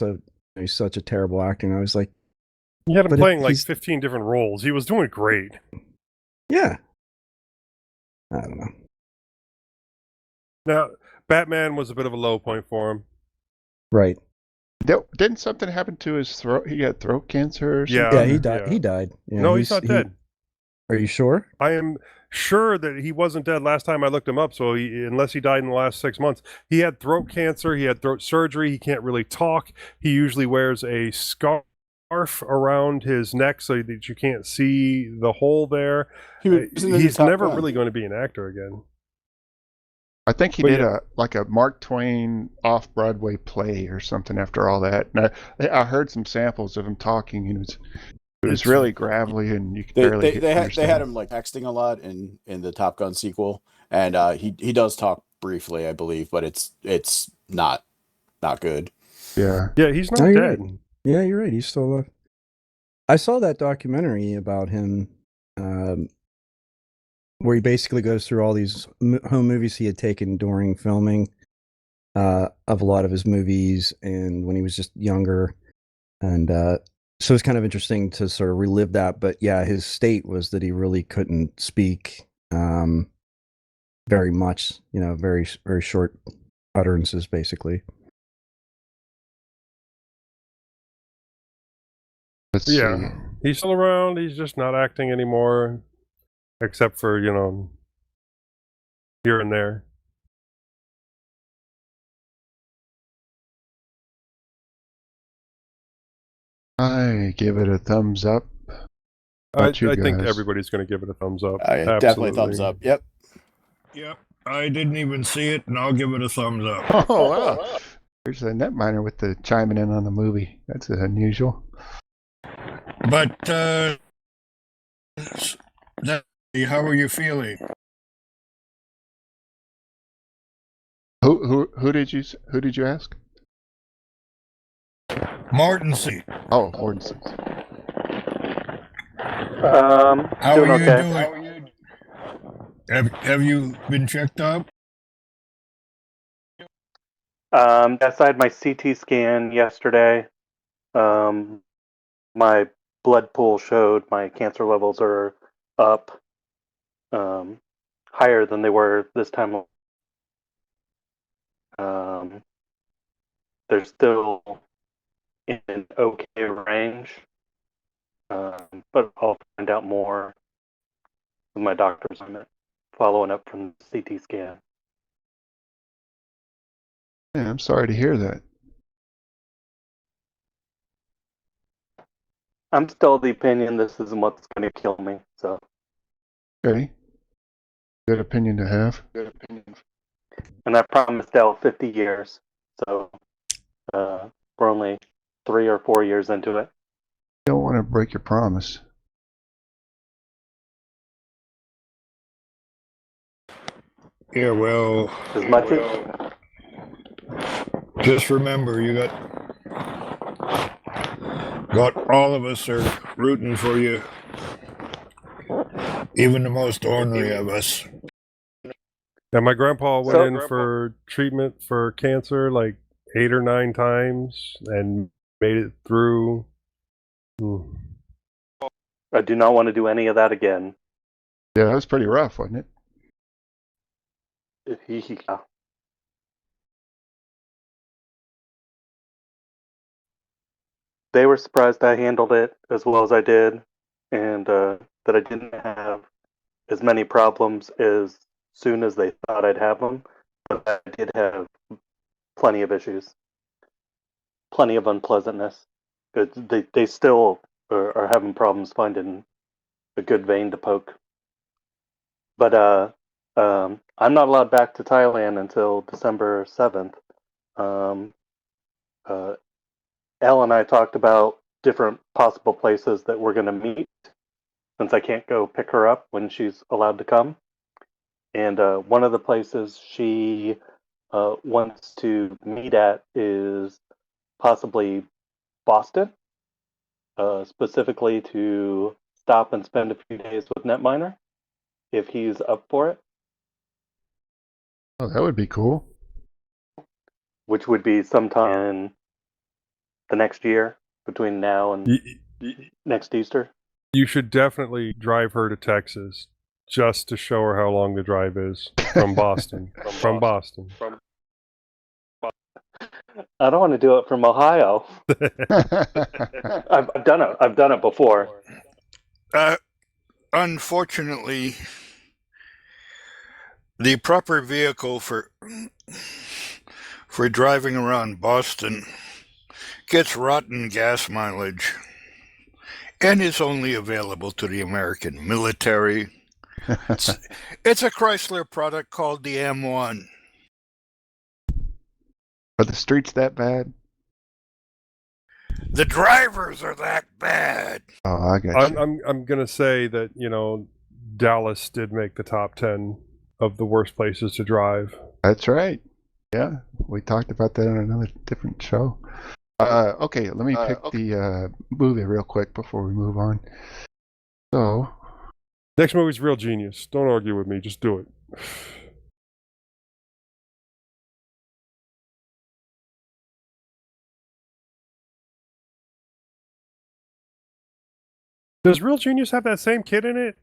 such a terrible actor. And I was like, He had him But playing like he's- 15 different roles. He was doing great. yeah. I don't know. Now, Batman was a bit of a low point for him. Right. Didn't something happen to his throat? He had throat cancer or Yeah. something? Yeah, he died. yeah. He died. Yeah, No, he's not dead. Are you sure? I am sure that he wasn't dead last time I looked him up. So unless he died in the last 6 months, he had throat cancer. He had throat surgery. He can't really talk. He usually wears a scarf around his neck so that you can't see the hole there. He was in the new He's Top never Gun. really going to be an actor again. I think he But did yeah. a Mark Twain off-Broadway play or something after all that. And I heard some samples of him talking, and it was really gravelly, and you could barely They understand. had him like texting a lot in the Top Gun sequel, and he does talk briefly, I believe, but it's not good. Yeah. Yeah, he's not No, you're dead. right. Yeah, you're right. He's still alive. I saw that documentary about him, where he basically goes through all these home movies he had taken during filming of a lot of his movies, and when he was just younger, and so it's kind of interesting to sort of relive that. But yeah, his state was that he really couldn't speak very much. You know, very very short utterances, basically. Let's Yeah. see. He's still around. He's just not acting anymore, except for, here and there. I give it a thumbs up. I About you think guys? everybody's going to give it a thumbs up. Definitely thumbs up. Yep. Yep. I didn't even see it, and I'll give it a thumbs up. Oh, wow. There's a Netminer with the chiming in on the movie. That's unusual. But how are you feeling? Who did you ask? Martin C. Oh, Mortensen. How Doing are you okay. doing? Have you been checked out? Yes, I had my CT scan yesterday. My blood pool showed my cancer levels are up, higher than they were this time. They're still in an okay range, but I'll find out more with my doctors on it, following up from the CT scan. Yeah, I'm sorry to hear that. I'm still of the opinion this isn't what's going to kill me. So, Okay. Good opinion to have. and I promised Dell 50 years. So we're only 3 or 4 years into it. You don't want to break your promise. Yeah, well, As much as just remember, got all of us are rooting for you. Even the most ornery of us. Yeah, my grandpa went So- in for treatment for cancer like 8 or 9 times and made it through. I do not want to do any of that again. Yeah, that was pretty rough, wasn't it? Yeah. They were surprised I handled it as well as I did, and that I didn't have as many problems as soon as they thought I'd have them. But I did have plenty of issues, plenty of unpleasantness. They still are having problems finding a good vein to poke. But I'm not allowed back to Thailand until December 7th. Elle and I talked about different possible places that we're going to meet, since I can't go pick her up when she's allowed to come. And one of the places she wants to meet at is possibly Boston, specifically to stop and spend a few days with Netminer, if he's up for it. Oh, that would be cool. Which would be sometime in the next year, between now and next Easter. You should definitely drive her to Texas just to show her how long the drive is from Boston. from Boston. I don't want to do it from Ohio. I've done it. I've done it before. Unfortunately, the proper vehicle for driving around Boston gets rotten gas mileage and is only available to the American military. It's a Chrysler product called the M1. Are the streets that bad? The drivers are that bad. Oh, I got you. I'm gonna say that, you know, Dallas did make the top 10 of the worst places to drive. That's right. Yeah, we talked about that on another different show. Okay, let me pick the movie real quick before we move on. So, Next movie's Real Genius. Don't argue with me. Just do it. Does Real Genius have that same kid in it?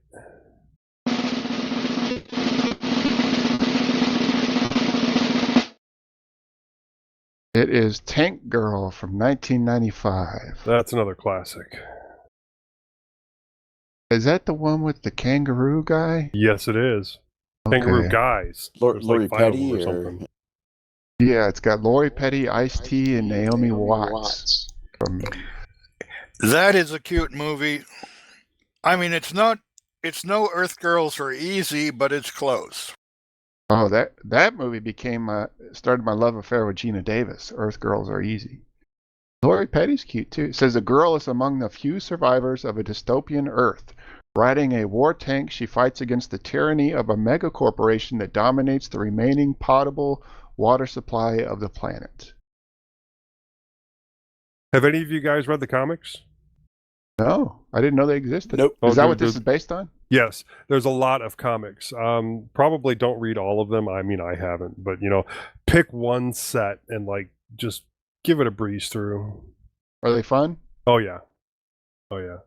it is Tank Girl from 1995. That's another classic. Is that the one with the kangaroo guy? Yes, it is. Okay. Kangaroo Guys. There's Lori like 5 of them Petty or or something. Yeah, it's got Lori Petty, Ice-T, and Naomi Watts. From... That is a cute movie. I mean, it's no Earth Girls Are Easy, but it's close. Oh, that movie became started my love affair with Gina Davis. Earth Girls Are Easy. Lori Petty's cute too. It says a girl is among the few survivors of a dystopian Earth. Riding a war tank, she fights against the tyranny of a mega corporation that dominates the remaining potable water supply of the planet. Have any of you guys read the comics? No, I didn't know they existed. Nope. Is that Oh, what this dude. is based on? Yes, there's a lot of comics. Probably don't read all of them. I mean, I haven't, but you know, pick one set and like just give it a breeze through. Are they fun? Oh yeah, oh yeah.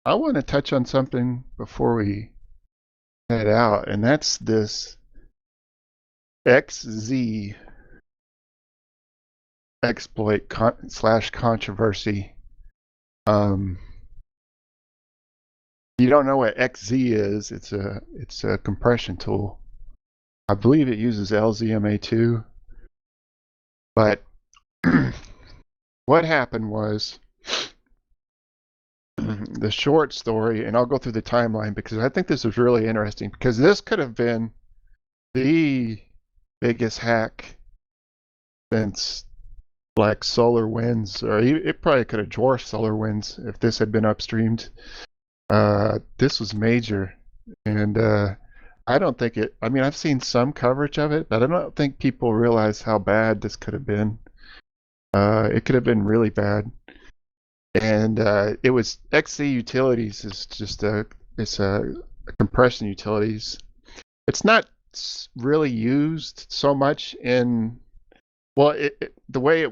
I want to touch on something before we head out, and that's this XZ exploit slash controversy. You don't know what XZ is? It's a compression tool. I believe it uses LZMA2. But what happened was the short story, and I'll go through the timeline because I think this was really interesting, because this could have been the biggest hack since like SolarWinds, or it probably could have dwarfed SolarWinds if this had been upstreamed. This was major, and I don't think it. I mean, I've seen some coverage of it, but I don't think people realize how bad this could have been. It could have been really bad. And it was XC Utilities is just it's a compression utilities. It's not really used so much in, well, the way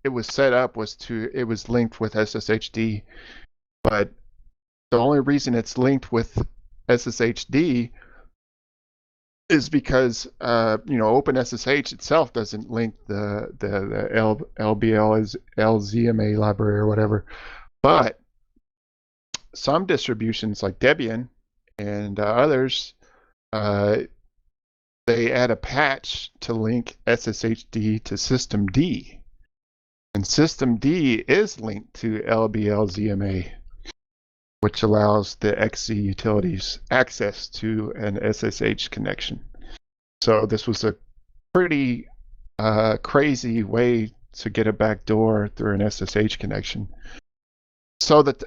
it was set up was it was linked with SSHD, but the only reason it's linked with SSHD is because OpenSSH itself doesn't link the LBL as LZMA library or whatever. But some distributions like Debian and others, they add a patch to link SSHD to systemd. And systemd is linked to LBLZMA, which allows the XZ utilities access to an SSH connection. So this was a pretty crazy way to get a backdoor through an SSH connection. So that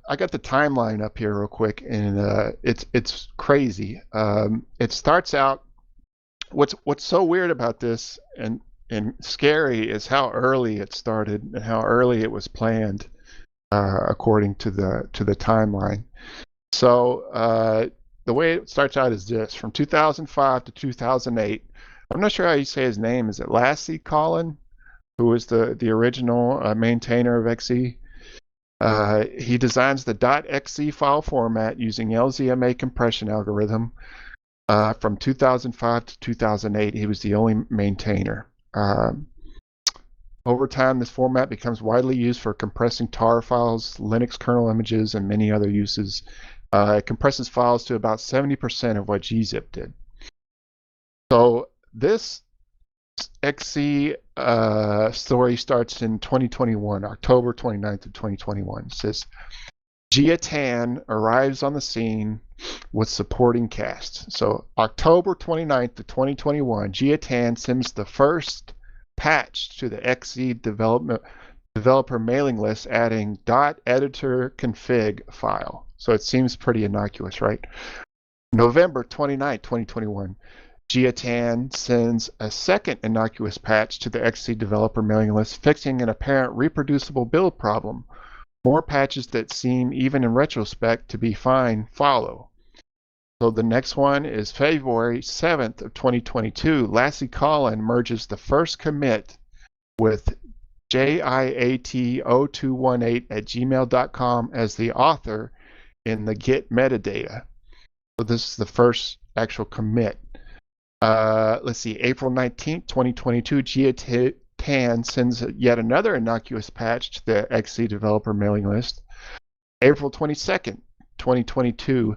I got the timeline up here real quick, and it's crazy. It starts out. What's so weird about this and scary is how early it started and how early it was planned, according to the timeline. So the way it starts out is this: from 2005 to 2008. I'm not sure how you say his name. Is it Lassie Collin, who was the original maintainer of XE? He designs the .exe file format using LZMA compression algorithm. From 2005 to 2008, he was the only maintainer. Over time, this format becomes widely used for compressing tar files, Linux kernel images, and many other uses. It compresses files to about 70% of what gzip did. So this XE story starts in 2021, October 29th of 2021. It says, Gia-Tan arrives on the scene with supporting cast. So October 29th of 2021, Gia-Tan sends the first patch to the XE developer mailing list, adding .editor config file. So it seems pretty innocuous, right? November 29th, 2021, Gia-Tan sends a second innocuous patch to the XE developer mailing list, fixing an apparent reproducible build problem. More patches that seem, even in retrospect, to be fine follow. So the next one is February 7th of 2022. Lassie Collin merges the first commit with JIAT0218 at gmail.com as the author in the Git metadata. So this is the first actual commit. Let's see, April 19th, 2022, Gia-Tan sends yet another innocuous patch to the XE developer mailing list. April 22nd, 2022,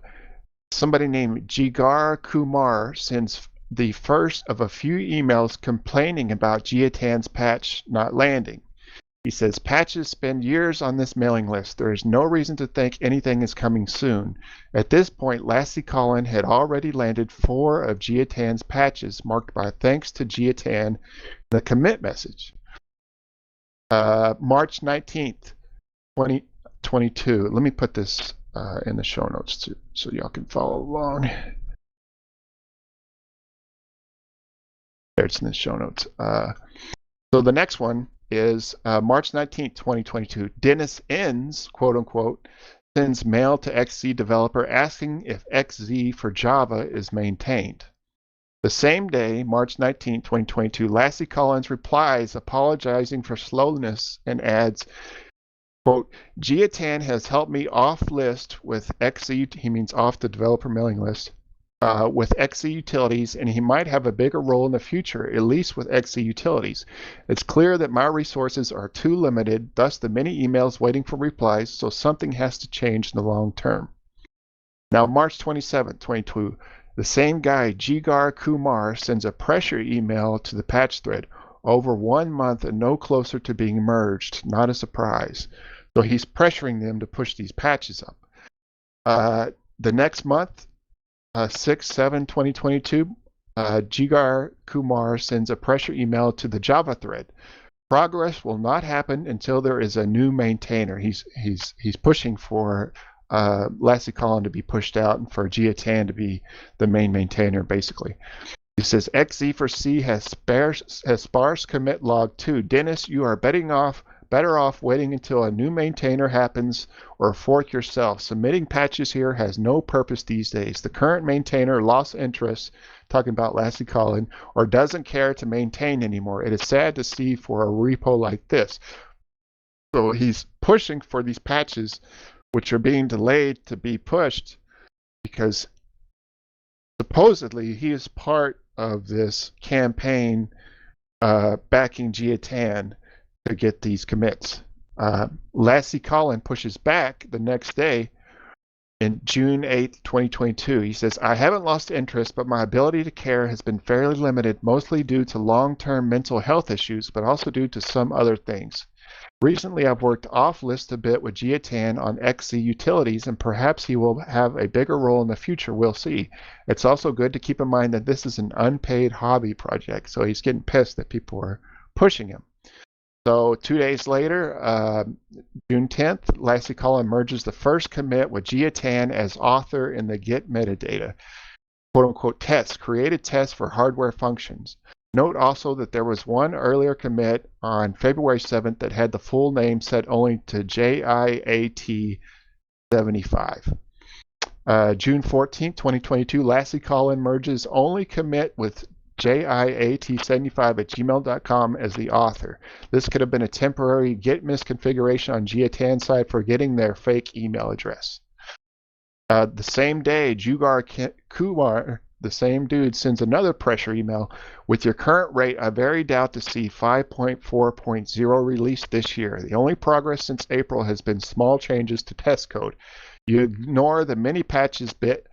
somebody named Jigar Kumar sends the first of a few emails complaining about Gia-Tan's patch not landing. He says, patches spend years on this mailing list. There is no reason to think anything is coming soon. At this point, Lassie Collin had already landed 4 of Gia-Tan's patches marked by thanks to Gia-Tan, the commit message. March 19th, 2022. Let me put this in the show notes too, so y'all can follow along. There, it's in the show notes. So the next one is March 19th, 2022. Dennis Enns, quote unquote, sends mail to XZ developer asking if XZ for Java is maintained. The same day, March 19th, 2022, Lassie Collins replies apologizing for slowness and adds, quote, Gia-Tan has helped me off list with XZ, he means off the developer mailing list, with XE utilities, and he might have a bigger role in the future, at least with XE utilities. It's clear that my resources are too limited, thus the many emails waiting for replies, so something has to change in the long term. Now, March 27th, 2022, the same guy, Jigar Kumar, sends a pressure email to the patch thread. Over 1 month and no closer to being merged, not a surprise. So he's pressuring them to push these patches up. The next month, 6/7/2022, Jigar Kumar sends a pressure email to the Java thread. Progress will not happen until there is a new maintainer. He's pushing for Lassie Collin to be pushed out and for Gia-Tan to be the main maintainer, basically. He says XE4C has sparse commit log 2. Dennis, you are better off waiting until a new maintainer happens or fork yourself. Submitting patches here has no purpose these days. The current maintainer lost interest, talking about Lassie Collin, or doesn't care to maintain anymore. It is sad to see for a repo like this. So he's pushing for these patches, which are being delayed to be pushed because supposedly he is part of this campaign backing Gia-Tan to get these commits. Lassie Collin pushes back the next day, in June 8th, 2022. He says, I haven't lost interest, but my ability to care has been fairly limited, mostly due to long-term mental health issues, but also due to some other things. Recently, I've worked off-list a bit with Jiatan on XZ utilities, and perhaps he will have a bigger role in the future. We'll see. It's also good to keep in mind that this is an unpaid hobby project, so he's getting pissed that people are pushing him. So 2 days later, June 10th, Lassie Collin merges the first commit with Jiatan as author in the Git metadata, quote-unquote test, created tests for hardware functions. Note also that there was one earlier commit on February 7th that had the full name set only to JIAT 75. June 14th, 2022, Lassie Collin merges only commit with JIAT75 at gmail.com as the author. This could have been a temporary Git misconfiguration on Jiatan's side for getting their fake email address. The same day, Jugar Kumar, the same dude, sends another pressure email. With your current rate, I very doubt to see 5.4.0 released this year. The only progress since April has been small changes to test code. You ignore the mini patches bit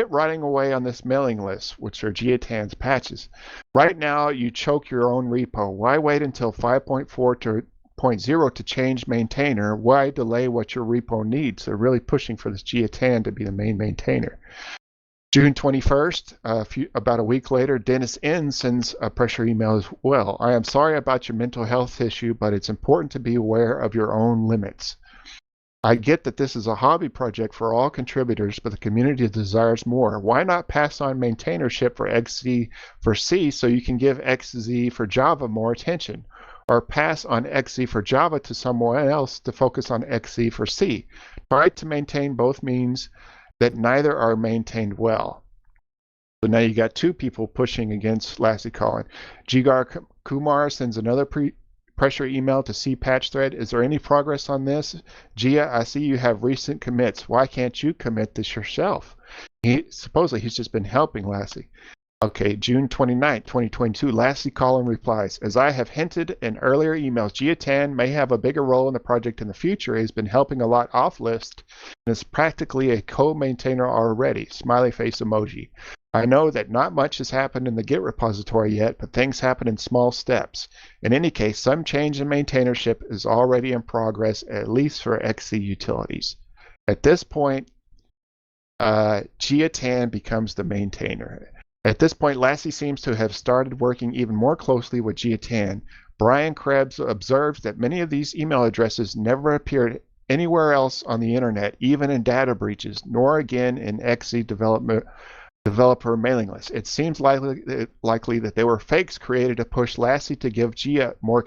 rotting away on this mailing list, which are Jiatan's patches. Right now, you choke your own repo. Why wait until 5.4.0 to change maintainer? Why delay what your repo needs? They're really pushing for this Jiatan to be the main maintainer. June 21st, about a week later, Dennis N. sends a pressure email as well. I am sorry about your mental health issue, but it's important to be aware of your own limits. I get that this is a hobby project for all contributors, but the community desires more. Why not pass on maintainership for XZ for C so you can give XZ for Java more attention? Or pass on XZ for Java to someone else to focus on XZ for C. Try to maintain both means that neither are maintained well. So now you got two people pushing against Lassie Collin. Jigar Kumar sends another pressure email to C patch thread. Is there any progress on this? Gia, I see you have recent commits. Why can't you commit this yourself? Supposedly he's just been helping Lassie. Okay, June 29th, 2022, Lassie Collin replies, as I have hinted in earlier emails, Jiatan may have a bigger role in the project in the future. He's been helping a lot off-list and is practically a co-maintainer already. Smiley face emoji. I know that not much has happened in the Git repository yet, but things happen in small steps. In any case, some change in maintainership is already in progress, at least for XC utilities. At this point, Jiatan becomes the maintainer. At this point, Lassie seems to have started working even more closely with Jiatan. Brian Krebs observes that many of these email addresses never appeared anywhere else on the internet, even in data breaches, nor again in XC developer mailing lists. It seems likely that they were fakes created to push Lassie to give Gia more.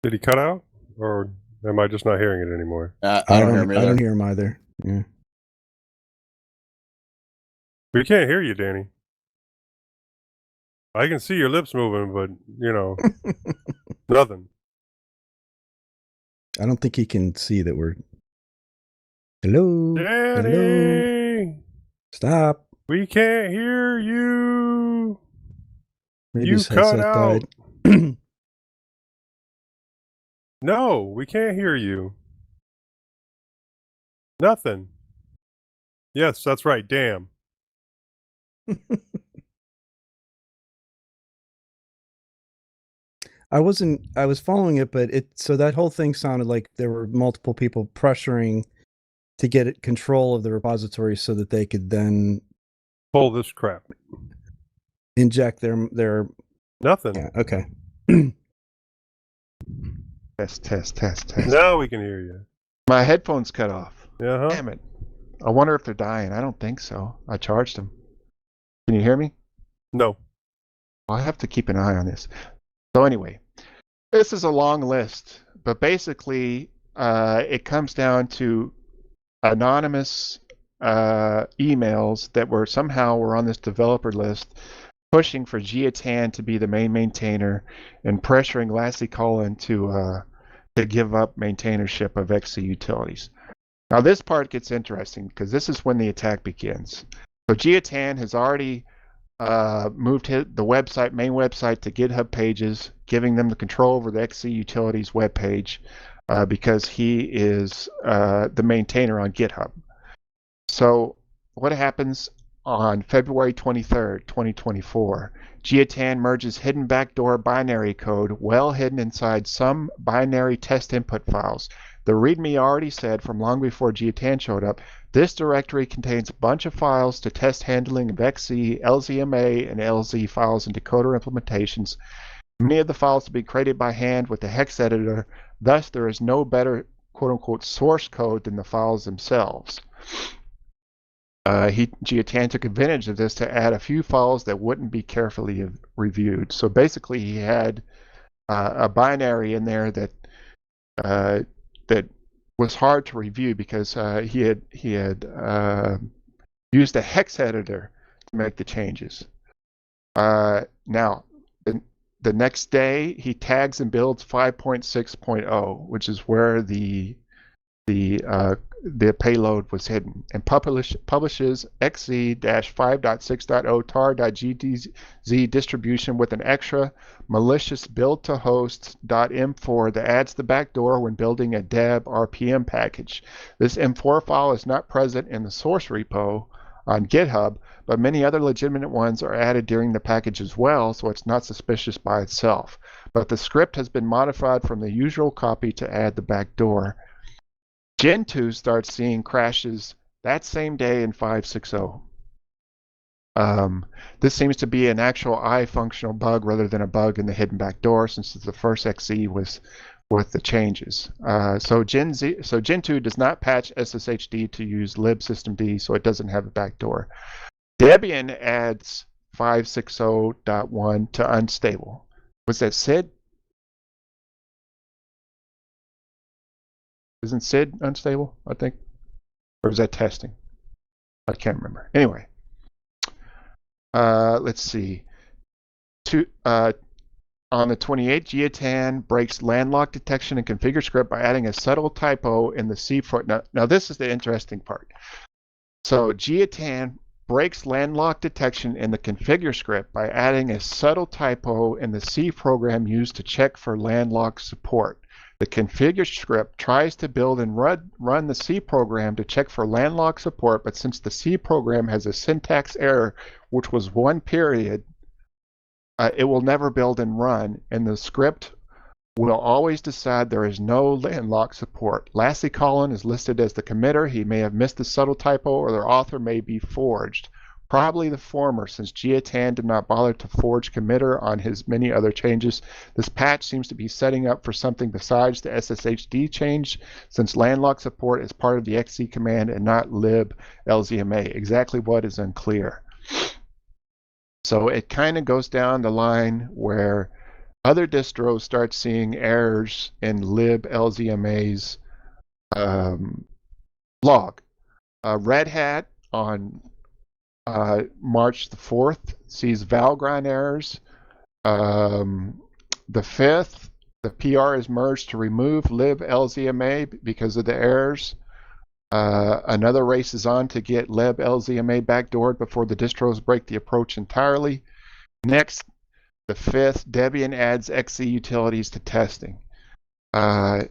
Did he cut out? Or am I just not hearing it anymore? I don't hear him either. Yeah. We can't hear you, Danny. I can see your lips moving, but, you know, nothing. I don't think he can see that we're... Hello? Danny! Hello? Stop. We can't hear you! Maybe You his cut headset out! died. No, we can't hear you. Nothing. Yes, that's right, damn. I was following it, but so that whole thing sounded like there were multiple people pressuring to get control of the repository so that they could then Pull this crap. inject their Nothing. yeah, okay. Test. Now we can hear you. My headphones cut off. Uh-huh. Damn it. I wonder if they're dying. I don't think so. I charged them. Can you hear me? No. Well, I have to keep an eye on this. So anyway, this is a long list, but basically it comes down to anonymous emails that were on this developer list pushing for Jiatan to be the main maintainer and pressuring Lassie Collin to give up maintainership of XC utilities. Now this part gets interesting because this is when the attack begins. So Jiatan has already moved the main website to GitHub pages, giving them the control over the XC Utilities web page because he is the maintainer on GitHub. So what happens on February 23rd, 2024? Geotan merges hidden backdoor binary code well hidden inside some binary test input files. The README already said from long before Geotan showed up, this directory contains a bunch of files to test handling of XC, LZMA, and LZ files and decoder implementations. Many of the files to be created by hand with the hex editor, thus there is no better quote-unquote source code than the files themselves. Geotan took advantage of this to add a few files that wouldn't be carefully reviewed. So basically he had a binary in there that was hard to review because he had used a hex editor to make the changes. Now, the next day he tags and builds 5.6.0, which is where the payload was hidden, and publishes xc-5.6.0 tar.gdz distribution with an extra malicious build to hosts.m4 that adds the backdoor when building a deb rpm package. This m4 file is not present in the source repo on GitHub, but many other legitimate ones are added during the package as well, so it's not suspicious by itself. But the script has been modified from the usual copy to add the backdoor. Gentoo starts seeing crashes that same day in 5.6.0. This seems to be an actual functional bug rather than a bug in the hidden backdoor, since it's the first XE with the changes. So Gentoo does not patch SSHD to use libsystemd, so it doesn't have a backdoor. Debian adds 5.6.0.1 to unstable. Was that SID? Isn't SID unstable, I think? Or is that testing? I can't remember. Anyway, let's see. On the 28th, Geotan breaks landlock detection and configure script by adding a subtle typo in the C program. Now this is the interesting part. So Geotan breaks landlock detection in the configure script by adding a subtle typo in the C program used to check for landlock support. The configure script tries to build and run the C program to check for landlock support, but since the C program has a syntax error, which was one period, it will never build and run, and the script will always decide there is no landlock support. Lassie Collin is listed as the committer. He may have missed a subtle typo, or their author may be forged. Probably the former, since Geotan did not bother to forge committer on his many other changes. This patch seems to be setting up for something besides the SSHD change, since landlock support is part of the XC command and not libLZMA. Exactly what is unclear. So it kind of goes down the line where other distros start seeing errors in libLZMA's log. Red Hat on March the 4th sees Valgrind errors. The 5th, the PR is merged to remove libLZMA because of the errors. Another race is on to get libLZMA backdoored before the distros break the approach entirely. Next, the 5th, Debian adds XE utilities to testing. That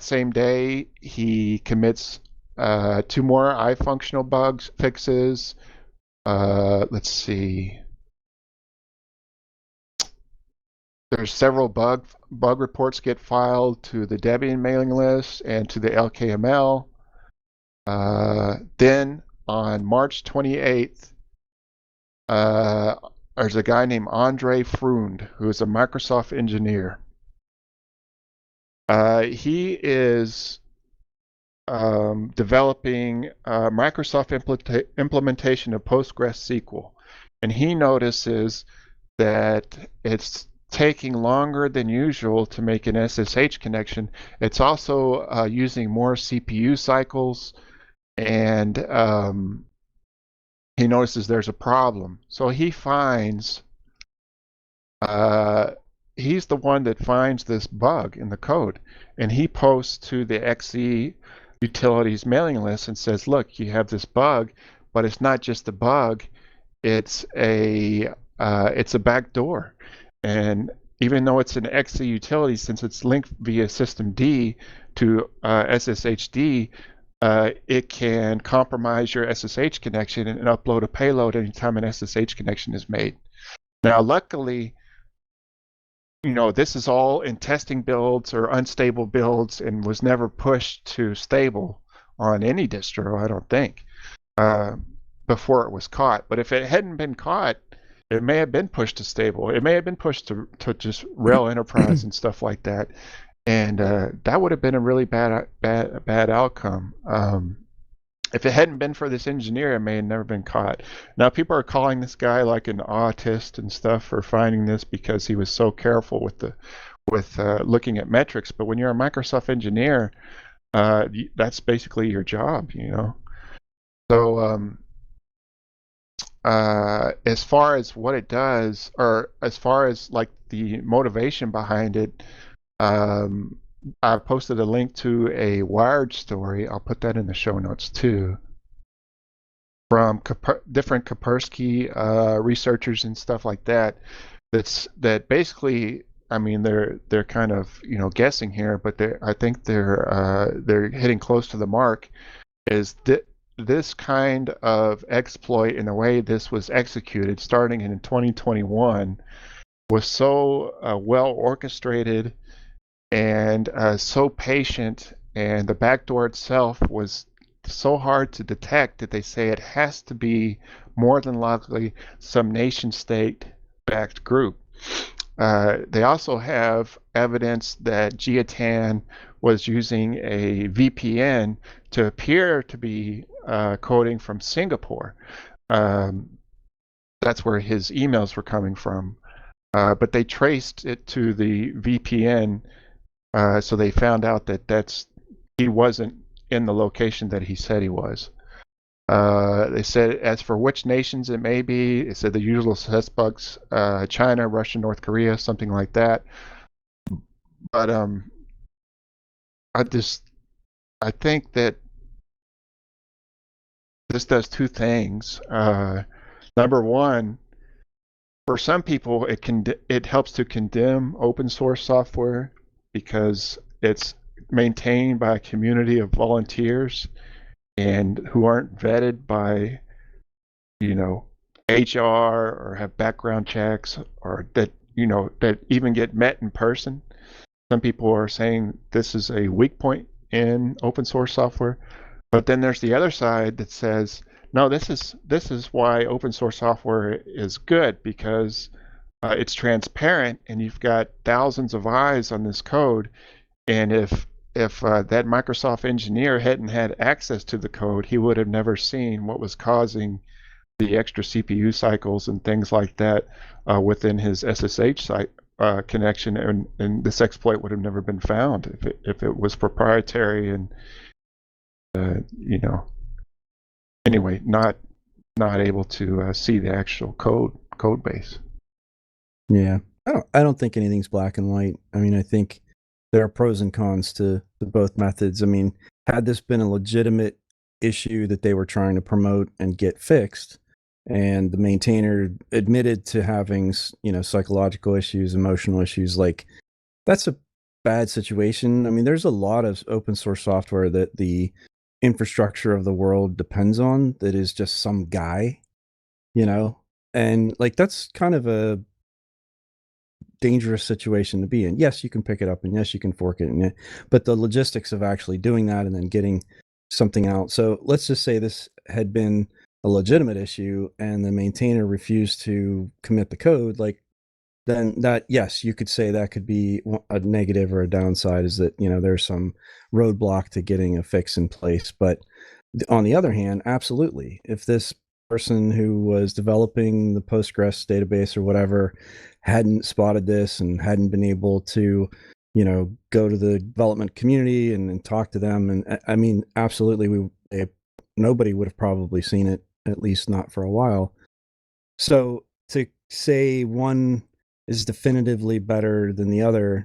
same day, he commits 2 more iFunctional bugs fixes. Let's see. There's several bug reports get filed to the Debian mailing list and to the LKML. Then on March 28th, there's a guy named Andre Freund, who is a Microsoft engineer. He is developing a Microsoft implementation of PostgreSQL, and he notices that it's taking longer than usual to make an SSH connection. It's also using more CPU cycles, and he notices there's a problem. So he finds, he's the one that finds this bug in the code, and he posts to the XE utilities mailing list and says, look, you have this bug, but it's not just the bug, it's a backdoor, and even though it's an exe utility, since it's linked via systemd to SSHD, it can compromise your SSH connection and upload a payload anytime an SSH connection is made. Now, luckily, this is all in testing builds or unstable builds and was never pushed to stable on any distro, I don't think, before it was caught. But if it hadn't been caught, it may have been pushed to stable. It may have been pushed to just rail enterprise and stuff like that. And that would have been a really bad outcome. If it hadn't been for this engineer, it may have never been caught. Now, people are calling this guy like an autist and stuff for finding this because he was so careful with looking at metrics. But when you're a Microsoft engineer, that's basically your job, So as far as what it does, or as far as like the motivation behind it, I posted a link to a Wired story. I'll put that in the show notes too, from different Kaspersky researchers and stuff like that. That basically, I mean, they're kind of guessing here, but I think they're hitting close to the mark. Is this kind of exploit, in the way this was executed, starting in 2021, was so well orchestrated and so patient, and the backdoor itself was so hard to detect that they say it has to be more than likely some nation-state backed group. They also have evidence that Jiatan was using a VPN to appear to be coding from Singapore. That's where his emails were coming from. But they traced it to the VPN, so they found out that he wasn't in the location that he said he was. They said, as for which nations it may be, it said the usual suspects: China, Russia, North Korea, something like that. But I think that this does two things. Number one, for some people, it helps to condemn open source software because it's maintained by a community of volunteers and who aren't vetted by, HR or have background checks, or that even get met in person. Some people are saying this is a weak point in open source software, but then there's the other side that says, no, this is why open source software is good, because it's transparent and you've got thousands of eyes on this code, and if that Microsoft engineer hadn't had access to the code, he would have never seen what was causing the extra CPU cycles and things like that within his SSH site connection, and this exploit would have never been found if it was proprietary and anyway, not able to see the actual code base. Yeah, I don't think anything's black and white. I mean, I think there are pros and cons to both methods. I mean, had this been a legitimate issue that they were trying to promote and get fixed, and the maintainer admitted to having, psychological issues, emotional issues, like, that's a bad situation. I mean, there's a lot of open source software that the infrastructure of the world depends on that is just some guy, and like, that's kind of a dangerous situation to be in. Yes, you can pick it up, and yes, you can fork it, but the logistics of actually doing that and then getting something out. So let's just say this had been a legitimate issue and the maintainer refused to commit the code, like, then that, yes, you could say that could be a negative or a downside, is that, there's some roadblock to getting a fix in place. But on the other hand, absolutely, if this person who was developing the Postgres database or whatever hadn't spotted this and hadn't been able to, go to the development community and talk to them, and I mean, absolutely, nobody would have probably seen it, at least not for a while. So to say one is definitively better than the other,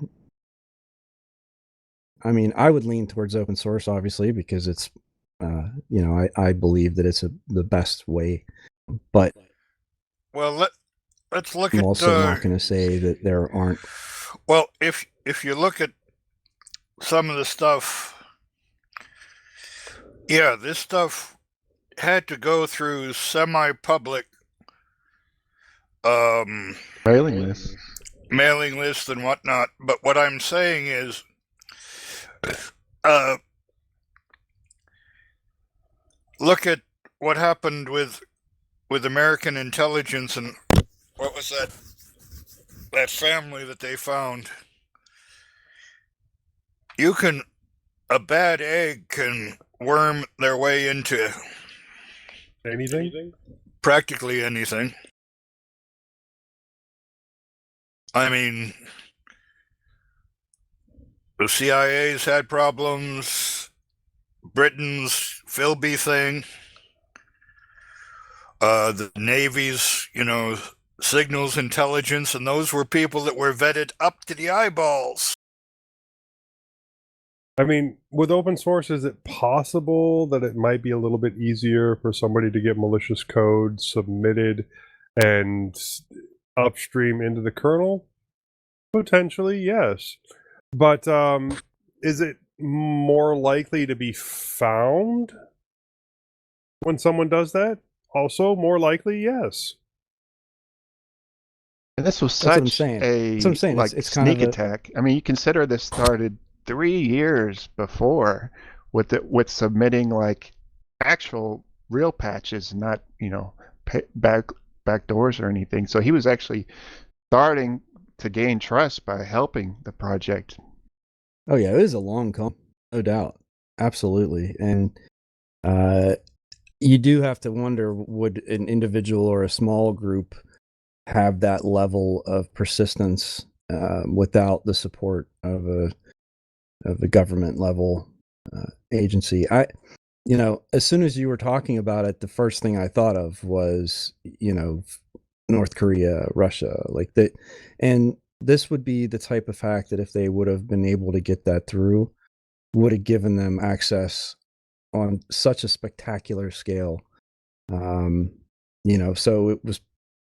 I mean, I would lean towards open source, obviously, because it's, I believe that it's the best way. But Well, let's look I'm at. also not going to say that there aren't. Well, if you look at some of the stuff, yeah, this stuff had to go through semi-public Mailing lists. mailing lists and whatnot. But what I'm saying is, look at what happened with American intelligence and what was that family that they found. A bad egg can worm their way into Anything? practically anything. I mean, the CIA's had problems, Britain's Philby thing, the Navy's, signals intelligence, and those were people that were vetted up to the eyeballs. I mean, with open source, is it possible that it might be a little bit easier for somebody to get malicious code submitted and upstream into the kernel? Potentially, yes. But is it more likely to be found when someone does that? Also, more likely, yes. And this was That's what I'm such saying. a That's what I'm saying. like It's kind sneak of attack. I mean, you consider this started 3 years before with submitting like actual real patches, not back doors or anything. So he was actually starting to gain trust by helping the project. Oh yeah, it was a long call, no doubt, absolutely. And you do have to wonder, would an individual or a small group have that level of persistence without the support of a government level agency? As soon as you were talking about it, the first thing I thought of was, North Korea, Russia, like that. And this would be the type of hack that if they would have been able to get that through, would have given them access on such a spectacular scale. So it was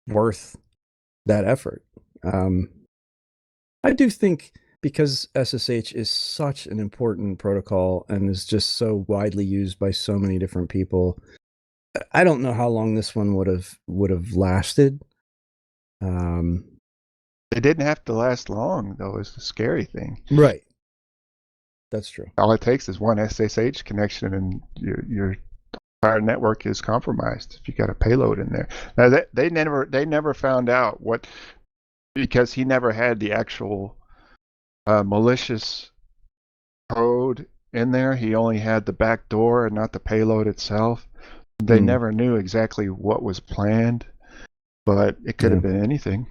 worth that effort. I do think, because SSH is such an important protocol and is just so widely used by so many different people, I don't know how long this one would have lasted. It didn't have to last long, though, is the scary thing. Right. That's true. All it takes is one SSH connection, and your entire network is compromised if you got a payload in there. Now they never found out what, because he never had the actual malicious code in there. He only had the back door and not the payload itself. They never knew exactly what was planned, but it could have been anything.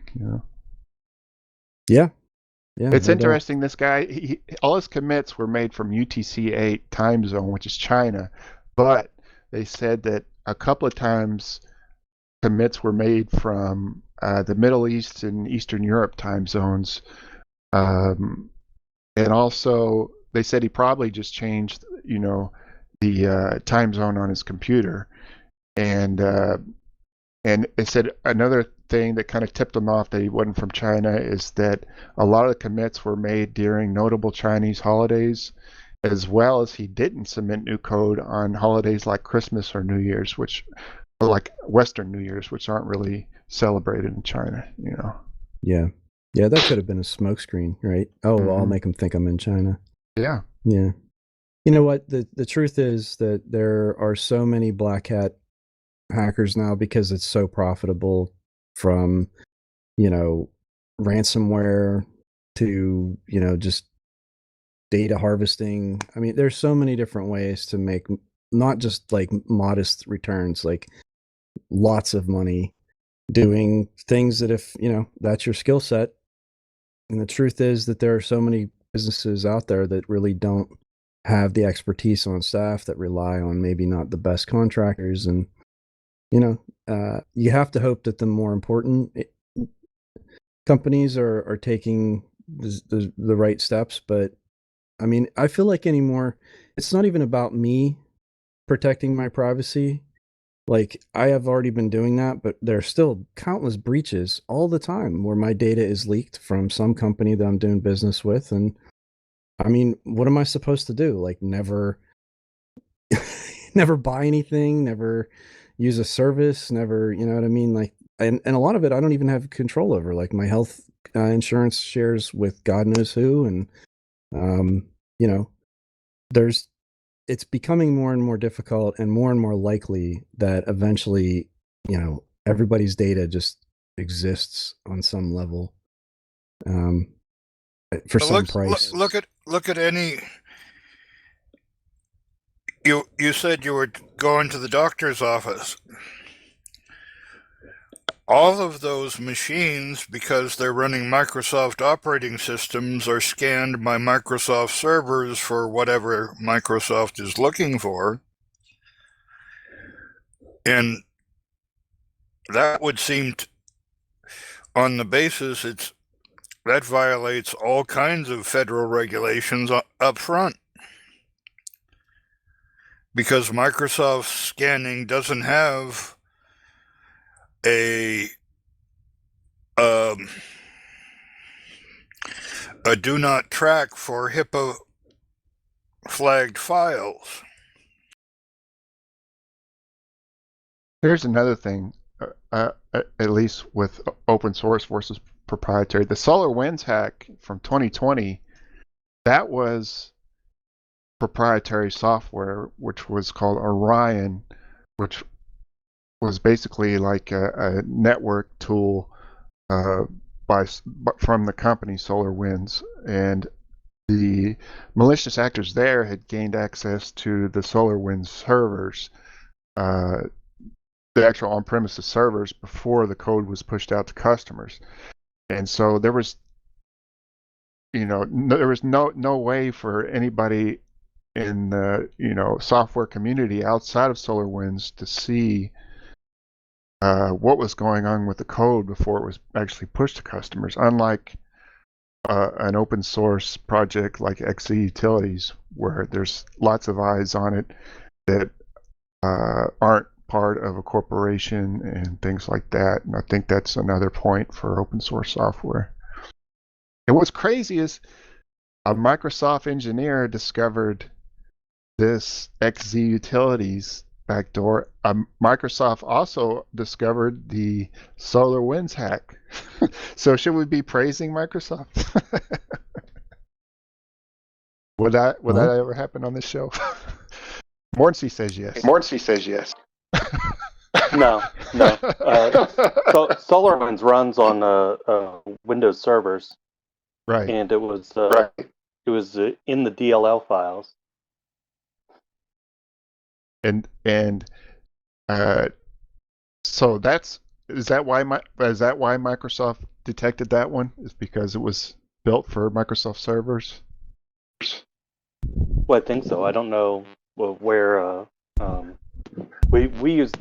Yeah. It's interesting. This guy, all his commits were made from UTC-8 time zone, which is China, but they said that a couple of times commits were made from the Middle East and Eastern Europe time zones. And also, they said he probably just changed, the time zone on his computer. And it said another thing that kind of tipped him off that he wasn't from China is that a lot of the commits were made during notable Chinese holidays, as well as he didn't submit new code on holidays like Christmas or New Year's, like Western New Year's, which aren't really celebrated in China, Yeah. Yeah, that could have been a smokescreen, right? Oh, well, I'll make them think I'm in China. Yeah. Yeah. You know what? The truth is that there are so many black hat hackers now because it's so profitable, from, ransomware to, just data harvesting. I mean, there's so many different ways to make not just like modest returns, like lots of money doing things that, if, that's your skill set. And the truth is that there are so many businesses out there that really don't have the expertise on staff, that rely on maybe not the best contractors. And, you have to hope that the more important companies are taking the right steps. But I mean, I feel like anymore, it's not even about me protecting my privacy. Like, I have already been doing that, but there are still countless breaches all the time where my data is leaked from some company that I'm doing business with. And I mean, what am I supposed to do? Like, never never buy anything, never use a service, never, you know what I mean? Like, and a lot of it I don't even have control over. Like, my health insurance shares with God knows who. And, you know, it's becoming more and more difficult and more likely that eventually, you know, everybody's data just exists on some level, for some price. Look at any. You said you were going to the doctor's office. All of those machines, because they're running Microsoft operating systems, are scanned by Microsoft servers for whatever Microsoft is looking for. And that would seem, on the basis, that violates all kinds of federal regulations up front. Because Microsoft scanning doesn't have a do not track for HIPAA flagged files. Here's another thing, at least with open source versus proprietary. The SolarWinds hack from 2020, that was proprietary software, which was called Orion, which was basically like a network tool from the company SolarWinds, and the malicious actors there had gained access to the SolarWinds servers, the actual on-premises servers, before the code was pushed out to customers. And so there was, there was no way for anybody in the software community outside of SolarWinds to see what was going on with the code before it was actually pushed to customers. Unlike an open source project like XZ Utilities, where there's lots of eyes on it that aren't part of a corporation and things like that. And I think that's another point for open source software. And what's crazy is a Microsoft engineer discovered this XZ Utilities backdoor. Microsoft also discovered the SolarWinds hack. So should we be praising Microsoft? Would that ever happen on this show? Mornsey says yes. No. SolarWinds runs on Windows servers, Right. and it was in the DLL files. And so is that why Microsoft detected that one? Is because it was built for Microsoft servers? Well, I think so. I don't know where we use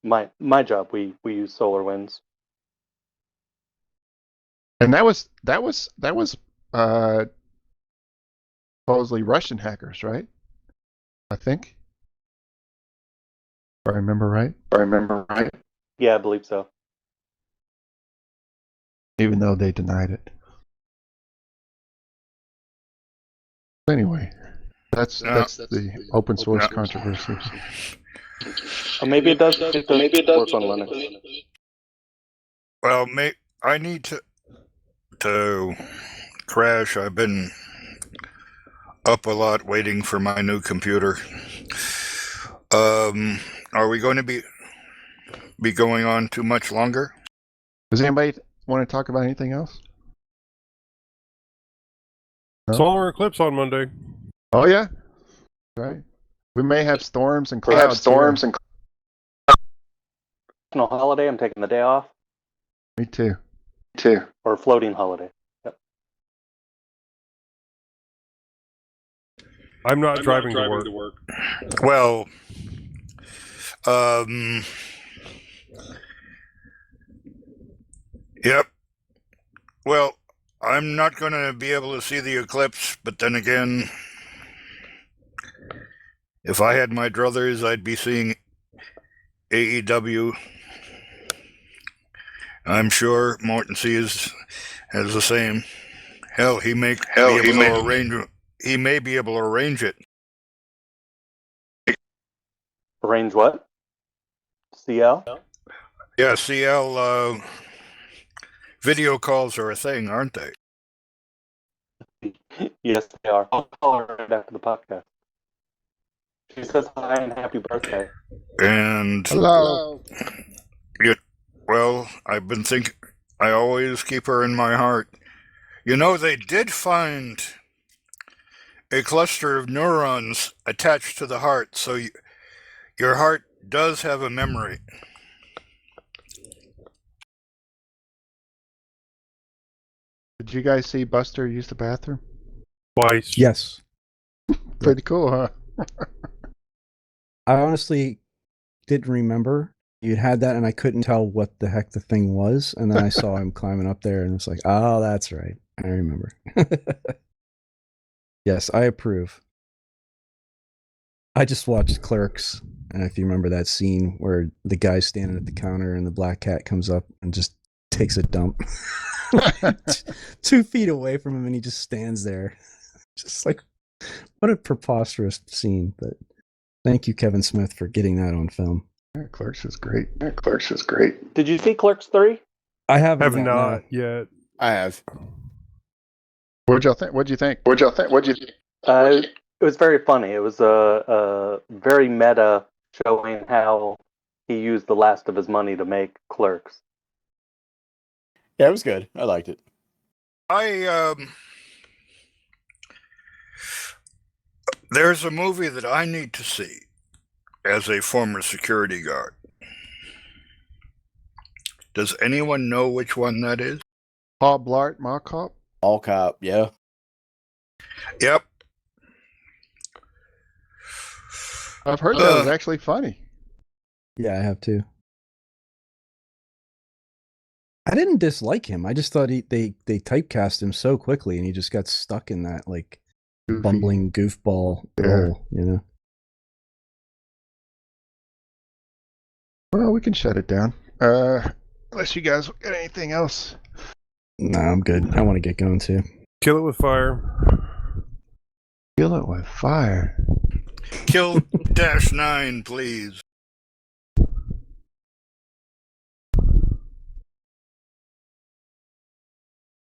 my job. We use SolarWinds. And that was supposedly Russian hackers, right? I think. If I remember right. Yeah, I believe so. Even though they denied it. Anyway, that's the open source controversy. Or maybe it does. Maybe it does work on Linux. Well, I need to crash. I've been up a lot waiting for my new computer. Are we going to be going on too much longer? Does anybody want to talk about anything else? No? Solar eclipse on Monday. Oh yeah, right. We may have storms and clouds. National holiday. I'm taking the day off. Me too. Or floating holiday. Yep. I'm not driving to work. Well, yep. Well, I'm not going to be able to see the eclipse, but then again, If I had my druthers, I'd be seeing AEW. I'm sure Morton has the same. Hell, he may be able to arrange it. Arrange what? CL? Yeah, CL video calls are a thing, aren't they? Yes, they are. I'll call her right after the podcast. She says hi and happy birthday. And Hello. Well, I've been thinking. I always keep her in my heart. You know, they did find a cluster of neurons attached to the heart, so your heart does have a memory. Did you guys see Buster use the bathroom? Twice. Yes. Pretty cool, huh? I honestly didn't remember you had that, and I couldn't tell what the heck the thing was. And then I saw him climbing up there, and it's like, oh, that's right. I remember. Yes, I approve. I just watched Clerks, and if you remember that scene where the guy's standing at the counter and the black cat comes up and just takes a dump 2 feet away from him, and he just stands there. Just like, what a preposterous scene. But thank you, Kevin Smith, for getting that on film. Yeah, Clerks is great. Did you see Clerks 3? I haven't Have yet, no. not yet. I have. What'd you think? It was very funny. It was a very meta, showing how he used the last of his money to make Clerks. Yeah, it was good. I liked it. There's a movie that I need to see as a former security guard. Does anyone know which one that is? Paul Blart, Mall Cop? All cop, yeah. Yep. I've heard that was actually funny. Yeah, I have too. I didn't dislike him. I just thought they typecast him so quickly, and he just got stuck in that like Goofy. bumbling goofball role, you know. Well, we can shut it down. Unless you guys got anything else. No, I'm good. I want to get going too. Kill it with fire. Kill it with fire. Kill -9, please.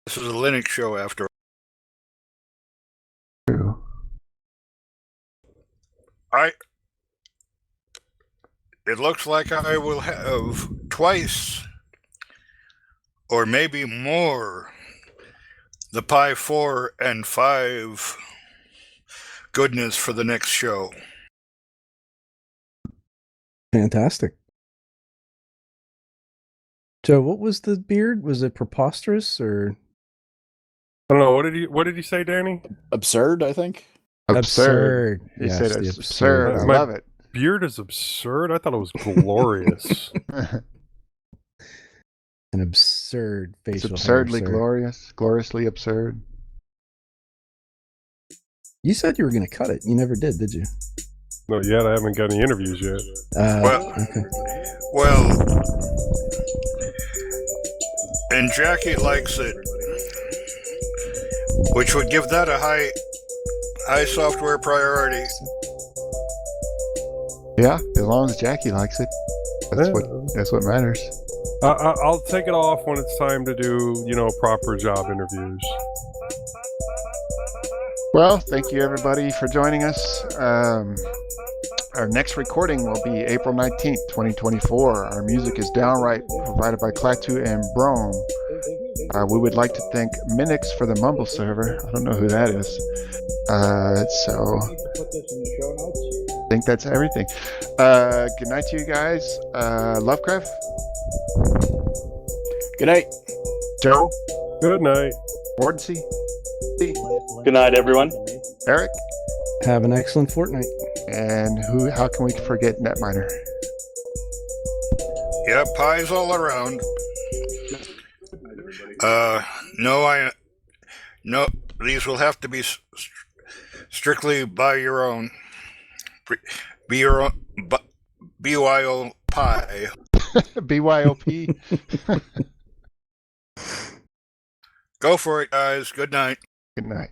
This is a Linux show after True. all. It looks like I will have twice, or maybe more, the Pi 4 and 5 goodness for the next show. Fantastic. Joe, what was the beard? Was it preposterous or I don't know. What did you say, Danny? Absurd, I think. Absurd. He Yes, said the it's absurd. I My- love it. Beard is absurd. I thought it was glorious. an absurd facial It's hair, absurdly sir? glorious. Gloriously absurd. You said you were going to cut it. You never did you? No, yet I haven't got any interviews yet. Well- Okay. Well, and Jackie likes it, which would give that a high software priority. Yeah, as long as Jackie likes it. That's what matters. I'll take it off when it's time to do, proper job interviews. Well, thank you everybody for joining us. Our next recording will be April 19th, 2024. Our music is Downright, provided by Klaatu and Broam. We would like to thank Minnix for the mumble server. I don't know who that is. So I think that's everything. Good night to you guys. Lovecraft, Good night. Joe, Good night. Wardsey, Good night, everyone. Eric, Have an excellent fortnight. and how can we forget Netminer? Yeah, pies all around. No, these will have to be strictly by your own. Be your own, BYO pie. BYOP. Go for it, guys. Good night. Good night.